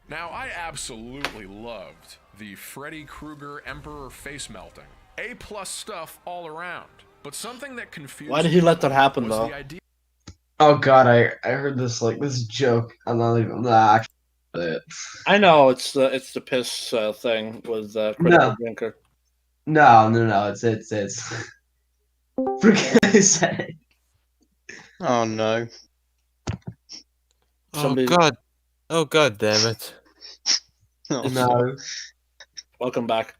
Now, I absolutely loved the Freddy Krueger Emperor face melting. A+ stuff all around. But something that confused Why did he let that happen, though? Oh god, I heard this joke. I'm not actually it. I know it's the piss thing with Critical Drinker. No, it's for goodness sake. Oh no. Oh god damn it. Oh, no. Welcome back.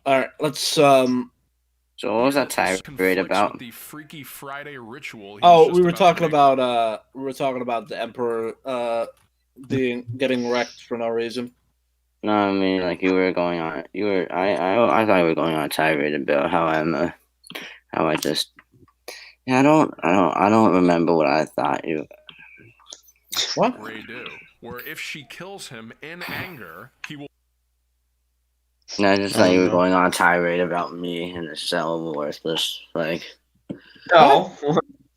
Alright, let's So what was that tirade about? The Freaky Friday ritual. We were talking about the Emperor getting wrecked for no reason. No, I mean like I thought you were going on a tirade about how I don't remember what I thought you. What? Redo, where if she kills him in anger, he will. No, I just thought you were going on a tirade about me and it's so worthless. Like. No.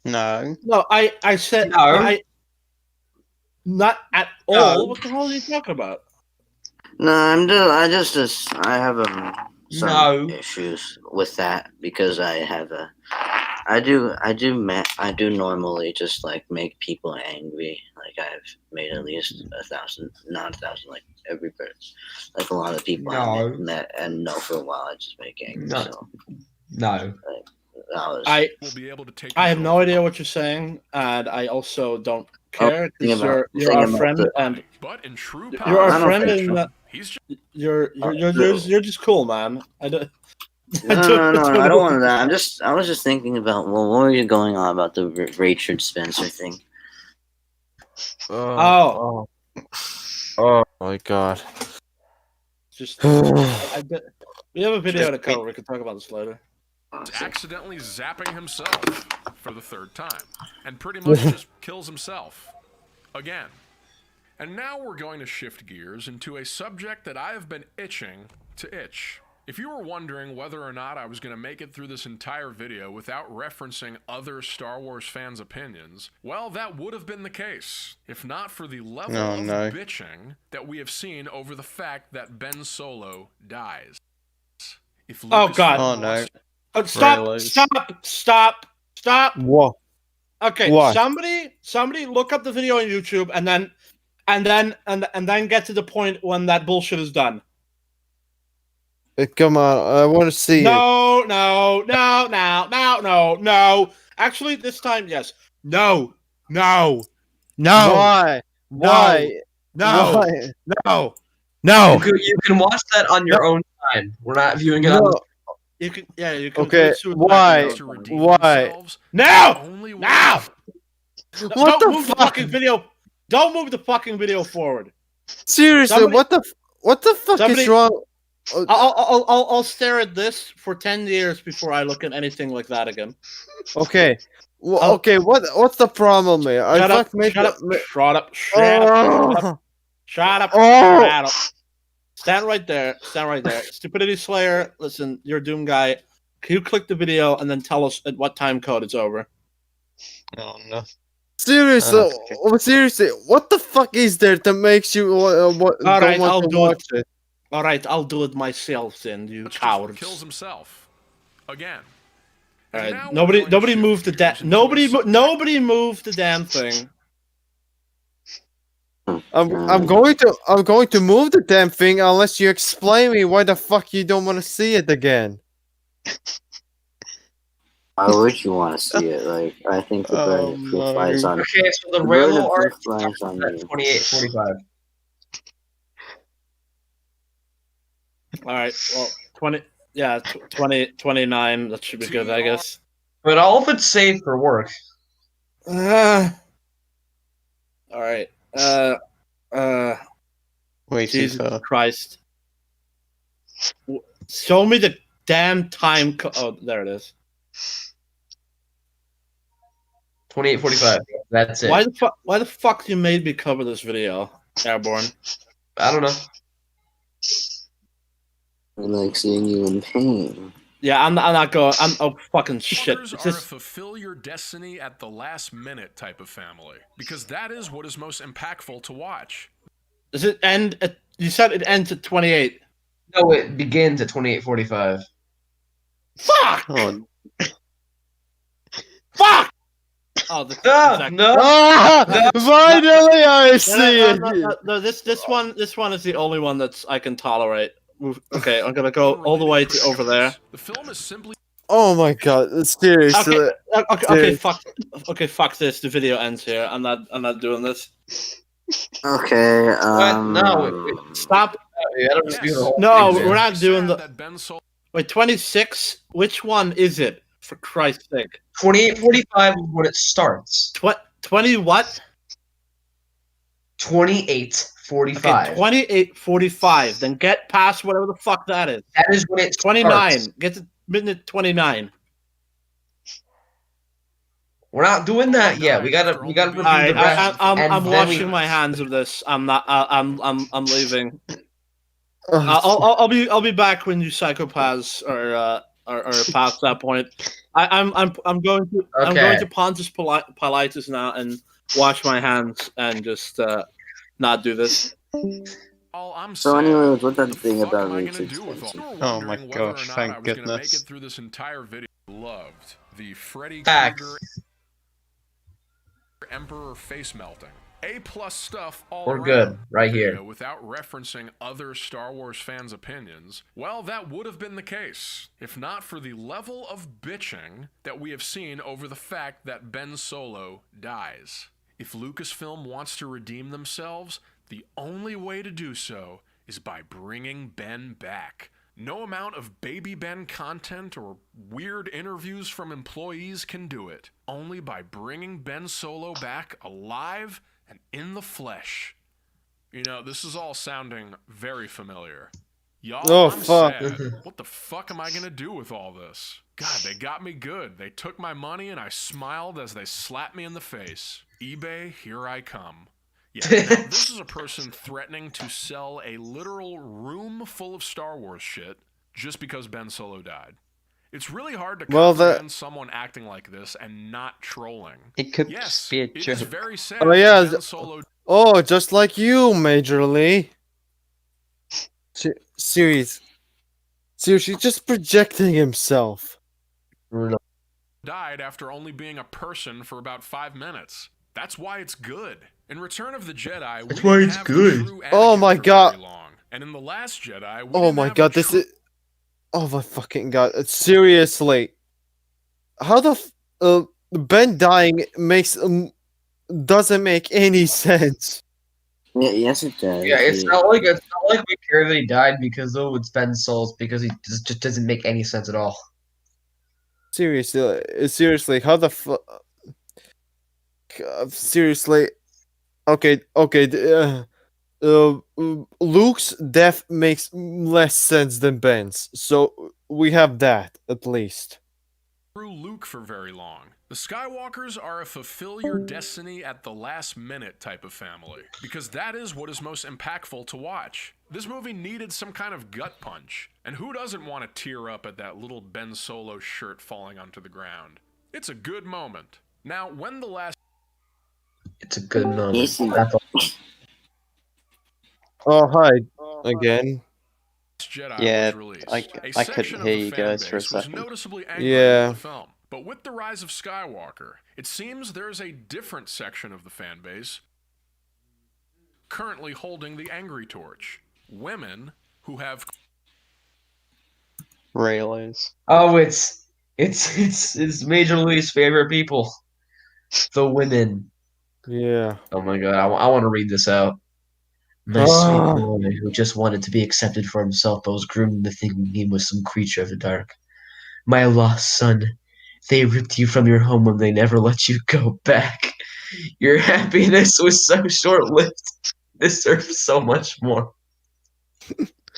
No. No, I said no. Not at all. What the hell are you talking about? No, I have some issues with that because I do normally just like make people angry. Like I've made at least 1,000, not 1,000, like every person, like a lot of people I've met and know for a while. I just make angry. No. So, no. I have no idea what you're saying, and I also don't care because you're our friend, and you're our friend, and you're just cool, man. I don't. No, I don't want that. I was just thinking about what were you going on about the Richard Spencer thing? Oh my god. Just we have a video to cover. We can talk about this later. Accidentally zapping himself for the third time, and pretty much just kills himself again. And now we're going to shift gears into a subject that I have been itching to itch. If you were wondering whether or not I was going to make it through this entire video without referencing other Star Wars fans' opinions, well, that would have been the case, if not for the level of bitching that we have seen over the fact that Ben Solo dies. If Oh Lucasfilm God! Oh, no. wants- Stop! Trailers. Stop! What? Okay, What? somebody look up the video on YouTube and then get to the point when that bullshit is done. Come on, I want to see it. No. Actually, this time, yes. No. Why? No. Why? No. Why? No. You can watch that on your own time. We're not viewing it on No. the. You can. Yeah, you can. Okay. do suicide Why? on your own time. Why? No. What Don't the move the fuck? fucking video. Don't move the fucking video forward. Seriously, Somebody- what the fuck somebody- is wrong? I'll stare at this for 10 years before I look at anything like that again. Okay. Okay, what's the problem here? Shut up! Shut up! Stand right there. Stupidity Slayer, listen, you're a Doom guy. Can you click the video and then tell us at what time code it's over? Oh no. Seriously, seriously, what the fuck is there that makes you don't want to watch it? All right, I'll do it myself then, you cowards. Kills himself again. All And right, now nobody we're going to moved the shift damn gears into nobody moved the damn thing. I'm going to move the damn thing unless you explain me why the fuck you don't want to see it again. Why would you want to see it? Like, I think the burden of proof lies on. Okay, so the burden Raylo of arc proof lies on at you. 28:45. All right, well, 29. That should be good, I guess. But all of it's saved for work. All right. Wait, Jesus Christ. Show me the damn time. Oh, there it is. 28:45. That's it. Why the fuck you made me cover this video, Airborne? I don't know. I like seeing you in pain. Yeah, I'm not going. Oh fucking shit. Orders It's are a just, fulfill your destiny at the last minute type of family because that is what is most impactful to watch. does it end at? You said it ends at 28. No, it begins at 28:45. Fuck! Oh, Fuck! Oh, this, no! Finally, I see it. No, this one is the only one that's I can tolerate. Okay, I'm gonna go all the way to over there. The film is simply. Oh my god! Seriously. Okay, fuck. Okay, fuck this. The video ends here. I'm not doing this. Okay. No, Stop. Yes. No, It's we're not very doing sad the. that Ben Sol- Wait, 26. Which one is it? For Christ's sake. 28:45 is when it starts. 20 what? 28:45. Okay, 28:45. Then get past whatever the fuck that is. That is when it's 29. starts. Get to minute 29. We're not doing that yet. We gotta review the Alright, rest. I'm and then washing my hands of this. I'm not. I'm leaving. I'll be back when you psychopaths are past that point. I'm going to Pontius Pilatus now and wash my hands and just not do this. All I'm So saying, anyways, what's that the thing fuck about am I me? gonna do with all- You were Oh my wondering whether or gosh, not thank I was gonna make goodness. it through this entire video. Loved the Freddy Facts. Krueger Emperor face melting. A+ stuff all We're around. good right here. Video without referencing other Star Wars fans' opinions. Well, that would have been the case if not for the level of bitching that we have seen over the fact that Ben Solo dies. If Lucasfilm wants to redeem themselves, the only way to do so is by bringing Ben back. No amount of Baby Ben content or weird interviews from employees can do it. Only by bringing Ben Solo back alive and in the flesh. You know, this is all sounding very familiar. Y'all, Oh, I'm fuck. sad. What the fuck am I gonna do with all this? God, they got me good. They took my money and I smiled as they slapped me in the face. eBay, here I come. Yeah, now, this is a person threatening to sell a literal room full of Star Wars shit just because Ben Solo died. It's really hard to comprehend someone acting like this and not trolling. It could Yes, just be a it is joke. very sad Oh yeah. that Ben Solo Oh, just like you, Major Lee. Serious. Seriously, just projecting himself. Died after only being a person for about 5 minutes. That's why it's good. In Return of the Jedi, That's we why didn't it's have good. the true Oh Anakin my for god. very long. And in The Last Jedi, we Oh didn't my have god, the this is. Oh my fucking god. Seriously. How the. Ben dying makes. Doesn't make any sense. Yeah, yes, it does. Yeah, it's not like we care that he died because it's Ben's souls because he just doesn't make any sense at all. Seriously, how the fuck? Seriously. Okay, Luke's death makes less sense than Ben's, so we have that at least. Through Luke for very long. The Skywalkers are a fulfill your destiny at the last minute type of family, because that is what is most impactful to watch. This movie needed some kind of gut punch, and who doesn't want to tear up at that little Ben Solo shirt falling onto the ground? It's a good moment. Now, when the last... It's a good moment. Oh, hi again. Jedi Yeah, was released, I a couldn't section of hear the you fan guys for a base was second. noticeably angry Yeah. with the film. But with the rise of Skywalker, it seems there's a different section of the fan base currently holding the angry torch. Women who have... Railways. Oh, it's Major Lee's favorite people, the women. Yeah. Oh my god, I want to read this out. My sweet boy who just wanted to be accepted for himself but was groomed into thinking he was some creature of the dark. My lost son, they ripped you from your home when they never let you go back. Your happiness was so short-lived. This deserves so much more.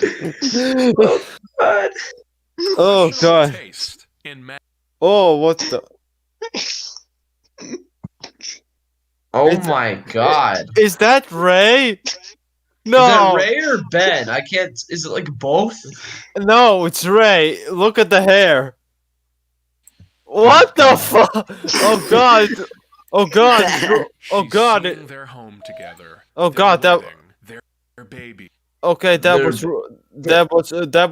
Oh god. Oh god. Taste in Oh, what the? Oh my god. Is that Ray? No. Is that Ray or Ben? I can't. Is it like both? No, it's Ray. Look at the hair. What the fuck? Oh god. Oh god. Oh god. Seeing their home together. Oh god, that. Their baby. Okay, that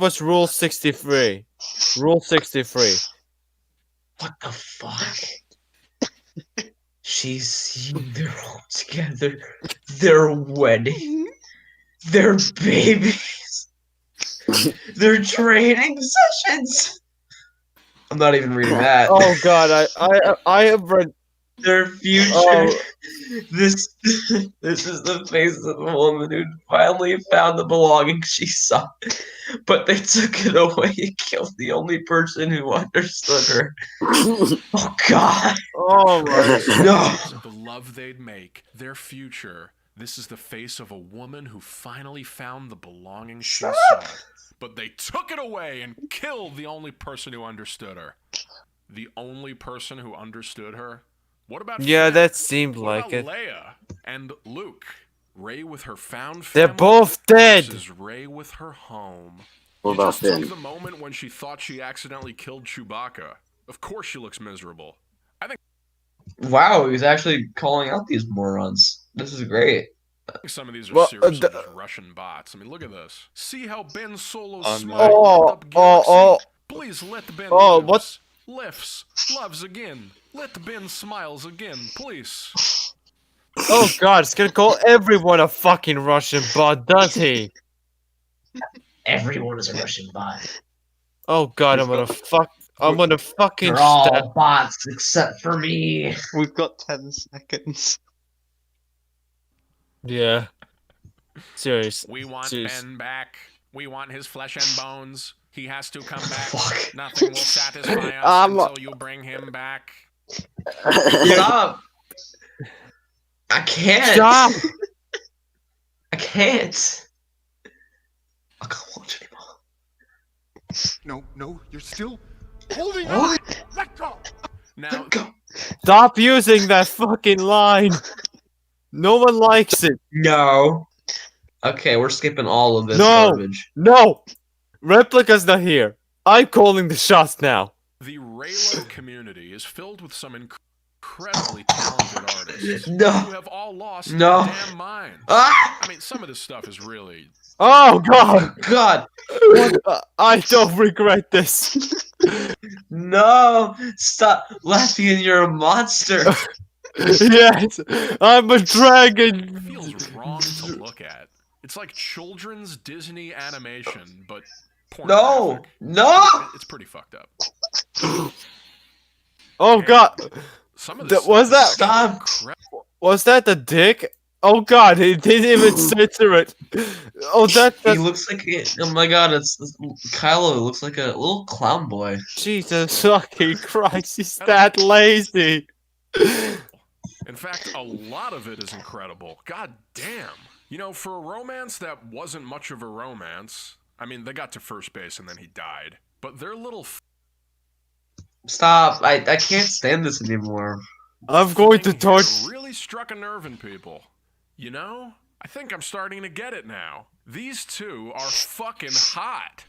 was rule 63. Rule 63. What the fuck? She's seeing their home together, their wedding, their babies, their training sessions. I'm not even reading that. Oh god, I have read their future. Oh. This is the face of the woman who finally found the belonging she sought, but they took it away and killed the only person who understood her. Oh god. Oh my no. The love they'd make, their future. This is the face of a woman who finally found the belonging she sought, but they took it away and killed the only person who understood her. The only person who understood her. What about Yeah, Finn? that seemed What like about it. Leia and Luke? Ray with her found They're family both dead. versus Ray with her home. What You about just took Finn? the moment when she thought she accidentally killed Chewbacca. Of course she looks miserable. I think Wow, he's actually calling out these morons. This is great. some of these are Well, seriously just Russian bots. I mean, look at this. See how Ben Solo's Oh, smile no. lit up Galaxy? Oh, Please let Ben Oh, lives. what? Lifts. Loves again. Let Ben smiles again, please. Oh god, it's gonna call everyone a fucking Russian bot, does he? Everyone is a Russian bot. Oh god, I'm gonna fucking They're all stab. bots except for me. We've got 10 seconds. Yeah. Serious. We want Serious. Ben back. We want his flesh and bones. He has to come back. Nothing will satisfy us until you bring him back. Stop. I can't. Stop. I can't. I can't watch anymore. No, you're still holding on. Let go. Now, Stop using that fucking line. No one likes it. No. Okay, we're skipping all of this No. garbage. No. Replica's not here. I'm calling the shots now. the Raylo community is filled with some incredibly talented artists No. who have all lost No. their damn minds. Ah! I mean, some of this stuff is really Oh God! God! I don't regret this. No! Stop, Latvian, you're a monster! Yes, I'm a dragon. It feels wrong to look at. It's like children's Disney animation, but pornographic. No! It's pretty fucked up. Oh God! Some of this Was that? Stop! Was that the dick? Oh God! He didn't even censor it. Oh, He that's looks like oh my god, it's Kylo looks like a little clown boy. Jesus fucking Christ! He's that lazy. In fact, a lot of it is incredible. God damn. You know, for a romance that wasn't much of a romance, I mean, they got to first base and then he died. But their little Stop! I can't stand this anymore. I'm going to torch. really struck a nerve in people. You know, I think I'm starting to get it now. These two are fucking hot.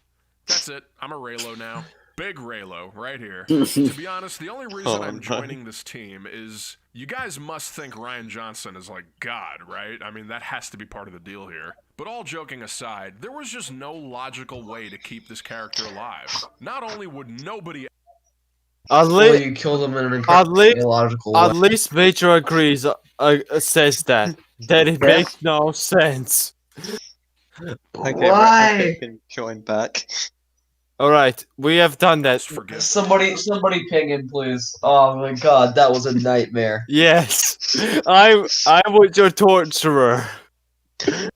That's it. I'm a Raylo now. Big Raylo, right here. To be honest, the only reason I'm joining this team is you guys must think Rian Johnson is like God, right? I mean, that has to be part of the deal here. But all joking aside, there was just no logical way to keep this character alive. Not only would nobody You killed him in an incredibly illogical way. At least Major agrees. Says that it makes no sense. Okay, Why? I can join back. All right, we have done that. Somebody ping him, please. Oh my god, that was a nightmare. Yes, I was your torturer. Fucking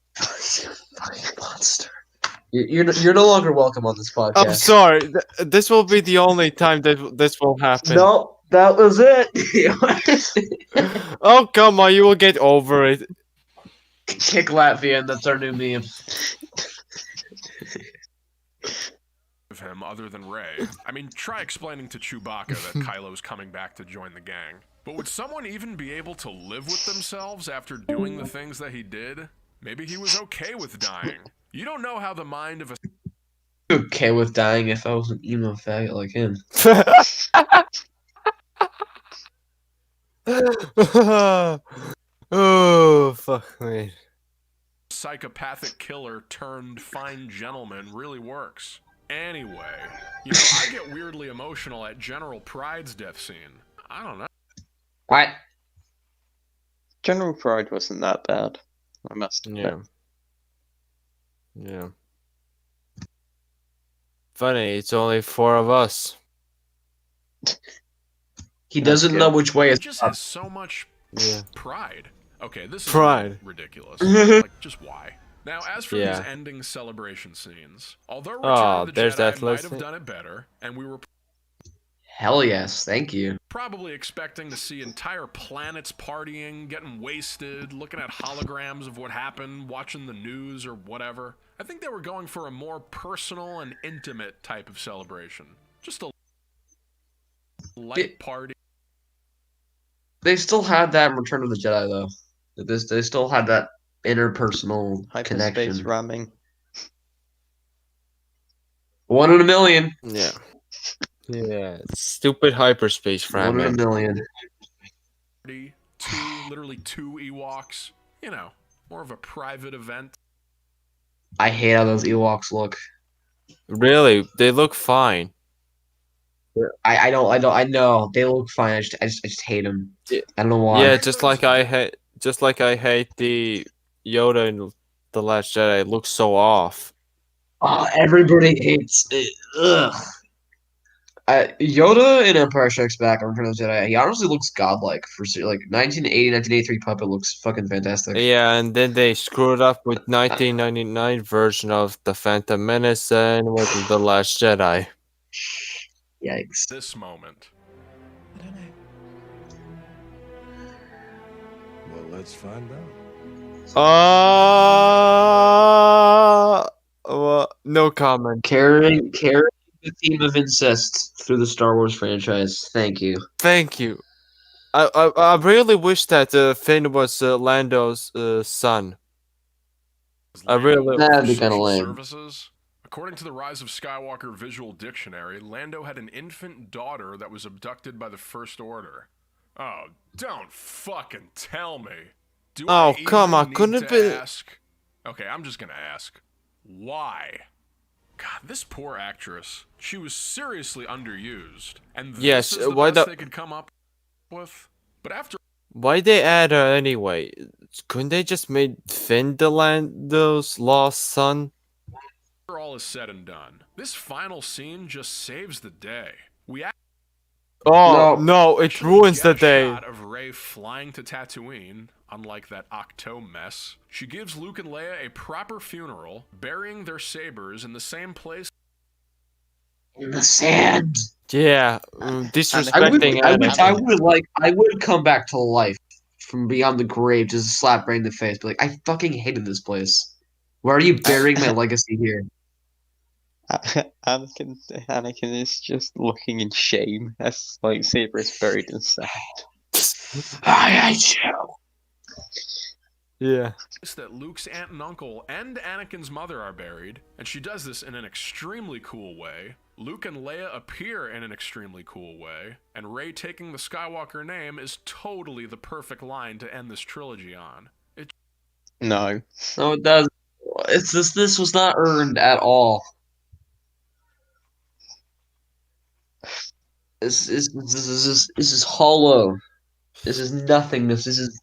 monster. You're no longer welcome on this podcast. I'm sorry. This will be the only time that this will happen. No, that was it. Oh come on, you will get over it. Kick Latvian. That's our new meme. of him other than Rey. I mean, try explaining to Chewbacca that Kylo's coming back to join the gang. But would someone even be able to live with themselves after doing the things that he did? Maybe he was okay with dying. You don't know how the mind of a Okay with dying if I was an emo faggot like him. Oh, fuck me. psychopathic killer turned fine gentleman really works. Anyway, you know, I get weirdly emotional at General Pride's death scene. I don't know. What? General Pride wasn't that bad. I must admit. Yeah. Funny, it's only 4 of us. He doesn't know which way He is just up. has so much pride. Okay, this is Pride. ridiculous. Like, just why? Now, as for Yeah. these ending celebration scenes, although Return Oh, of the there's Jedi that might list. have done it better, and we were Hell yes, thank you. probably expecting to see entire planets partying, getting wasted, looking at holograms of what happened, watching the news or whatever. I think they were going for a more personal and intimate type of celebration. Just a light party. They still had that in Return of the Jedi, though. They still had that interpersonal Hyperspace connection. ramming. 1 in a million. Yeah. Yeah. Stupid hyperspace 1 in a ramming. million. Literally two Ewoks. You know, more of a private event. I hate how those Ewoks look. Really, they look fine. I know they look fine. I just hate them. I don't know why. Yeah, just like I hate the Yoda in The Last Jedi. It looks so off. Oh, everybody hates it. Ugh. Yoda in Empire Strikes Back and Return of the Jedi, he honestly looks godlike for like 1980, 1983 puppet looks fucking fantastic. Yeah, and then they screwed up with 1999 version of The Phantom Menace and with The Last Jedi. Yikes. This moment. Well, let's find out. Well, no comment. Carrying the theme of incest through the Star Wars franchise. Thank you. Thank you. I really wish that Finn was Lando's son. I really. That'd be kind of Social lame. Services. According to the Rise of Skywalker Visual Dictionary, Lando had an infant daughter that was abducted by the First Order. Oh, don't fucking tell me. Do Oh, I come even on, need couldn't to it be- ask? Okay, I'm just gonna ask. Why? God, this poor actress. She was seriously underused. And Yes, this is the why best the- they could come up with. But after Why they add her anyway? Couldn't they just made Finn the Lando's lost son? all is said and done, this final scene just saves the day. We Oh no, it actually ruins the get a day. shot of Rey flying to Tatooine. Unlike that Octo mess, she gives Luke and Leia a proper funeral, burying their sabers in the same place. In the sand. Yeah, disrespecting Anakin. I would come back to life from beyond the grave, just slap Rey in the face, but like, I fucking hated this place. Why are you burying my legacy here? Anakin is just looking in shame as lightsaber is buried in sand. I hate you. Yeah. That Luke's aunt and uncle and Anakin's mother are buried, and she does this in an extremely cool way. Luke and Leia appear in an extremely cool way, and Rey taking the Skywalker name is totally the perfect line to end this trilogy on. No. No, it does. It's this was not earned at all. This is hollow. This is nothingness. This is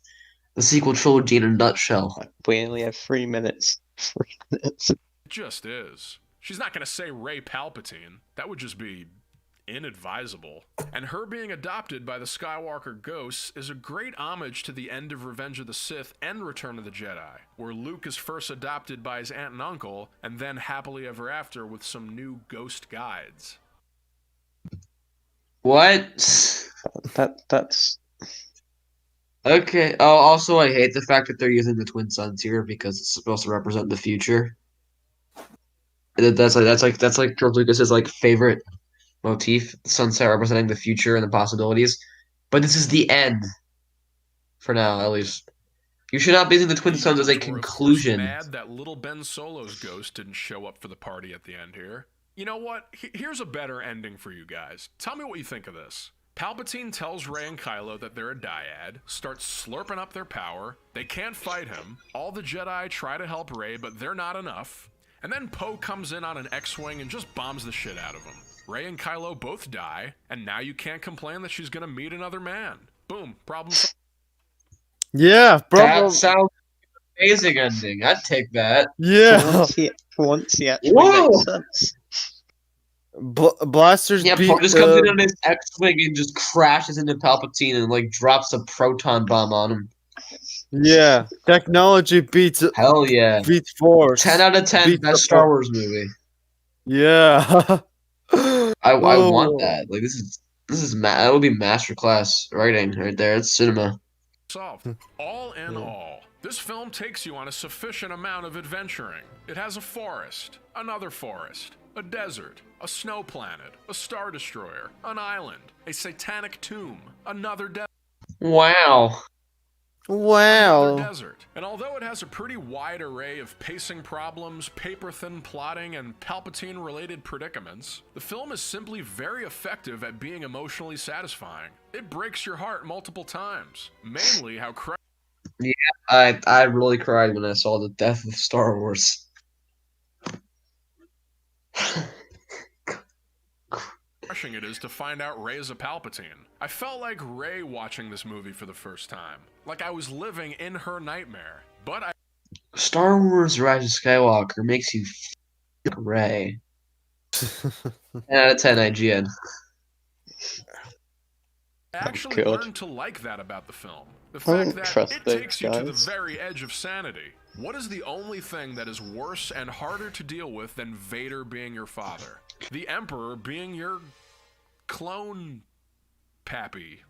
the sequel trilogy in a nutshell. We only have 3 minutes. 3 minutes. It just is. She's not going to say Rey Palpatine. That would just be inadvisable. And her being adopted by the Skywalker ghosts is a great homage to the end of Revenge of the Sith and Return of the Jedi, where Luke is first adopted by his aunt and uncle, and then happily ever after with some new ghost guides. What? That's okay. Oh, also, I hate the fact that they're using the twin suns here because it's supposed to represent the future. That's like George Lucas's like favorite motif: the sunset representing the future and the possibilities. But this is the end, for now at least. You should not be using the twin suns as a conclusion. Mad that little Ben Solo's ghost didn't show up for the party at the end here. You know what? Here's a better ending for you guys. Tell me what you think of this. Palpatine tells Rey and Kylo that they're a dyad, starts slurping up their power, they can't fight him, all the Jedi try to help Rey, but they're not enough, and then Poe comes in on an X-Wing and just bombs the shit out of him. Rey and Kylo both die, and now you can't complain that she's gonna meet another man. Boom, problem solved. Yeah, problem. That sounds amazing ending. I'd take that. Yeah. For once, he actually Whoa! makes sense. Blasters Yeah, beat Poe just comes in on his X-Wing and just crashes into Palpatine and like drops a proton bomb on him. Yeah, technology beats. Hell yeah. Beats force. 10 out of 10 Beats best the Star force. Wars movie. Yeah. I want that. Like this is that would be masterclass writing right there. It's cinema. Solved. All in all, this film takes you on a sufficient amount of adventuring. It has a forest, another forest, a desert, a snow planet, a star destroyer, an island, a satanic tomb, another desert. Wow. Wow. Desert. And although it has a pretty wide array of pacing problems, paper-thin plotting, and Palpatine-related predicaments, the film is simply very effective at being emotionally satisfying. It breaks your heart multiple times. Mainly how Yeah, I really cried when I saw the death of Star Wars. crushing it is to find out Rey is a Palpatine. I felt like Rey watching this movie for the first time. Like I was living in her nightmare. But I Star Wars Rise of Skywalker makes you f*** Rey. 10 out of 10 IGN. actually learned to like that about the film. The fact that it takes you to the very edge of sanity. What is the only thing that is worse and harder to deal with than Vader being your father? The Emperor being your clone pappy.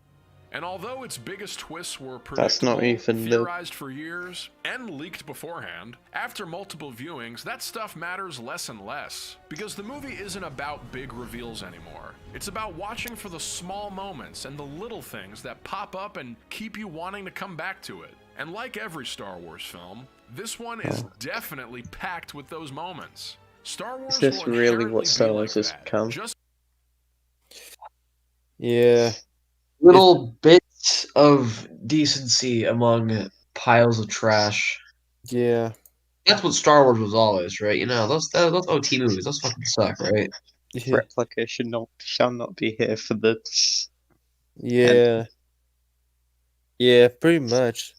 And although its biggest twists were predictable, theorized for years, and leaked beforehand, after multiple viewings, that stuff matters less and less. Because the movie isn't about big reveals anymore. It's about watching for the small moments and the little things that pop up and keep you wanting to come back to it. And like every Star Wars film, this one is definitely packed with those moments. Star Wars is this will really what Star Wars has become? Yeah. Little bits of decency among piles of trash. Yeah. That's what Star Wars was always, right? You know, those OT movies, those fucking suck, right? Replica shall not be here for the. Yeah. Yeah, pretty much.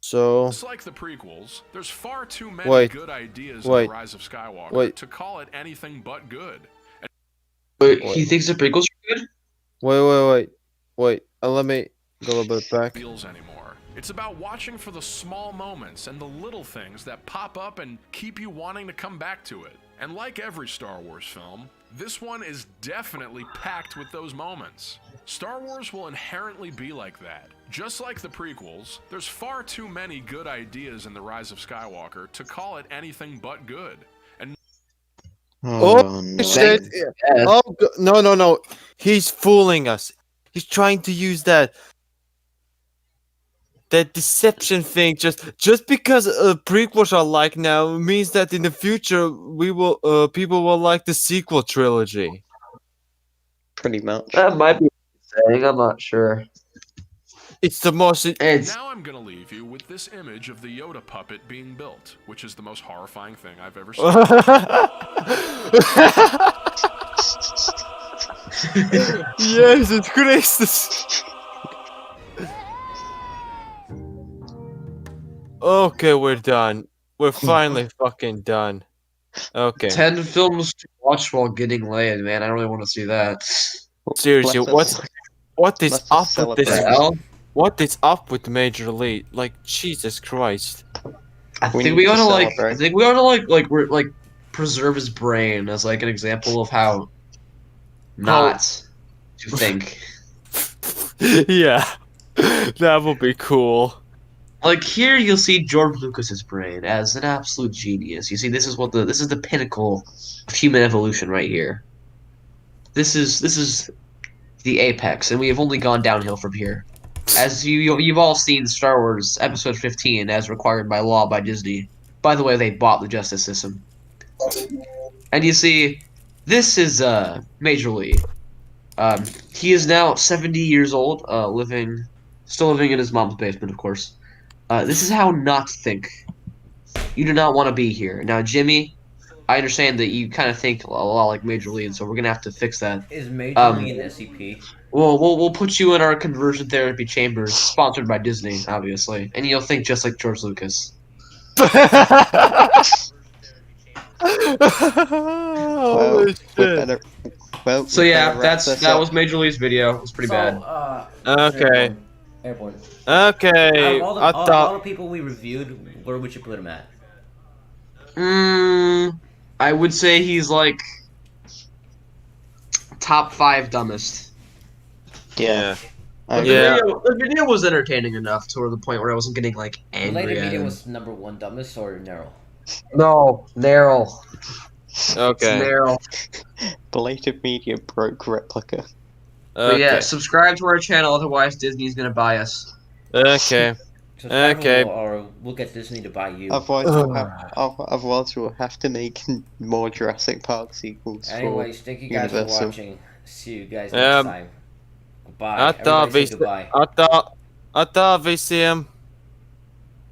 So. Just like the prequels, there's far too many good ideas in The Rise of Skywalker to call it anything but good. Wait, he thinks the prequels are good? Wait. Let me go a little bit back. Anymore. It's about watching for the small moments and the little things that pop up and keep you wanting to come back to it. And like every Star Wars film, this one is definitely packed with those moments. Star Wars will inherently be like that. Just like the prequels, there's far too many good ideas in The Rise of Skywalker to call it anything but good. And Shit! No! He's fooling us. He's trying to use that deception thing. Just because prequels are like now means that in the future people will like the sequel trilogy. Pretty much. That might be saying. I'm not sure. It's the most. Now I'm gonna leave you with this image of the Yoda puppet being built, which is the most horrifying thing I've ever seen. Jesus Christ! Okay, we're done. We're finally fucking done. Okay. 10 films to watch while getting laid, man. I don't really want to see that. Seriously, what is up with this? Hell? What is up with Major League? Like, Jesus Christ. I think we ought to preserve his brain as like an example of how not to think. Yeah, that would be cool. Like here, you'll see George Lucas's brain as an absolute genius. You see, this is the pinnacle of human evolution right here. This is the apex, and we have only gone downhill from here. As you've all seen Star Wars Episode 15 as required by law by Disney. By the way, they bought the justice system. And you see, this is Major League. He is now 70 years old, still living in his mom's basement, of course. This is how not to think. You do not want to be here. Now, Jimmy, I understand that you kind of think a lot like Major League, so we're gonna have to fix that. Is Major League an SCP? Well, we'll put you in our conversion therapy chambers, sponsored by Disney, obviously, and you'll think just like George Lucas. So yeah, that was Major League's video. It was pretty bad. Okay. Airborne. Okay. All the people we reviewed, where would you put him at? I would say he's like top 5 dumbest. Yeah. The video was entertaining enough to the point where I wasn't getting like angry. Related at media him. was #1 dumbest or narrow? No, narrow. Okay. Narrow. Belated media broke Replica. But yeah, subscribe to our channel, otherwise Disney's gonna buy us. Okay. Okay. Or we'll get Disney to buy you. Otherwise we'll have to make more Jurassic Park sequels. Anyways, thank you guys Universal. for watching. See you guys next time. Goodbye. I thought Everybody say goodbye. I thought VCM.